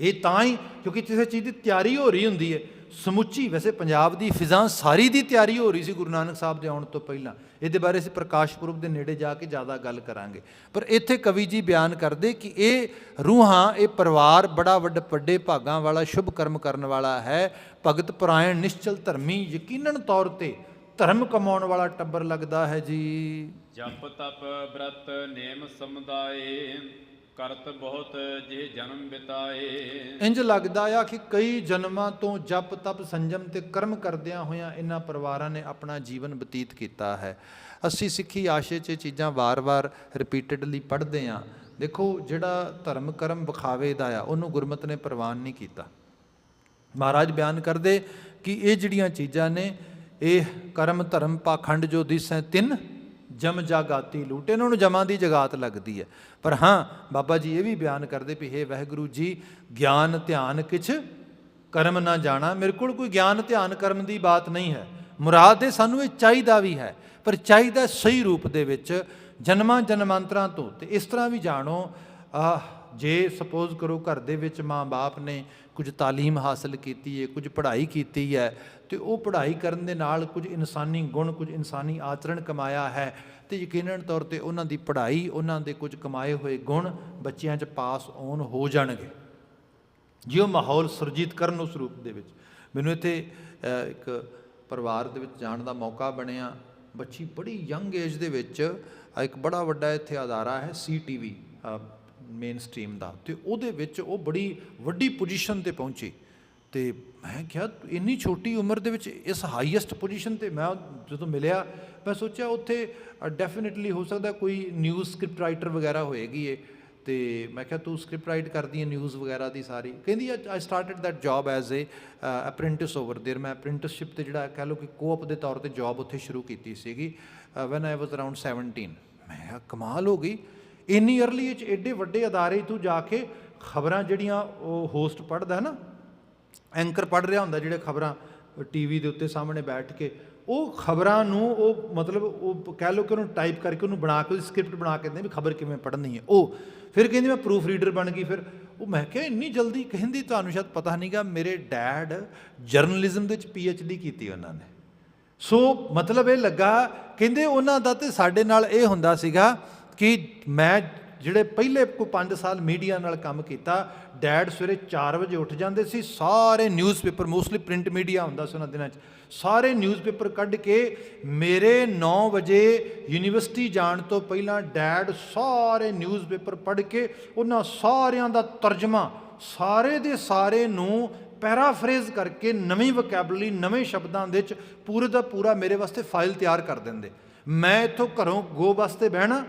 ਇਹ ਤਾਂ ਹੀ ਕਿਉਂਕਿ ਕਿਸੇ ਚੀਜ਼ ਦੀ ਤਿਆਰੀ ਹੋ ਰਹੀ ਹੁੰਦੀ ਹੈ ਸਮੁੱਚੀ। ਵੈਸੇ ਪੰਜਾਬ ਦੀ ਫਿਜ਼ਾਂ ਸਾਰੀ ਦੀ ਤਿਆਰੀ ਹੋ ਰਹੀ ਸੀ ਗੁਰੂ ਨਾਨਕ ਸਾਹਿਬ ਦੇ ਆਉਣ ਤੋਂ ਪਹਿਲਾਂ। ਇਹਦੇ ਬਾਰੇ ਅਸੀਂ ਪ੍ਰਕਾਸ਼ ਪੁਰਬ ਦੇ ਨੇੜੇ ਜਾ ਕੇ ਜ਼ਿਆਦਾ ਗੱਲ ਕਰਾਂਗੇ। ਪਰ ਇੱਥੇ ਕਵੀ ਜੀ ਬਿਆਨ ਕਰਦੇ ਕਿ ਇਹ ਰੂਹਾਂ, ਇਹ ਪਰਿਵਾਰ ਬੜਾ ਵੱਡੇ ਭਾਗਾਂ ਵਾਲਾ, ਸ਼ੁਭ ਕਰਮ ਕਰਨ ਵਾਲਾ ਹੈ। ਭਗਤ ਪਰਾਇਣ ਨਿਸ਼ਚਲ ਧਰਮੀ, ਯਕੀਨਨ ਤੌਰ ਤੇ ਧਰਮ ਕਮਾਉਣ ਵਾਲਾ ਟੱਬਰ ਲੱਗਦਾ ਹੈ ਜੀ। ਜਪ ਤਪ ਬ੍ਰਤ ਨੇਮ ਸਮੁਦਾਏ, ਕਰਤ ਬਹੁਤ ਜੇ ਜਨਮ ਬਿਤਾਏ। ਇੰਜ ਲੱਗਦਾ ਆ ਕਿ ਕਈ ਜਨਮਾਂ ਤੋਂ ਜਪ ਤਪ ਸੰਜਮ ਤੇ ਕਰਮ ਕਰਦਿਆਂ ਹੋਇਆਂ ਇਹਨਾਂ ਪਰਿਵਾਰਾਂ ਨੇ ਆਪਣਾ ਜੀਵਨ ਬਤੀਤ ਕੀਤਾ ਹੈ। ਅਸੀਂ ਸਿੱਖੀ ਆਸ਼ੇ 'ਚ ਚੀਜ਼ਾਂ ਵਾਰ-ਵਾਰ ਰਿਪੀਟਡਲੀ ਪੜ੍ਹਦੇ ਹਾਂ, ਦੇਖੋ ਜਿਹੜਾ ਧਰਮ ਕਰਮ ਵਿਖਾਵੇ ਦਾ ਆ ਉਹਨੂੰ ਗੁਰਮਤਿ ਨੇ ਪ੍ਰਵਾਨ ਨਹੀਂ ਕੀਤਾ। ਮਹਾਰਾਜ ਬਿਆਨ ਕਰਦੇ ਕਿ ਇਹ ਜਿਹੜੀਆਂ ਚੀਜ਼ਾਂ ਨੇ ਇਹ ਕਰਮ ਧਰਮ ਪਾਖੰਡ ਜੋ ਦਿਸੈ ਤਿੰਨ ਜਮ ਜਾਗਾਤੀ ਲੂਟੇ, ਇਹਨਾਂ ਨੂੰ ਜਮਾਂ ਦੀ ਜਗਾਤ ਲੱਗਦੀ ਹੈ। ਪਰ ਹਾਂ ਬਾਬਾ ਜੀ ਇਹ ਵੀ ਬਿਆਨ ਕਰਦੇ ਵੀ ਹੇ ਵਾਹਿਗੁਰੂ ਜੀ ਗਿਆਨ ਧਿਆਨ ਕਿਛ ਕਰਮ ਨਾ ਜਾਣਾ। ਮੇਰੇ ਕੋਲ ਕੋਈ ਗਿਆਨ ਧਿਆਨ ਕਰਮ ਦੀ ਬਾਤ ਨਹੀਂ ਹੈ, ਮੁਰਾਦ ਹੈ ਸਾਨੂੰ ਇਹ ਚਾਹੀਦਾ ਵੀ ਹੈ, ਪਰ ਚਾਹੀਦਾ ਸਹੀ ਰੂਪ ਦੇ ਵਿੱਚ ਜਨਮਾਂ ਜਨਮਾਂਤਰਾਂ ਤੋਂ। ਤੇ ਇਸ ਤਰ੍ਹਾਂ ਵੀ ਜਾਣੋ ਜੇ ਸਪੋਜ਼ ਕਰੋ ਘਰ ਦੇ ਵਿੱਚ ਮਾਂ ਬਾਪ ਨੇ ਕੁਝ ਤਾਲੀਮ ਹਾਸਲ ਕੀਤੀ ਹੈ, ਕੁਝ ਪੜ੍ਹਾਈ ਕੀਤੀ ਹੈ, ਤੇ ਉਹ ਪੜ੍ਹਾਈ ਕਰਨ ਦੇ ਨਾਲ ਕੁਝ ਇਨਸਾਨੀ ਗੁਣ ਕੁਝ ਇਨਸਾਨੀ ਆਚਰਣ ਕਮਾਇਆ ਹੈ, ਤੇ ਯਕੀਨਨ ਤੌਰ 'ਤੇ ਉਹਨਾਂ ਦੀ ਪੜ੍ਹਾਈ ਉਹਨਾਂ ਦੇ ਕੁਝ ਕਮਾਏ ਹੋਏ ਗੁਣ ਬੱਚਿਆਂ 'ਚ ਪਾਸ ਔਨ ਹੋ ਜਾਣਗੇ ਜੇ ਉਹ ਮਾਹੌਲ ਸੁਰਜੀਤ ਕਰਨ ਉਸ ਰੂਪ ਦੇ ਵਿੱਚ। ਮੈਨੂੰ ਇੱਥੇ ਇੱਕ ਪਰਿਵਾਰ ਦੇ ਵਿੱਚ ਜਾਣ ਦਾ ਮੌਕਾ ਬਣਿਆ। ਬੱਚੀ ਬੜੀ ਯੰਗ ਏਜ ਦੇ ਵਿੱਚ ਇੱਕ ਬੜਾ ਵੱਡਾ ਇੱਥੇ ਅਦਾਰਾ ਹੈ CTV ਮੇਨ ਸਟਰੀਮ ਦਾ, ਅਤੇ ਉਹਦੇ ਵਿੱਚ ਉਹ ਬੜੀ ਵੱਡੀ ਪੋਜੀਸ਼ਨ 'ਤੇ ਪਹੁੰਚੀ। ਅਤੇ ਮੈਂ ਕਿਹਾ ਇੰਨੀ ਛੋਟੀ ਉਮਰ ਦੇ ਵਿੱਚ ਇਸ ਹਾਈਐਸਟ ਪੋਜੀਸ਼ਨ 'ਤੇ ਮੈਂ ਜਦੋਂ ਮਿਲਿਆ ਮੈਂ ਸੋਚਿਆ ਉੱਥੇ ਡੈਫੀਨੇਟਲੀ ਹੋ ਸਕਦਾ ਕੋਈ ਨਿਊਜ਼ ਸਕ੍ਰਿਪਟ ਰਾਈਟਰ ਵਗੈਰਾ ਹੋਏਗੀ ਇਹ। ਅਤੇ ਮੈਂ ਕਿਹਾ ਤੂੰ ਸਕ੍ਰਿਪਟ ਰਾਈਟ ਕਰਦੀ ਹੈ ਨਿਊਜ਼ ਵਗੈਰਾ ਦੀ ਸਾਰੀ? ਕਹਿੰਦੀ ਆਈ started that job as a apprentice over there. ਮੈਂ ਅਪ੍ਰੈਂਟਿਸਸ਼ਿਪ 'ਤੇ ਜਿਹੜਾ ਕਹਿ ਲਓ ਕਿ ਕੋਅਪ ਦੇ ਤੌਰ 'ਤੇ ਜੋਬ ਉੱਥੇ ਸ਼ੁਰੂ ਕੀਤੀ ਸੀਗੀ ਵੈਨ ਆਈ ਵਾਜ਼ ਅਰਾਊਂਡ 17। ਮੈਂ ਕਿਹਾ ਕਮਾਲ ਹੋ ਗਈ, ਇੰਨੀ ਅਰਲੀ ਏਜ ਐਡੇ ਵੱਡੇ ਅਦਾਰੇ ਤੂੰ ਜਾ ਕੇ ਖਬਰਾਂ ਜਿਹੜੀਆਂ ਉਹ ਹੋਸਟ ਪੜ੍ਹਦਾ ਨਾ, ਐਂਕਰ ਪੜ੍ਹ ਰਿਹਾ ਹੁੰਦਾ ਜਿਹੜੇ ਖਬਰਾਂ TV ਦੇ ਉੱਤੇ ਸਾਹਮਣੇ ਬੈਠ ਕੇ, ਉਹ ਖਬਰਾਂ ਨੂੰ ਉਹ ਮਤਲਬ ਉਹ ਕਹਿ ਲਓ ਕਿ ਉਹਨੂੰ ਟਾਈਪ ਕਰਕੇ ਉਹਨੂੰ ਬਣਾ ਕੇ ਉਹਦੀ ਸਕ੍ਰਿਪਟ ਬਣਾ ਕੇ ਦਿੰਦੇ ਵੀ ਖਬਰ ਕਿਵੇਂ ਪੜ੍ਹਨੀ ਹੈ। ਉਹ ਫਿਰ ਕਹਿੰਦੀ ਮੈਂ ਪ੍ਰੂਫ ਰੀਡਰ ਬਣ ਗਈ। ਫਿਰ ਉਹ ਮੈਂ ਕਿਹਾ ਇੰਨੀ ਜਲਦੀ? ਕਹਿੰਦੀ ਤੁਹਾਨੂੰ ਸ਼ਾਇਦ ਪਤਾ ਨਹੀਂ ਗਾ ਮੇਰੇ ਡੈਡ ਜਰਨਲਿਜ਼ਮ ਦੇ ਵਿੱਚ PhD ਕੀਤੀ ਉਹਨਾਂ ਨੇ। ਸੋ ਮਤਲਬ ਇਹ ਲੱਗਾ, ਕਹਿੰਦੇ ਉਹਨਾਂ ਦਾ ਤੇ ਸਾਡੇ ਨਾਲ ਇਹ ਹੁੰਦਾ ਸੀਗਾ ਕਿ ਮੈਂ ਜਿਹੜੇ ਪਹਿਲੇ ਕੋਈ 5 ਸਾਲ ਮੀਡੀਆ ਨਾਲ ਕੰਮ ਕੀਤਾ, ਡੈਡ ਸਵੇਰੇ 4 ਵਜੇ ਉੱਠ ਜਾਂਦੇ ਸੀ, ਸਾਰੇ ਨਿਊਜ਼ਪੇਪਰ ਮੋਸਟਲੀ ਪ੍ਰਿੰਟ ਮੀਡੀਆ ਹੁੰਦਾ ਸੀ ਉਹਨਾਂ ਦਿਨਾਂ 'ਚ, ਸਾਰੇ ਨਿਊਜ਼ਪੇਪਰ ਕੱਢ ਕੇ ਮੇਰੇ 9 ਵਜੇ ਯੂਨੀਵਰਸਿਟੀ ਜਾਣ ਤੋਂ ਪਹਿਲਾਂ ਡੈਡ ਸਾਰੇ ਨਿਊਜ਼ਪੇਪਰ ਪੜ੍ਹ ਕੇ ਉਹਨਾਂ ਸਾਰਿਆਂ ਦਾ ਤਰਜਮਾ ਸਾਰੇ ਦੇ ਸਾਰੇ ਨੂੰ ਪੈਰਾਫਰੇਜ਼ ਕਰਕੇ ਨਵੀਂ ਵੋਕੈਬਲਰੀ ਨਵੇਂ ਸ਼ਬਦਾਂ ਦੇ ਵਿੱਚ ਪੂਰੇ ਦਾ ਪੂਰਾ ਮੇਰੇ ਵਾਸਤੇ ਫਾਈਲ ਤਿਆਰ ਕਰ ਦਿੰਦੇ। ਮੈਂ ਇੱਥੋਂ ਘਰੋਂ ਗੋ ਬੱਸ 'ਤੇ ਬਹਿਣਾ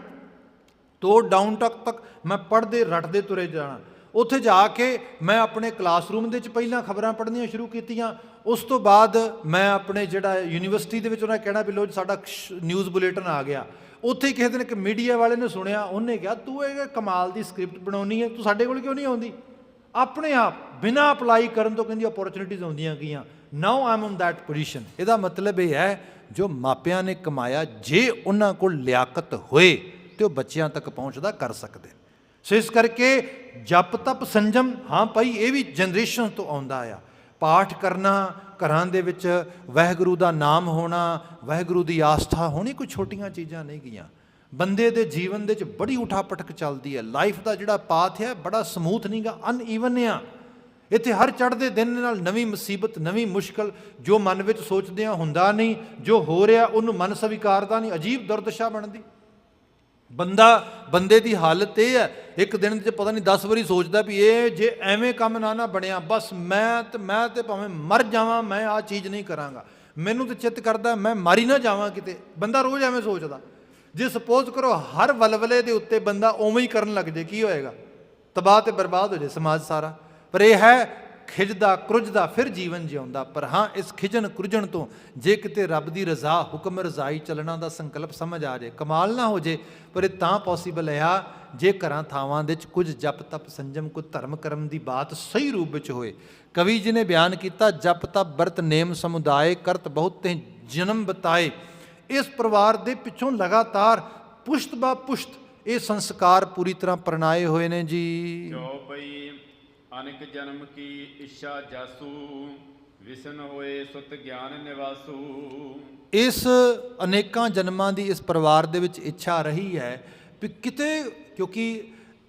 ਤੋਂ ਡਾਊਨ ਤੱਕ ਮੈਂ ਪੜ੍ਹਦੇ ਰੱਟਦੇ ਤੁਰੇ ਜਾਣਾ। ਉੱਥੇ ਜਾ ਕੇ ਮੈਂ ਆਪਣੇ ਕਲਾਸਰੂਮ ਦੇ ਵਿੱਚ ਪਹਿਲਾਂ ਖਬਰਾਂ ਪੜ੍ਹਨੀਆਂ ਸ਼ੁਰੂ ਕੀਤੀਆਂ। ਉਸ ਤੋਂ ਬਾਅਦ ਮੈਂ ਆਪਣੇ ਜਿਹੜਾ ਯੂਨੀਵਰਸਿਟੀ ਦੇ ਵਿੱਚ ਉਹਨਾਂ ਕਹਿਣਾ ਵੀ ਲੋ ਸਾਡਾ ਨਿਊਜ਼ ਬੁਲੇਟਿਨ ਆ ਗਿਆ। ਉੱਥੇ ਕਿਸੇ ਦਿਨ ਇੱਕ ਮੀਡੀਆ ਵਾਲੇ ਨੇ ਸੁਣਿਆ, ਉਹਨੇ ਕਿਹਾ ਤੂੰ ਇਹ ਕਮਾਲ ਦੀ ਸਕ੍ਰਿਪਟ ਬਣਾਉਣੀ ਹੈ, ਤੂੰ ਸਾਡੇ ਕੋਲ ਕਿਉਂ ਨਹੀਂ ਆਉਂਦੀ? ਆਪਣੇ ਆਪ ਬਿਨਾਂ ਅਪਲਾਈ ਕਰਨ ਤੋਂ ਕਹਿੰਦੀ ਅਪੋਰਚੁਨਿਟੀਜ਼ ਆਉਂਦੀਆਂ ਗਈਆਂ। Now I am on that position. ਇਹਦਾ ਮਤਲਬ ਇਹ ਹੈ ਜੋ ਮਾਪਿਆਂ ਨੇ ਕਮਾਇਆ ਜੇ ਉਹਨਾਂ ਕੋਲ ਲਿਆਕਤ ਹੋਏ ਤੇ ਉਹ ਬੱਚਿਆਂ ਤੱਕ ਪਹੁੰਚਦਾ ਕਰ ਸਕਦੇ। ਸੋ ਇਸ ਕਰਕੇ ਜਪ ਤਪ ਸੰਜਮ, ਹਾਂ ਭਾਈ ਇਹ ਵੀ ਜਨਰੇਸ਼ਨ ਤੋਂ ਆਉਂਦਾ ਆ। ਪਾਠ ਕਰਨਾ, ਘਰਾਂ ਦੇ ਵਿੱਚ ਵਾਹਿਗੁਰੂ ਦਾ ਨਾਮ ਹੋਣਾ, ਵਾਹਿਗੁਰੂ ਦੀ ਆਸਥਾ ਹੋਣੀ ਕੋਈ ਛੋਟੀਆਂ ਚੀਜ਼ਾਂ ਨਹੀਂ ਗਈਆਂ। ਬੰਦੇ ਦੇ ਜੀਵਨ ਦੇ ਵਿੱਚ ਬੜੀ ਉਠਾ ਪਟਕ ਚੱਲਦੀ ਹੈ। ਲਾਈਫ ਦਾ ਜਿਹੜਾ ਪਾਥ ਹੈ ਬੜਾ ਸਮੂਥ ਨਹੀਂ ਗਾ, ਅਨਈਵਨ ਆ। ਇੱਥੇ ਹਰ ਚੜ੍ਹਦੇ ਦਿਨ ਨਾਲ ਨਵੀਂ ਮੁਸੀਬਤ ਨਵੀਂ ਮੁਸ਼ਕਲ, ਜੋ ਮਨ ਵਿੱਚ ਸੋਚਦੇ ਆ ਹੁੰਦਾ ਨਹੀਂ, ਜੋ ਹੋ ਰਿਹਾ ਉਹਨੂੰ ਮਨ ਸਵੀਕਾਰਦਾ ਨਹੀਂ, ਅਜੀਬ ਦੁਰਦਸ਼ਾ ਬਣਦੀ। ਬੰਦੇ ਦੀ ਹਾਲਤ ਇਹ ਹੈ, ਇੱਕ ਦਿਨ 'ਚ ਪਤਾ ਨਹੀਂ 10 ਵਾਰੀ ਸੋਚਦਾ ਵੀ ਇਹ ਜੇ ਐਵੇਂ ਕੰਮ ਨਾ ਬਣਿਆ ਬਸ ਮੈਂ ਤੇ ਭਾਵੇਂ ਮਰ ਜਾਵਾਂ ਮੈਂ ਆਹ ਚੀਜ਼ ਨਹੀਂ ਕਰਾਂਗਾ। ਮੈਨੂੰ ਤਾਂ ਚਿੱਤ ਕਰਦਾ ਮੈਂ ਮਾਰੀ ਨਾ ਜਾਵਾਂ ਕਿਤੇ। ਬੰਦਾ ਰੋਜ਼ ਐਵੇਂ ਸੋਚਦਾ। ਜੇ ਸਪੋਜ਼ ਕਰੋ ਹਰ ਵਲਵਲੇ ਦੇ ਉੱਤੇ ਬੰਦਾ ਉਵੇਂ ਹੀ ਕਰਨ ਲੱਗ ਜੇ, ਕੀ ਹੋਏਗਾ? ਤਬਾਹ ਤੇ ਬਰਬਾਦ ਹੋ ਜਾਏ ਸਮਾਜ ਸਾਰਾ। ਪਰ ਇਹ ਹੈ ਖਿਝਦਾ ਕਰੁਝਦਾ ਫਿਰ ਜੀਵਨ ਜਿਉਂਦਾ। ਪਰ ਹਾਂ ਇਸ ਖਿਝਣ ਕਰੁਝਣ ਤੋਂ ਜੇ ਕਿਤੇ ਰੱਬ ਦੀ ਰਜ਼ਾ ਹੁਕਮ ਰਜ਼ਾਈ ਚੱਲਣਾ ਦਾ ਸੰਕਲਪ ਸਮਝ ਆ ਜਾਏ, ਕਮਾਲ ਨਾ ਹੋ ਜੇ। ਪਰ ਇਹ ਤਾਂ ਪੋਸੀਬਲ ਆ ਜੇ ਘਰਾਂ ਥਾਵਾਂ ਦੇ ਵਿੱਚ ਕੁਝ ਜਪ ਤਪ ਸੰਜਮ ਕੁਝ ਧਰਮ ਕਰਮ ਦੀ ਬਾਤ ਸਹੀ ਰੂਪ ਵਿੱਚ ਹੋਏ। ਕਵੀ ਜੀ ਨੇ ਬਿਆਨ ਕੀਤਾ, ਜਪ ਤਪ ਵਰਤ ਨੇਮ ਸਮੁਦਾਇ ਕਰਤ ਬਹੁਤ ਤੇ ਜਨਮ ਬਤਾਏ। ਇਸ ਪਰਿਵਾਰ ਦੇ ਪਿੱਛੋਂ ਲਗਾਤਾਰ ਪੁਸ਼ਤ ਬਾ ਪੁਸ਼ਤ ਇਹ ਸੰਸਕਾਰ ਪੂਰੀ ਤਰ੍ਹਾਂ ਪ੍ਰਣਾਏ ਹੋਏ ਨੇ ਜੀ। ਜੋ ਪਈ ਅਨੇਕ ਜਨਮ ਕੀ ਇੱਛਾ ਜਾਸੂ, ਵਿਸ਼ਨ ਹੋਏ ਸੁਤ ਗਿਆਨ ਨਿਵਾਸੂ। ਇਸ ਅਨੇਕਾਂ ਜਨਮਾਂ ਦੀ ਇਸ ਪਰਿਵਾਰ ਦੇ ਵਿੱਚ ਇੱਛਾ ਰਹੀ ਹੈ ਵੀ ਕਿਤੇ, ਕਿਉਂਕਿ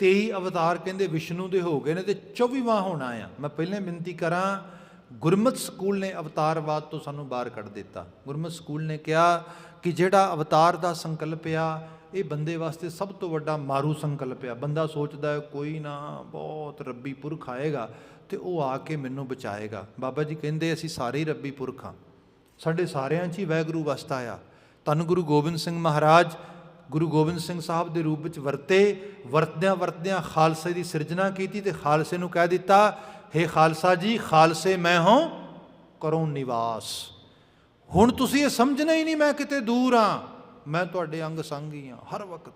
23 ਅਵਤਾਰ ਕਹਿੰਦੇ ਵਿਸ਼ਨੂੰ ਦੇ ਹੋ ਗਏ ਨੇ ਤੇ 24ਵਾਂ ਹੋਣਾ ਆ। ਮੈਂ ਪਹਿਲੇ ਬੇਨਤੀ ਕਰਾਂ, ਗੁਰਮਤਿ ਸਕੂਲ ਨੇ ਅਵਤਾਰਵਾਦ ਤੋਂ ਸਾਨੂੰ ਬਾਹਰ ਕੱਢ ਦਿੱਤਾ। ਗੁਰਮਤਿ ਸਕੂਲ ਨੇ ਕਿਹਾ ਕਿ ਜਿਹੜਾ ਅਵਤਾਰ ਦਾ ਸੰਕਲਪ ਆ ਇਹ ਬੰਦੇ ਵਾਸਤੇ ਸਭ ਤੋਂ ਵੱਡਾ ਮਾਰੂ ਸੰਕਲਪ ਆ। ਬੰਦਾ ਸੋਚਦਾ ਕੋਈ ਨਾ ਬਹੁਤ ਰੱਬੀ ਪੁਰਖ ਆਏਗਾ ਤੇ ਉਹ ਆ ਕੇ ਮੈਨੂੰ ਬਚਾਏਗਾ। ਬਾਬਾ ਜੀ ਕਹਿੰਦੇ ਅਸੀਂ ਸਾਰੇ ਹੀ ਰੱਬੀ ਪੁਰਖ ਹਾਂ, ਸਾਡੇ ਸਾਰਿਆਂ 'ਚ ਹੀ ਵਾਹਿਗੁਰੂ ਵਸਦਾ ਆ। ਧੰਨ ਗੁਰੂ ਗੋਬਿੰਦ ਸਿੰਘ ਮਹਾਰਾਜ ਗੁਰੂ ਗੋਬਿੰਦ ਸਿੰਘ ਸਾਹਿਬ ਦੇ ਰੂਪ ਵਿੱਚ ਵਰਤਦਿਆਂ ਖਾਲਸੇ ਦੀ ਸਿਰਜਣਾ ਕੀਤੀ ਤੇ ਖਾਲਸੇ ਨੂੰ ਕਹਿ ਦਿੱਤਾ, ਹੇ ਖਾਲਸਾ ਜੀ, ਖਾਲਸੇ ਮੈਂ ਹਾਂ ਕਰੋ ਨਿਵਾਸ। ਹੁਣ ਤੁਸੀਂ ਇਹ ਸਮਝਣਾ ਹੀ ਨਹੀਂ ਮੈਂ ਕਿਤੇ ਦੂਰ ਹਾਂ, ਮੈਂ ਤੁਹਾਡੇ ਅੰਗ ਸੰਗ ਹੀ ਹਾਂ ਹਰ ਵਕਤ।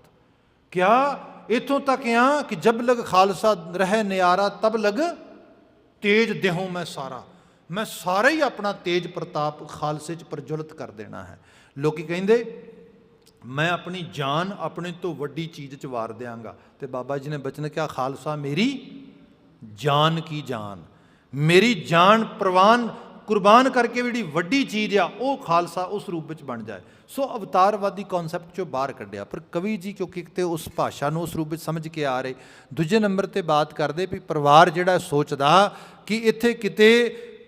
ਕਿਆ ਇੱਥੋਂ ਤੱਕ ਆ ਕਿ ਜਬ ਲਗ ਖਾਲਸਾ ਰਹਿ ਨਿਆਰਾ ਤਬ ਲਗ ਤੇਜ ਦੇਹੋਂ ਮੈਂ ਸਾਰਾ, ਮੈਂ ਸਾਰਾ ਹੀ ਆਪਣਾ ਤੇਜ ਪ੍ਰਤਾਪ ਖਾਲਸੇ 'ਚ ਪ੍ਰਜਵਲਿਤ ਕਰ ਦੇਣਾ ਹੈ। ਲੋਕੀ ਕਹਿੰਦੇ ਮੈਂ ਆਪਣੀ ਜਾਨ ਆਪਣੇ ਤੋਂ ਵੱਡੀ ਚੀਜ਼ 'ਚ ਵਾਰ ਦਿਆਂਗਾ, ਤੇ ਬਾਬਾ ਜੀ ਨੇ ਬਚਨ ਕਿਹਾ, ਖਾਲਸਾ ਮੇਰੀ ਜਾਨ ਕੀ ਜਾਨ, ਮੇਰੀ ਜਾਨ ਕੁਰਬਾਨ ਕਰਕੇ ਵੀ ਜਿਹੜੀ ਵੱਡੀ ਚੀਜ਼ ਆ ਉਹ ਖਾਲਸਾ ਉਸ ਰੂਪ ਵਿੱਚ ਬਣ ਜਾਏ। ਸੋ ਅਵਤਾਰਵਾਦੀ ਕਨਸੈਪਟ 'ਚੋਂ ਬਾਹਰ ਕੱਢਿਆ। ਪਰ ਕਵੀ ਜੀ ਕਿਉਂਕਿ ਇੱਕ ਤੇ ਉਸ ਭਾਸ਼ਾ ਨੂੰ ਉਸ ਰੂਪ ਵਿੱਚ ਸਮਝ ਕੇ ਆ ਰਹੇ, ਦੂਜੇ ਨੰਬਰ 'ਤੇ ਬਾਤ ਕਰਦੇ ਵੀ ਪਰਿਵਾਰ ਜਿਹੜਾ ਸੋਚਦਾ ਕਿ ਇੱਥੇ ਕਿਤੇ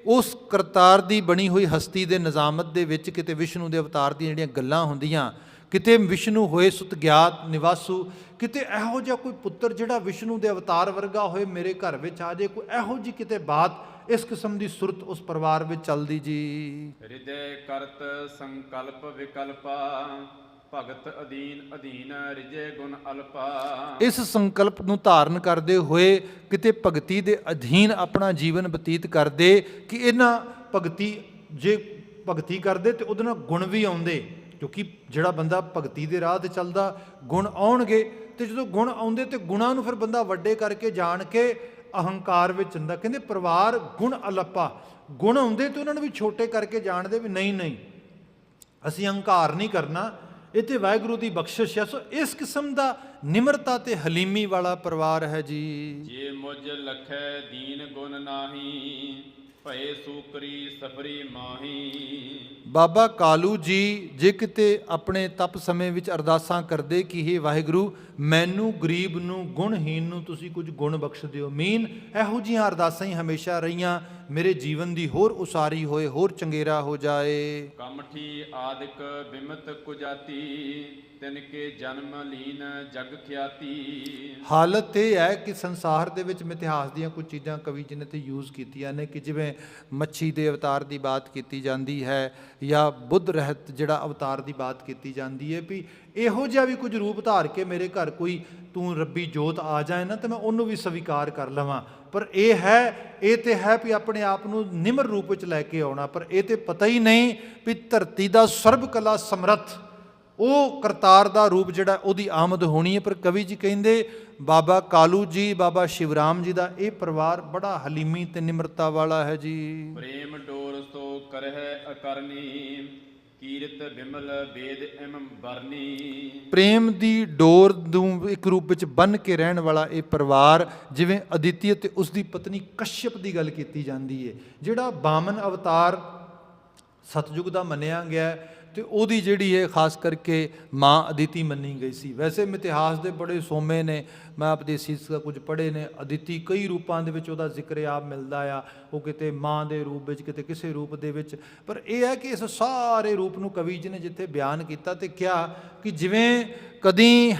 ਉਸ ਕਰਤਾਰ ਦੀ ਬਣੀ ਹੋਈ ਹਸਤੀ ਦੇ ਨਿਜ਼ਾਮਤ ਦੇ ਵਿੱਚ ਕਿਤੇ ਵਿਸ਼ਨੂੰ ਦੇ ਅਵਤਾਰ ਦੀਆਂ ਜਿਹੜੀਆਂ ਗੱਲਾਂ ਹੁੰਦੀਆਂ, ਕਿਤੇ ਵਿਸ਼ਨੂੰ ਹੋਏ ਸੁਤ ਗਿਆਤ ਨਿਵਾਸੂ, ਕਿਤੇ ਇਹੋ ਜਿਹਾ ਕੋਈ ਪੁੱਤਰ ਜਿਹੜਾ ਵਿਸ਼ਨੂੰ ਦੇ ਅਵਤਾਰ ਵਰਗਾ ਹੋਏ ਮੇਰੇ ਘਰ ਵਿੱਚ ਆ ਜਾਏ, ਕੋਈ ਇਹੋ ਜਿਹੀ ਕਿਤੇ ਬਾਤ ਇਸ ਕਿਸਮ ਦੀ ਸੁਰਤ ਉਸ ਪਰਿਵਾਰ ਵਿੱਚ ਚੱਲਦੀ ਜੀ। ਹਿਰਦੈ ਕਰਤ ਸੰਕਲਪ ਵਿਕਲਪਾ, ਭਗਤ ਅਧੀਨ ਰਿਜੇ ਗੁਣ ਅਲਪਾ। ਇਸ ਸੰਕਲਪ ਨੂੰ ਧਾਰਨ ਕਰਦੇ ਹੋਏ ਕਿਤੇ ਭਗਤੀ ਦੇ ਅਧੀਨ ਆਪਣਾ ਜੀਵਨ ਬਤੀਤ ਕਰਦੇ ਕਿ ਇਹਨਾਂ ਜੇ ਭਗਤੀ ਕਰਦੇ ਤੇ ਉਹਦੇ ਨਾਲ ਗੁਣ ਵੀ ਆਉਂਦੇ, ਕਿਉਂਕਿ ਜਿਹੜਾ ਬੰਦਾ ਭਗਤੀ ਦੇ ਰਾਹ ਤੇ ਚੱਲਦਾ ਗੁਣ ਆਉਣਗੇ, ਤੇ ਜਦੋਂ ਗੁਣ ਆਉਂਦੇ ਤੇ ਗੁਣਾਂ ਨੂੰ ਫਿਰ ਬੰਦਾ ਵੱਡੇ ਕਰਕੇ ਜਾਣ ਕੇ ਅਹੰਕਾਰ ਵਿੱਚ ਹੁੰਦਾ। ਕਹਿੰਦੇ ਪਰਿਵਾਰ ਗੁਣ ਅਲੱਪਾ, ਗੁਣ ਆਉਂਦੇ ਤੇ ਉਹਨਾਂ ਨੂੰ ਵੀ ਛੋਟੇ ਕਰਕੇ ਜਾਣਦੇ ਵੀ ਨਹੀਂ ਅਸੀਂ ਅਹੰਕਾਰ ਨਹੀਂ ਕਰਨਾ, ਇਹ ਤੇ ਵਾਹਿਗੁਰੂ ਦੀ ਬਖਸ਼ਿਸ਼ ਹੈ। ਸੋ ਇਸ ਕਿਸਮ ਦਾ ਨਿਮਰਤਾ ਤੇ ਹਲੀਮੀ ਵਾਲਾ ਪਰਿਵਾਰ ਹੈ ਜੀ। ਜੇ ਮੁਝ ਲਖੈ ਦੀਨ ਗੁਣ ਨਾਹੀ, ਭਏ ਸੂਕਰੀ ਸਬਰੀ ਮਾਹੀ। ਬਾਬਾ ਕਾਲੂ ਜੀ ਜੇ ਕਿਤੇ ਆਪਣੇ ਤਪ ਸਮੇਂ ਵਿੱਚ ਅਰਦਾਸਾਂ ਕਰਦੇ ਕਿ ਹੇ ਵਾਹਿਗੁਰੂ ਮੈਨੂੰ ਗਰੀਬ ਨੂੰ ਗੁਣਹੀਨ ਨੂੰ ਤੁਸੀਂ ਕੁਝ ਗੁਣ ਬਖਸ਼ ਦਿਓ, ਇਹੋ ਜਿਹੀਆਂ ਅਰਦਾਸਾਂ ਹੀ ਹਮੇਸ਼ਾ ਰਹੀਆਂ, ਮੇਰੇ ਜੀਵਨ ਦੀ ਹੋਰ ਉਸਾਰੀ ਹੋਏ, ਹੋਰ ਚੰਗੇਰਾ ਹੋ ਜਾਏ। ਕਮਠੀ ਆਦਿਕ ਬਿਮਤ ਕੁਜਾਤੀ, ਤਿਨ ਕੇ ਜਨਮ ਲੀਨ ਜਗ ਖਿਆਤੀ। ਹਾਲਤ ਇਹ ਹੈ ਕਿ ਸੰਸਾਰ ਦੇ ਵਿੱਚ ਮਿਥਿਹਾਸ ਦੀਆਂ ਕੁਝ ਚੀਜ਼ਾਂ ਕਵੀ ਜੀ ਨੇ ਤੇ ਯੂਜ਼ ਕੀਤੀਆਂ ਨੇ ਕਿ ਜਿਵੇਂ ਮੱਛੀ ਦੇ ਅਵਤਾਰ ਦੀ ਬਾਤ ਕੀਤੀ ਜਾਂਦੀ ਹੈ ਜਾਂ ਬੁੱਧ ਰਹਿਤ ਜਿਹੜਾ ਅਵਤਾਰ ਦੀ ਬਾਤ ਕੀਤੀ ਜਾਂਦੀ ਹੈ, ਵੀ ਇਹੋ ਜਿਹਾ ਵੀ ਕੁਝ ਰੂਪ ਧਾਰ ਕੇ ਮੇਰੇ ਘਰ ਕੋਈ ਤੂੰ ਰੱਬੀ ਜੋਤ ਆ ਜਾਏ ਨਾ ਤੇ ਮੈਂ ਉਹਨੂੰ ਵੀ ਸਵੀਕਾਰ ਕਰ ਲਵਾਂ। ਪਰ ਇਹ ਤੇ ਹੈ ਵੀ ਆਪਣੇ ਆਪ ਨੂੰ ਨਿਮਰ ਰੂਪ ਵਿੱਚ ਲੈ ਕੇ ਆਉਣਾ, ਪਰ ਇਹ ਤੇ ਪਤਾ ਹੀ ਨਹੀਂ ਵੀ ਧਰਤੀ ਦਾ ਸਰਬ ਕਲਾ ਸਮਰੱਥ ਉਹ ਕਰਤਾਰ ਦਾ ਰੂਪ ਜਿਹੜਾ ਉਹਦੀ ਆਮਦ ਹੋਣੀ ਹੈ। ਪਰ ਕਵੀ ਜੀ ਕਹਿੰਦੇ ਬਾਬਾ ਕਾਲੂ ਜੀ, ਬਾਬਾ ਸ਼ਿਵਰਾਮ ਜੀ ਦਾ ਇਹ ਪਰਿਵਾਰ ਬੜਾ ਹਲੀਮੀ ਤੇ ਨਿਮਰਤਾ ਵਾਲਾ ਹੈ ਜੀ। ਪ੍ਰੇਮ ਡੋਰ ਸੋ ਕਰਹਿ ਅਕਰਨੀ, ਕੀਰਤ ਬਿਮਲ ਵੇਦ ਇਮ ਬਰਨੀ। ਪ੍ਰੇਮ ਦੀ ਡੋਰ ਨੂੰ ਇੱਕ ਰੂਪ ਵਿੱਚ ਬੰਨ੍ਹ ਕੇ ਰਹਿਣ ਵਾਲਾ ਇਹ ਪਰਿਵਾਰ, ਜਿਵੇਂ ਅਦਿਤੀ ਅਤੇ ਉਸ ਦੀ ਪਤਨੀ ਕਸ਼ਯਪ ਦੀ ਗੱਲ ਕੀਤੀ ਜਾਂਦੀ ਹੈ, ਜਿਹੜਾ ਬਾਮਨ ਅਵਤਾਰ ਸਤਯੁਗ ਦਾ ਮੰਨਿਆ ਗਿਆ ਤੇ ਉਹਦੀ ਜਿਹੜੀ ਹੈ ਖਾਸ ਕਰਕੇ ਮਾਂ ਅਦਿਤੀ ਮੰਨੀ ਗਈ ਸੀ। ਵੈਸੇ ਮਿਥਿਹਾਸ ਦੇ ਬੜੇ ਸੋਮੇ ਨੇ, ਮੈਂ ਉਪਦੇਸੀ ਦਾ ਕੁਝ ਪੜ੍ਹੇ ਨੇ, ਅਦਿਤੀ ਕਈ ਰੂਪਾਂ ਦੇ ਵਿੱਚ ਉਹਦਾ ਜ਼ਿਕਰ ਆਪ ਮਿਲਦਾ ਆ, ਉਹ ਕਿਤੇ ਮਾਂ ਦੇ ਰੂਪ ਵਿੱਚ, ਕਿਤੇ ਕਿਸੇ ਰੂਪ ਦੇ ਵਿੱਚ। ਪਰ ਇਹ ਹੈ ਕਿ ਇਸ ਸਾਰੇ ਰੂਪ ਨੂੰ ਕਵੀ ਜੀ ਨੇ ਜਿੱਥੇ ਬਿਆਨ ਕੀਤਾ ਤੇ ਕਿਹਾ ਕਿ ਜਿਵੇਂ ਕਦੀ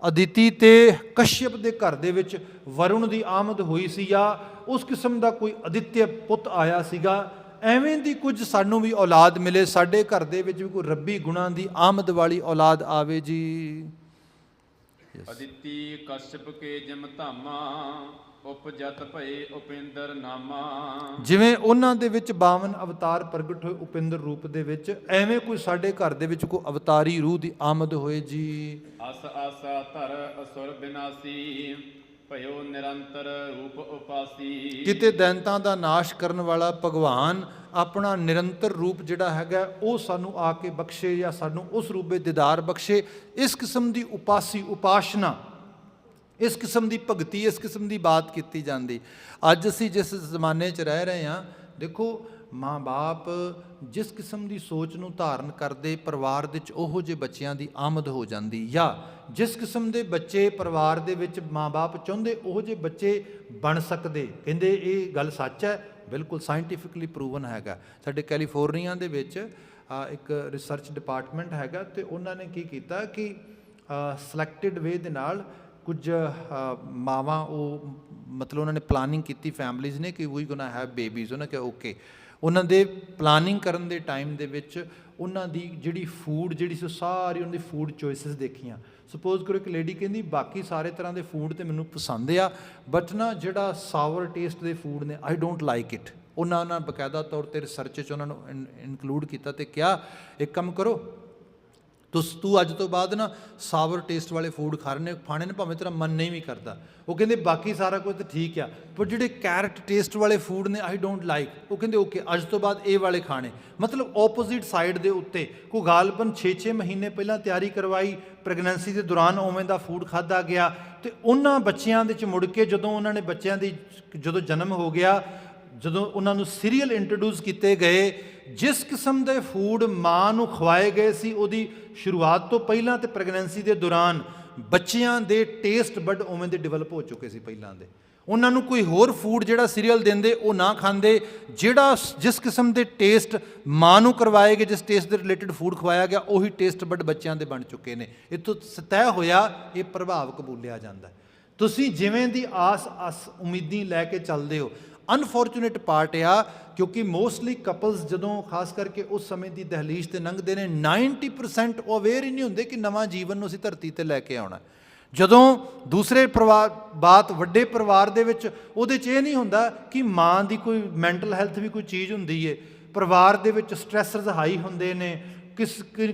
ਅਦਿਤੀ ਤੇ ਕਸ਼ਯਪ ਦੇ ਘਰ ਦੇ ਵਿੱਚ ਵਰੁਣ ਦੀ ਆਮਦ ਹੋਈ ਸੀ ਜਾਂ ਉਸ ਕਿਸਮ ਦਾ ਕੋਈ ਅਦਿੱਤਿਆ ਪੁੱਤ ਆਇਆ ਸੀਗਾ, ਐਵੇਂ ਦੀ ਕੁਝ ਸਾਨੂੰ ਵੀ ਔਲਾਦ ਮਿਲੇ, ਸਾਡੇ ਘਰ ਦੇ ਵਿੱਚ ਵੀ ਕੋਈ ਰੱਬੀ ਗੁਣਾਂ ਦੀ ਆਮਦ ਵਾਲੀ ਔਲਾਦ ਆਵੇ ਜੀ। ਅਦਿਤੀ ਕਸ਼ਯਪ ਕੇ ਜਿਮ ਧਾਮਾ, ਉਪਜਤ ਭਏ ਉਪਿੰਦਰ ਨਾਮਾ। ਜਿਵੇਂ ਉਹਨਾਂ ਦੇ ਵਿੱਚ 52 ਅਵਤਾਰ ਪ੍ਰਗਟ ਹੋਏ ਉਪਿੰਦਰ ਰੂਪ ਦੇ ਵਿੱਚ, ਐਵੇਂ ਕੋਈ ਸਾਡੇ ਘਰ ਦੇ ਵਿੱਚ ਕੋਈ ਅਵਤਾਰੀ ਰੂਹ ਦੀ ਆਮਦ ਹੋਏ ਜੀ। ਅਸ ਆਸਾ ਧਰ ਅਸੁਰ ਬਿਨਾਸੀ, ਭਇਓ ਨਿਰੰਤਰ ਰੂਪ ਉਪਾਸੀ। ਕਿਤੇ ਦੈਂਤਾਂ ਦਾ ਨਾਸ਼ ਕਰਨ ਵਾਲਾ ਭਗਵਾਨ ਆਪਣਾ ਨਿਰੰਤਰ ਰੂਪ ਜਿਹੜਾ ਹੈਗਾ ਉਹ ਸਾਨੂੰ ਆ ਕੇ ਬਖਸ਼ੇ ਜਾਂ ਸਾਨੂੰ ਉਸ ਰੂਪ ਵਿੱਚ ਦੀਦਾਰ ਬਖਸ਼ੇ। ਇਸ ਕਿਸਮ ਦੀ ਉਪਾਸਨਾ, ਇਸ ਕਿਸਮ ਦੀ ਭਗਤੀ, ਇਸ ਕਿਸਮ ਦੀ ਬਾਤ ਕੀਤੀ ਜਾਂਦੀ। ਅੱਜ ਅਸੀਂ ਜਿਸ ਜ਼ਮਾਨੇ 'ਚ ਰਹਿ ਰਹੇ ਹਾਂ, ਦੇਖੋ ਮਾਂ ਬਾਪ ਜਿਸ ਕਿਸਮ ਦੀ ਸੋਚ ਨੂੰ ਧਾਰਨ ਕਰਦੇ, ਪਰਿਵਾਰ ਦੇ ਵਿੱਚ ਉਹੋ ਜਿਹੇ ਬੱਚਿਆਂ ਦੀ ਆਮਦ ਹੋ ਜਾਂਦੀ, ਜਾਂ ਜਿਸ ਕਿਸਮ ਦੇ ਬੱਚੇ ਪਰਿਵਾਰ ਦੇ ਵਿੱਚ ਮਾਂ ਬਾਪ ਚਾਹੁੰਦੇ ਉਹੋ ਜਿਹੇ ਬੱਚੇ ਬਣ ਸਕਦੇ। ਕਹਿੰਦੇ ਇਹ ਗੱਲ ਸੱਚ ਹੈ, ਬਿਲਕੁਲ ਸਾਇੰਟੀਫਿਕਲੀ ਪ੍ਰੂਵਨ ਹੈਗਾ। ਸਾਡੇ ਕੈਲੀਫੋਰਨੀਆ ਦੇ ਵਿੱਚ ਇੱਕ ਰਿਸਰਚ ਡਿਪਾਰਟਮੈਂਟ ਹੈਗਾ ਤੇ ਉਹਨਾਂ ਨੇ ਕੀ ਕੀਤਾ ਕਿ ਸਿਲੈਕਟਿਡ ਵੇ ਦੇ ਨਾਲ ਕੁਝ ਮਾਵਾਂ, ਉਹ ਮਤਲਬ ਉਹਨਾਂ ਨੇ ਪਲਾਨਿੰਗ ਕੀਤੀ, ਫੈਮਲੀਜ਼ ਨੇ ਕਿ ਵੀ ਗੋਨਾ ਹੈਵ ਬੇਬੀਜ਼। ਉਹਨਾਂ ਕਿਹਾ ਓਕੇ। ਉਹਨਾਂ ਦੇ ਪਲਾਨਿੰਗ ਕਰਨ ਦੇ ਟਾਈਮ ਦੇ ਵਿੱਚ ਉਹਨਾਂ ਦੀ ਜਿਹੜੀ ਫੂਡ ਜਿਹੜੀ ਸੀ ਸਾਰੀ ਉਹਨਾਂ ਦੀ ਫੂਡ ਚੋਇਸਿਸ ਦੇਖੀਆਂ। ਸਪੋਜ਼ ਕਰੋ ਇੱਕ ਲੇਡੀ ਕਹਿੰਦੀ ਬਾਕੀ ਸਾਰੇ ਤਰ੍ਹਾਂ ਦੇ ਫੂਡ ਤੇ ਮੈਨੂੰ ਪਸੰਦ ਆ, ਬਟ ਨਾ ਜਿਹੜਾ ਸਾਵਰ ਟੇਸਟ ਦੇ ਫੂਡ ਨੇ ਆਈ ਡੋਂਟ ਲਾਈਕ ਇਟ। ਉਹਨਾਂ ਬਕਾਇਦਾ ਤੌਰ 'ਤੇ ਰਿਸਰਚ 'ਚ ਉਹਨਾਂ ਨੂੰ ਇਨਕਲੂਡ ਕੀਤਾ ਅਤੇ ਕਿਹਾ ਇੱਕ ਕੰਮ ਕਰੋ, ਤੂੰ ਅੱਜ ਤੋਂ ਬਾਅਦ ਨਾ ਸਾਵਰ ਟੇਸਟ ਵਾਲੇ ਫੂਡ ਖਾਣੇ ਨੇ ਭਾਵੇਂ ਤੇਰਾ ਮਨ ਨਹੀਂ ਵੀ ਕਰਦਾ। ਉਹ ਕਹਿੰਦੇ ਬਾਕੀ ਸਾਰਾ ਕੁਝ ਤਾਂ ਠੀਕ ਆ, ਪਰ ਜਿਹੜੇ ਕੈਰਟ ਟੇਸਟ ਵਾਲੇ ਫੂਡ ਨੇ ਆਈ ਡੋਂਟ ਲਾਈਕ। ਉਹ ਕਹਿੰਦੇ ਓਕੇ ਅੱਜ ਤੋਂ ਬਾਅਦ ਇਹ ਵਾਲੇ ਖਾਣੇ। ਮਤਲਬ ਓਪੋਜ਼ਿਟ ਸਾਈਡ ਦੇ ਉੱਤੇ ਕੋਈ ਗਾਲਬਨ 6-6 ਮਹੀਨੇ ਪਹਿਲਾਂ ਤਿਆਰੀ ਕਰਵਾਈ, ਪ੍ਰੈਗਨੈਂਸੀ ਦੇ ਦੌਰਾਨ ਉਵੇਂ ਦਾ ਫੂਡ ਖਾਧਾ ਗਿਆ, ਅਤੇ ਉਹਨਾਂ ਬੱਚਿਆਂ ਦੇ 'ਚ ਮੁੜ ਕੇ ਜਦੋਂ ਉਹਨਾਂ ਨੇ ਬੱਚਿਆਂ ਦੀ ਜਦੋਂ ਜਨਮ ਹੋ ਗਿਆ, ਜਦੋਂ ਉਹਨਾਂ ਨੂੰ ਸੀਰੀਅਲ ਇੰਟਰੋਡਿਊਸ ਕੀਤੇ ਗਏ, ਜਿਸ ਕਿਸਮ ਦੇ ਫੂਡ ਮਾਂ ਨੂੰ ਖਵਾਏ ਗਏ ਸੀ ਉਹਦੀ ਸ਼ੁਰੂਆਤ ਤੋਂ ਪਹਿਲਾਂ ਤੇ ਪ੍ਰੈਗਨੈਂਸੀ ਦੇ ਦੌਰਾਨ ਬੱਚਿਆਂ ਦੇ ਟੇਸਟ ਬਡ ਉਵੇਂ ਦੇ ਡਿਵੈਲਪ ਹੋ ਚੁੱਕੇ ਸੀ ਪਹਿਲਾਂ ਦੇ। ਉਹਨਾਂ ਨੂੰ ਕੋਈ ਹੋਰ ਫੂਡ ਜਿਹੜਾ ਸੀਰੀਅਲ ਦਿੰਦੇ ਉਹ ਨਾ ਖਾਂਦੇ, ਜਿਹੜਾ ਜਿਸ ਕਿਸਮ ਦੇ ਟੇਸਟ ਮਾਂ ਨੂੰ ਕਰਵਾਏ ਗਏ, ਜਿਸ ਟੇਸਟ ਦੇ ਰਿਲੇਟਡ ਫੂਡ ਖਵਾਇਆ ਗਿਆ, ਉਹੀ ਟੇਸਟ ਬਡ ਬੱਚਿਆਂ ਦੇ ਬਣ ਚੁੱਕੇ ਨੇ। ਇਹ ਤੋਂ ਤੈਅ ਹੋਇਆ ਇਹ ਪ੍ਰਭਾਵ ਕਬੂਲਿਆ ਜਾਂਦਾ। ਤੁਸੀਂ ਜਿਵੇਂ ਦੀ ਆਸ ਉਮੀਦੀ ਲੈ ਕੇ ਚੱਲਦੇ ਹੋ। ਅਨਫੋਰਚੂਨੇਟ ਪਾਰਟ ਆ ਕਿਉਂਕਿ ਮੋਸਟਲੀ ਕਪਲਸ ਜਦੋਂ ਖਾਸ ਕਰਕੇ ਉਸ ਸਮੇਂ ਦੀ ਦਹਲੀਜ਼ 'ਤੇ ਲੰਘਦੇ ਨੇ 90% ਉਹ ਅਵੇਅਰ ਹੀ ਨਹੀਂ ਹੁੰਦੇ ਕਿ ਨਵਾਂ ਜੀਵਨ ਨੂੰ ਅਸੀਂ ਧਰਤੀ 'ਤੇ ਲੈ ਕੇ ਆਉਣਾ। ਜਦੋਂ ਦੂਸਰੇ ਵੱਡੇ ਪਰਿਵਾਰ ਦੇ ਵਿੱਚ ਉਹਦੇ 'ਚ ਇਹ ਨਹੀਂ ਹੁੰਦਾ ਕਿ ਮਾਂ ਦੀ ਕੋਈ ਮੈਂਟਲ ਹੈਲਥ ਵੀ ਕੋਈ ਚੀਜ਼ ਹੁੰਦੀ ਏ। ਪਰਿਵਾਰ ਦੇ ਵਿੱਚ ਸਟ੍ਰੈਸਰਸ ਹਾਈ ਹੁੰਦੇ ਨੇ,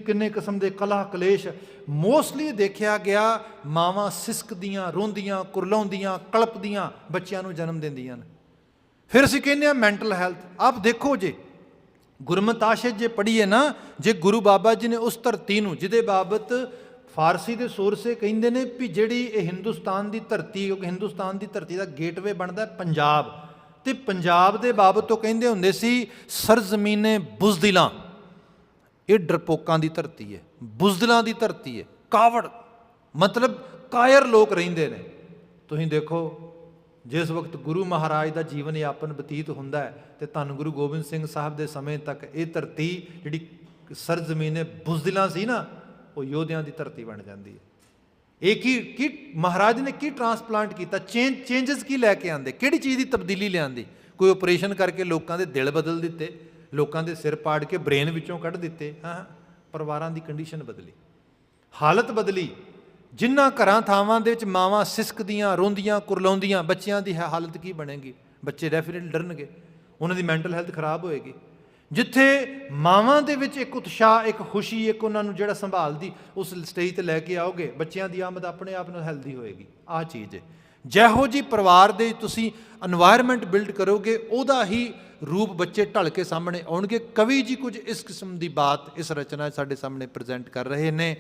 ਕਿੰਨੇ ਕਿਸਮ ਦੇ ਕਲਹ ਕਲੇਸ਼। ਮੋਸਟਲੀ ਦੇਖਿਆ ਗਿਆ ਮਾਵਾਂ ਸਿਸਕਦੀਆਂ, ਰੋਂਦੀਆਂ, ਕੁਰਲਾਉਂਦੀਆਂ, ਕਲਪਦੀਆਂ ਬੱਚਿਆਂ ਨੂੰ ਜਨਮ ਦਿੰਦੀਆਂ ਨੇ। ਫਿਰ ਅਸੀਂ ਕਹਿੰਦੇ ਹਾਂ ਮੈਂਟਲ ਹੈਲਥ। ਆਪ ਦੇਖੋ ਜੇ ਗੁਰਮਤਾਸ਼ੇ ਜੇ ਪੜ੍ਹੀਏ ਨਾ, ਜੇ ਗੁਰੂ ਬਾਬਾ ਜੀ ਨੇ ਉਸ ਧਰਤੀ ਨੂੰ ਜਿਹਦੇ ਬਾਬਤ ਫਾਰਸੀ ਦੇ ਸੋਰਸੇ ਕਹਿੰਦੇ ਨੇ ਵੀ ਜਿਹੜੀ ਇਹ ਹਿੰਦੁਸਤਾਨ ਦੀ ਧਰਤੀ, ਕਿਉਂਕਿ ਹਿੰਦੁਸਤਾਨ ਦੀ ਧਰਤੀ ਦਾ ਗੇਟਵੇ ਬਣਦਾ ਪੰਜਾਬ, ਅਤੇ ਪੰਜਾਬ ਦੇ ਬਾਬਤ ਤੋਂ ਕਹਿੰਦੇ ਹੁੰਦੇ ਸੀ ਸਰਜ਼ਮੀਨੇ ਬੁਜ਼ਦਿਲਾਂ, ਇਹ ਡਰਪੋਕਾਂ ਦੀ ਧਰਤੀ ਹੈ, ਬੁਜ਼ਦਿਲਾਂ ਦੀ ਧਰਤੀ ਹੈ, ਕਾਵੜ ਮਤਲਬ ਕਾਇਰ ਲੋਕ ਰਹਿੰਦੇ ਨੇ। ਤੁਸੀਂ ਦੇਖੋ ਜਿਸ ਵਕਤ ਗੁਰੂ ਮਹਾਰਾਜ ਦਾ ਜੀਵਨ ਯਾਪਨ ਬਤੀਤ ਹੁੰਦਾ ਹੈ ਅਤੇ ਧੰਨ ਗੁਰੂ ਗੋਬਿੰਦ ਸਿੰਘ ਸਾਹਿਬ ਦੇ ਸਮੇਂ ਤੱਕ ਇਹ ਧਰਤੀ ਜਿਹੜੀ ਸਰਜ਼ਮੀਨੇ ਬੁਜ਼ਦਿਲਾਂ ਸੀ ਨਾ, ਉਹ ਯੋਧਿਆਂ ਦੀ ਧਰਤੀ ਬਣ ਜਾਂਦੀ ਹੈ। ਇਹ ਕੀ ਮਹਾਰਾਜ ਨੇ ਕੀ ਟਰਾਂਸਪਲਾਂਟ ਕੀਤਾ, ਚੇਂਜਸ ਕੀ ਲੈ ਕੇ ਆਂਦੇ, ਕਿਹੜੀ ਚੀਜ਼ ਦੀ ਤਬਦੀਲੀ ਲਿਆਂਦੀ? ਕੋਈ ਆਪਰੇਸ਼ਨ ਕਰਕੇ ਲੋਕਾਂ ਦੇ ਦਿਲ ਬਦਲ ਦਿੱਤੇ, ਲੋਕਾਂ ਦੇ ਸਿਰ ਪਾੜ ਕੇ ਬ੍ਰੇਨ ਵਿੱਚੋਂ ਕੱਢ ਦਿੱਤੇ। ਹਾਂ, ਪਰਿਵਾਰਾਂ ਦੀ ਕੰਡੀਸ਼ਨ ਬਦਲੀ, ਹਾਲਤ ਬਦਲੀ। ਜਿਨ੍ਹਾਂ ਘਰਾਂ ਥਾਵਾਂ ਦੇ ਵਿੱਚ ਮਾਵਾਂ ਸਿਸਕਦੀਆਂ, ਰੋਂਦੀਆਂ, ਕੁਰਲਾਉਂਦੀਆਂ, ਬੱਚਿਆਂ ਦੀ ਹਾਲਤ ਕੀ ਬਣੇਗੀ? ਬੱਚੇ ਡੈਫੀਨੇਟਲੀ ਡਰਨਗੇ, ਉਹਨਾਂ ਦੀ ਮੈਂਟਲ ਹੈਲਥ ਖਰਾਬ ਹੋਏਗੀ। ਜਿੱਥੇ ਮਾਵਾਂ ਦੇ ਵਿੱਚ ਇੱਕ ਉਤਸ਼ਾਹ, ਇੱਕ ਖੁਸ਼ੀ, ਇੱਕ ਉਹਨਾਂ ਨੂੰ ਜਿਹੜਾ ਸੰਭਾਲਦੀ ਉਸ ਸਟੇਜ 'ਤੇ ਲੈ ਕੇ ਆਓਗੇ, ਬੱਚਿਆਂ ਦੀ ਆਮਦ ਆਪਣੇ ਆਪ ਨਾਲ ਹੈਲਦੀ ਹੋਏਗੀ। ਆਹ ਚੀਜ਼ ਹੈ। ਜਿਹੋ ਜਿਹੀ ਪਰਿਵਾਰ ਦੇ ਤੁਸੀਂ এনवायरमेंट ਬਿਲਡ ਕਰੋਗੇ, ਉਹਦਾ ਹੀ ਰੂਪ ਬੱਚੇ ਢਲ ਕੇ ਸਾਹਮਣੇ ਆਉਣਗੇ। ਕਵੀ ਜੀ ਕੁਝ ਇਸ ਕਿਸਮ ਦੀ ਬਾਤ ਇਸ ਰਚਨਾ ਸਾਡੇ ਸਾਹਮਣੇ ਪ੍ਰੈਜ਼ੈਂਟ ਕਰ ਰਹੇ ਨੇ।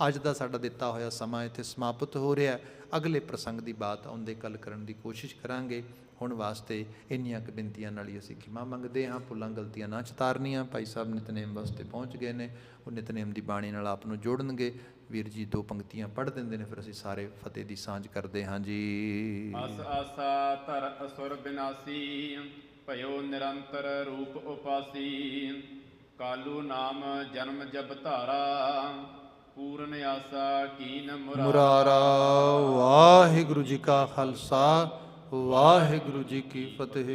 ਅੱਜ ਦਾ ਸਾਡਾ ਦਿੱਤਾ ਹੋਇਆ ਸਮਾਂ ਇੱਥੇ ਸਮਾਪਤ ਹੋ ਰਿਹਾ। ਅਗਲੇ ਪ੍ਰਸੰਗ ਦੀ ਬਾਤ ਆਉਂਦੇ ਕੱਲ੍ਹ ਕਰਨ ਦੀ ਕੋਸ਼ਿਸ਼ ਕਰਾਂਗੇ। ਹੁਣ ਵਾਸਤੇ ਇੰਨੀਆਂ ਕੁ ਬੇਨਤੀਆਂ ਨਾਲ ਹੀ ਅਸੀਂ ਖਿਮਾ ਮੰਗਦੇ ਹਾਂ। ਭੁੱਲਾਂ ਗਲਤੀਆਂ ਨਾ ਚਤਾਰਨੀਆਂ। ਭਾਈ ਸਾਹਿਬ ਨਿਤਨੇਮ ਵਾਸਤੇ ਪਹੁੰਚ ਗਏ ਨੇ, ਉਹ ਨਿਤਨੇਮ ਦੀ ਬਾਣੀ ਨਾਲ ਆਪ ਨੂੰ ਜੋੜਨਗੇ। ਵੀਰ ਜੀ 2 ਪੰਕਤੀਆਂ ਪੜ੍ਹ ਦਿੰਦੇ ਨੇ, ਫਿਰ ਅਸੀਂ ਸਾਰੇ ਫਤਿਹ ਦੀ ਸਾਂਝ ਕਰਦੇ ਹਾਂ ਜੀ। ਅਸ ਆਸਾ ਧਰ ਅਸੁਰ ਬਿਨਾਸੀ, ਭਇਓ ਨਿਰੰਤਰ ਰੂਪ ਉਪਾਸੀ। ਕਾਲੂ ਨਾਮ ਜਨਮ ਜਬ ਧਾਰਾ, ਪੂਰਨ ਆਸਾ ਕੀਨ ਮੁਰਾਰਾ। ਵਾਹਿਗੁਰੂ ਜੀ ਕਾ ਖਾਲਸਾ, ਵਾਹਿਗੁਰੂ ਜੀ ਕੀ ਫਤਿਹ।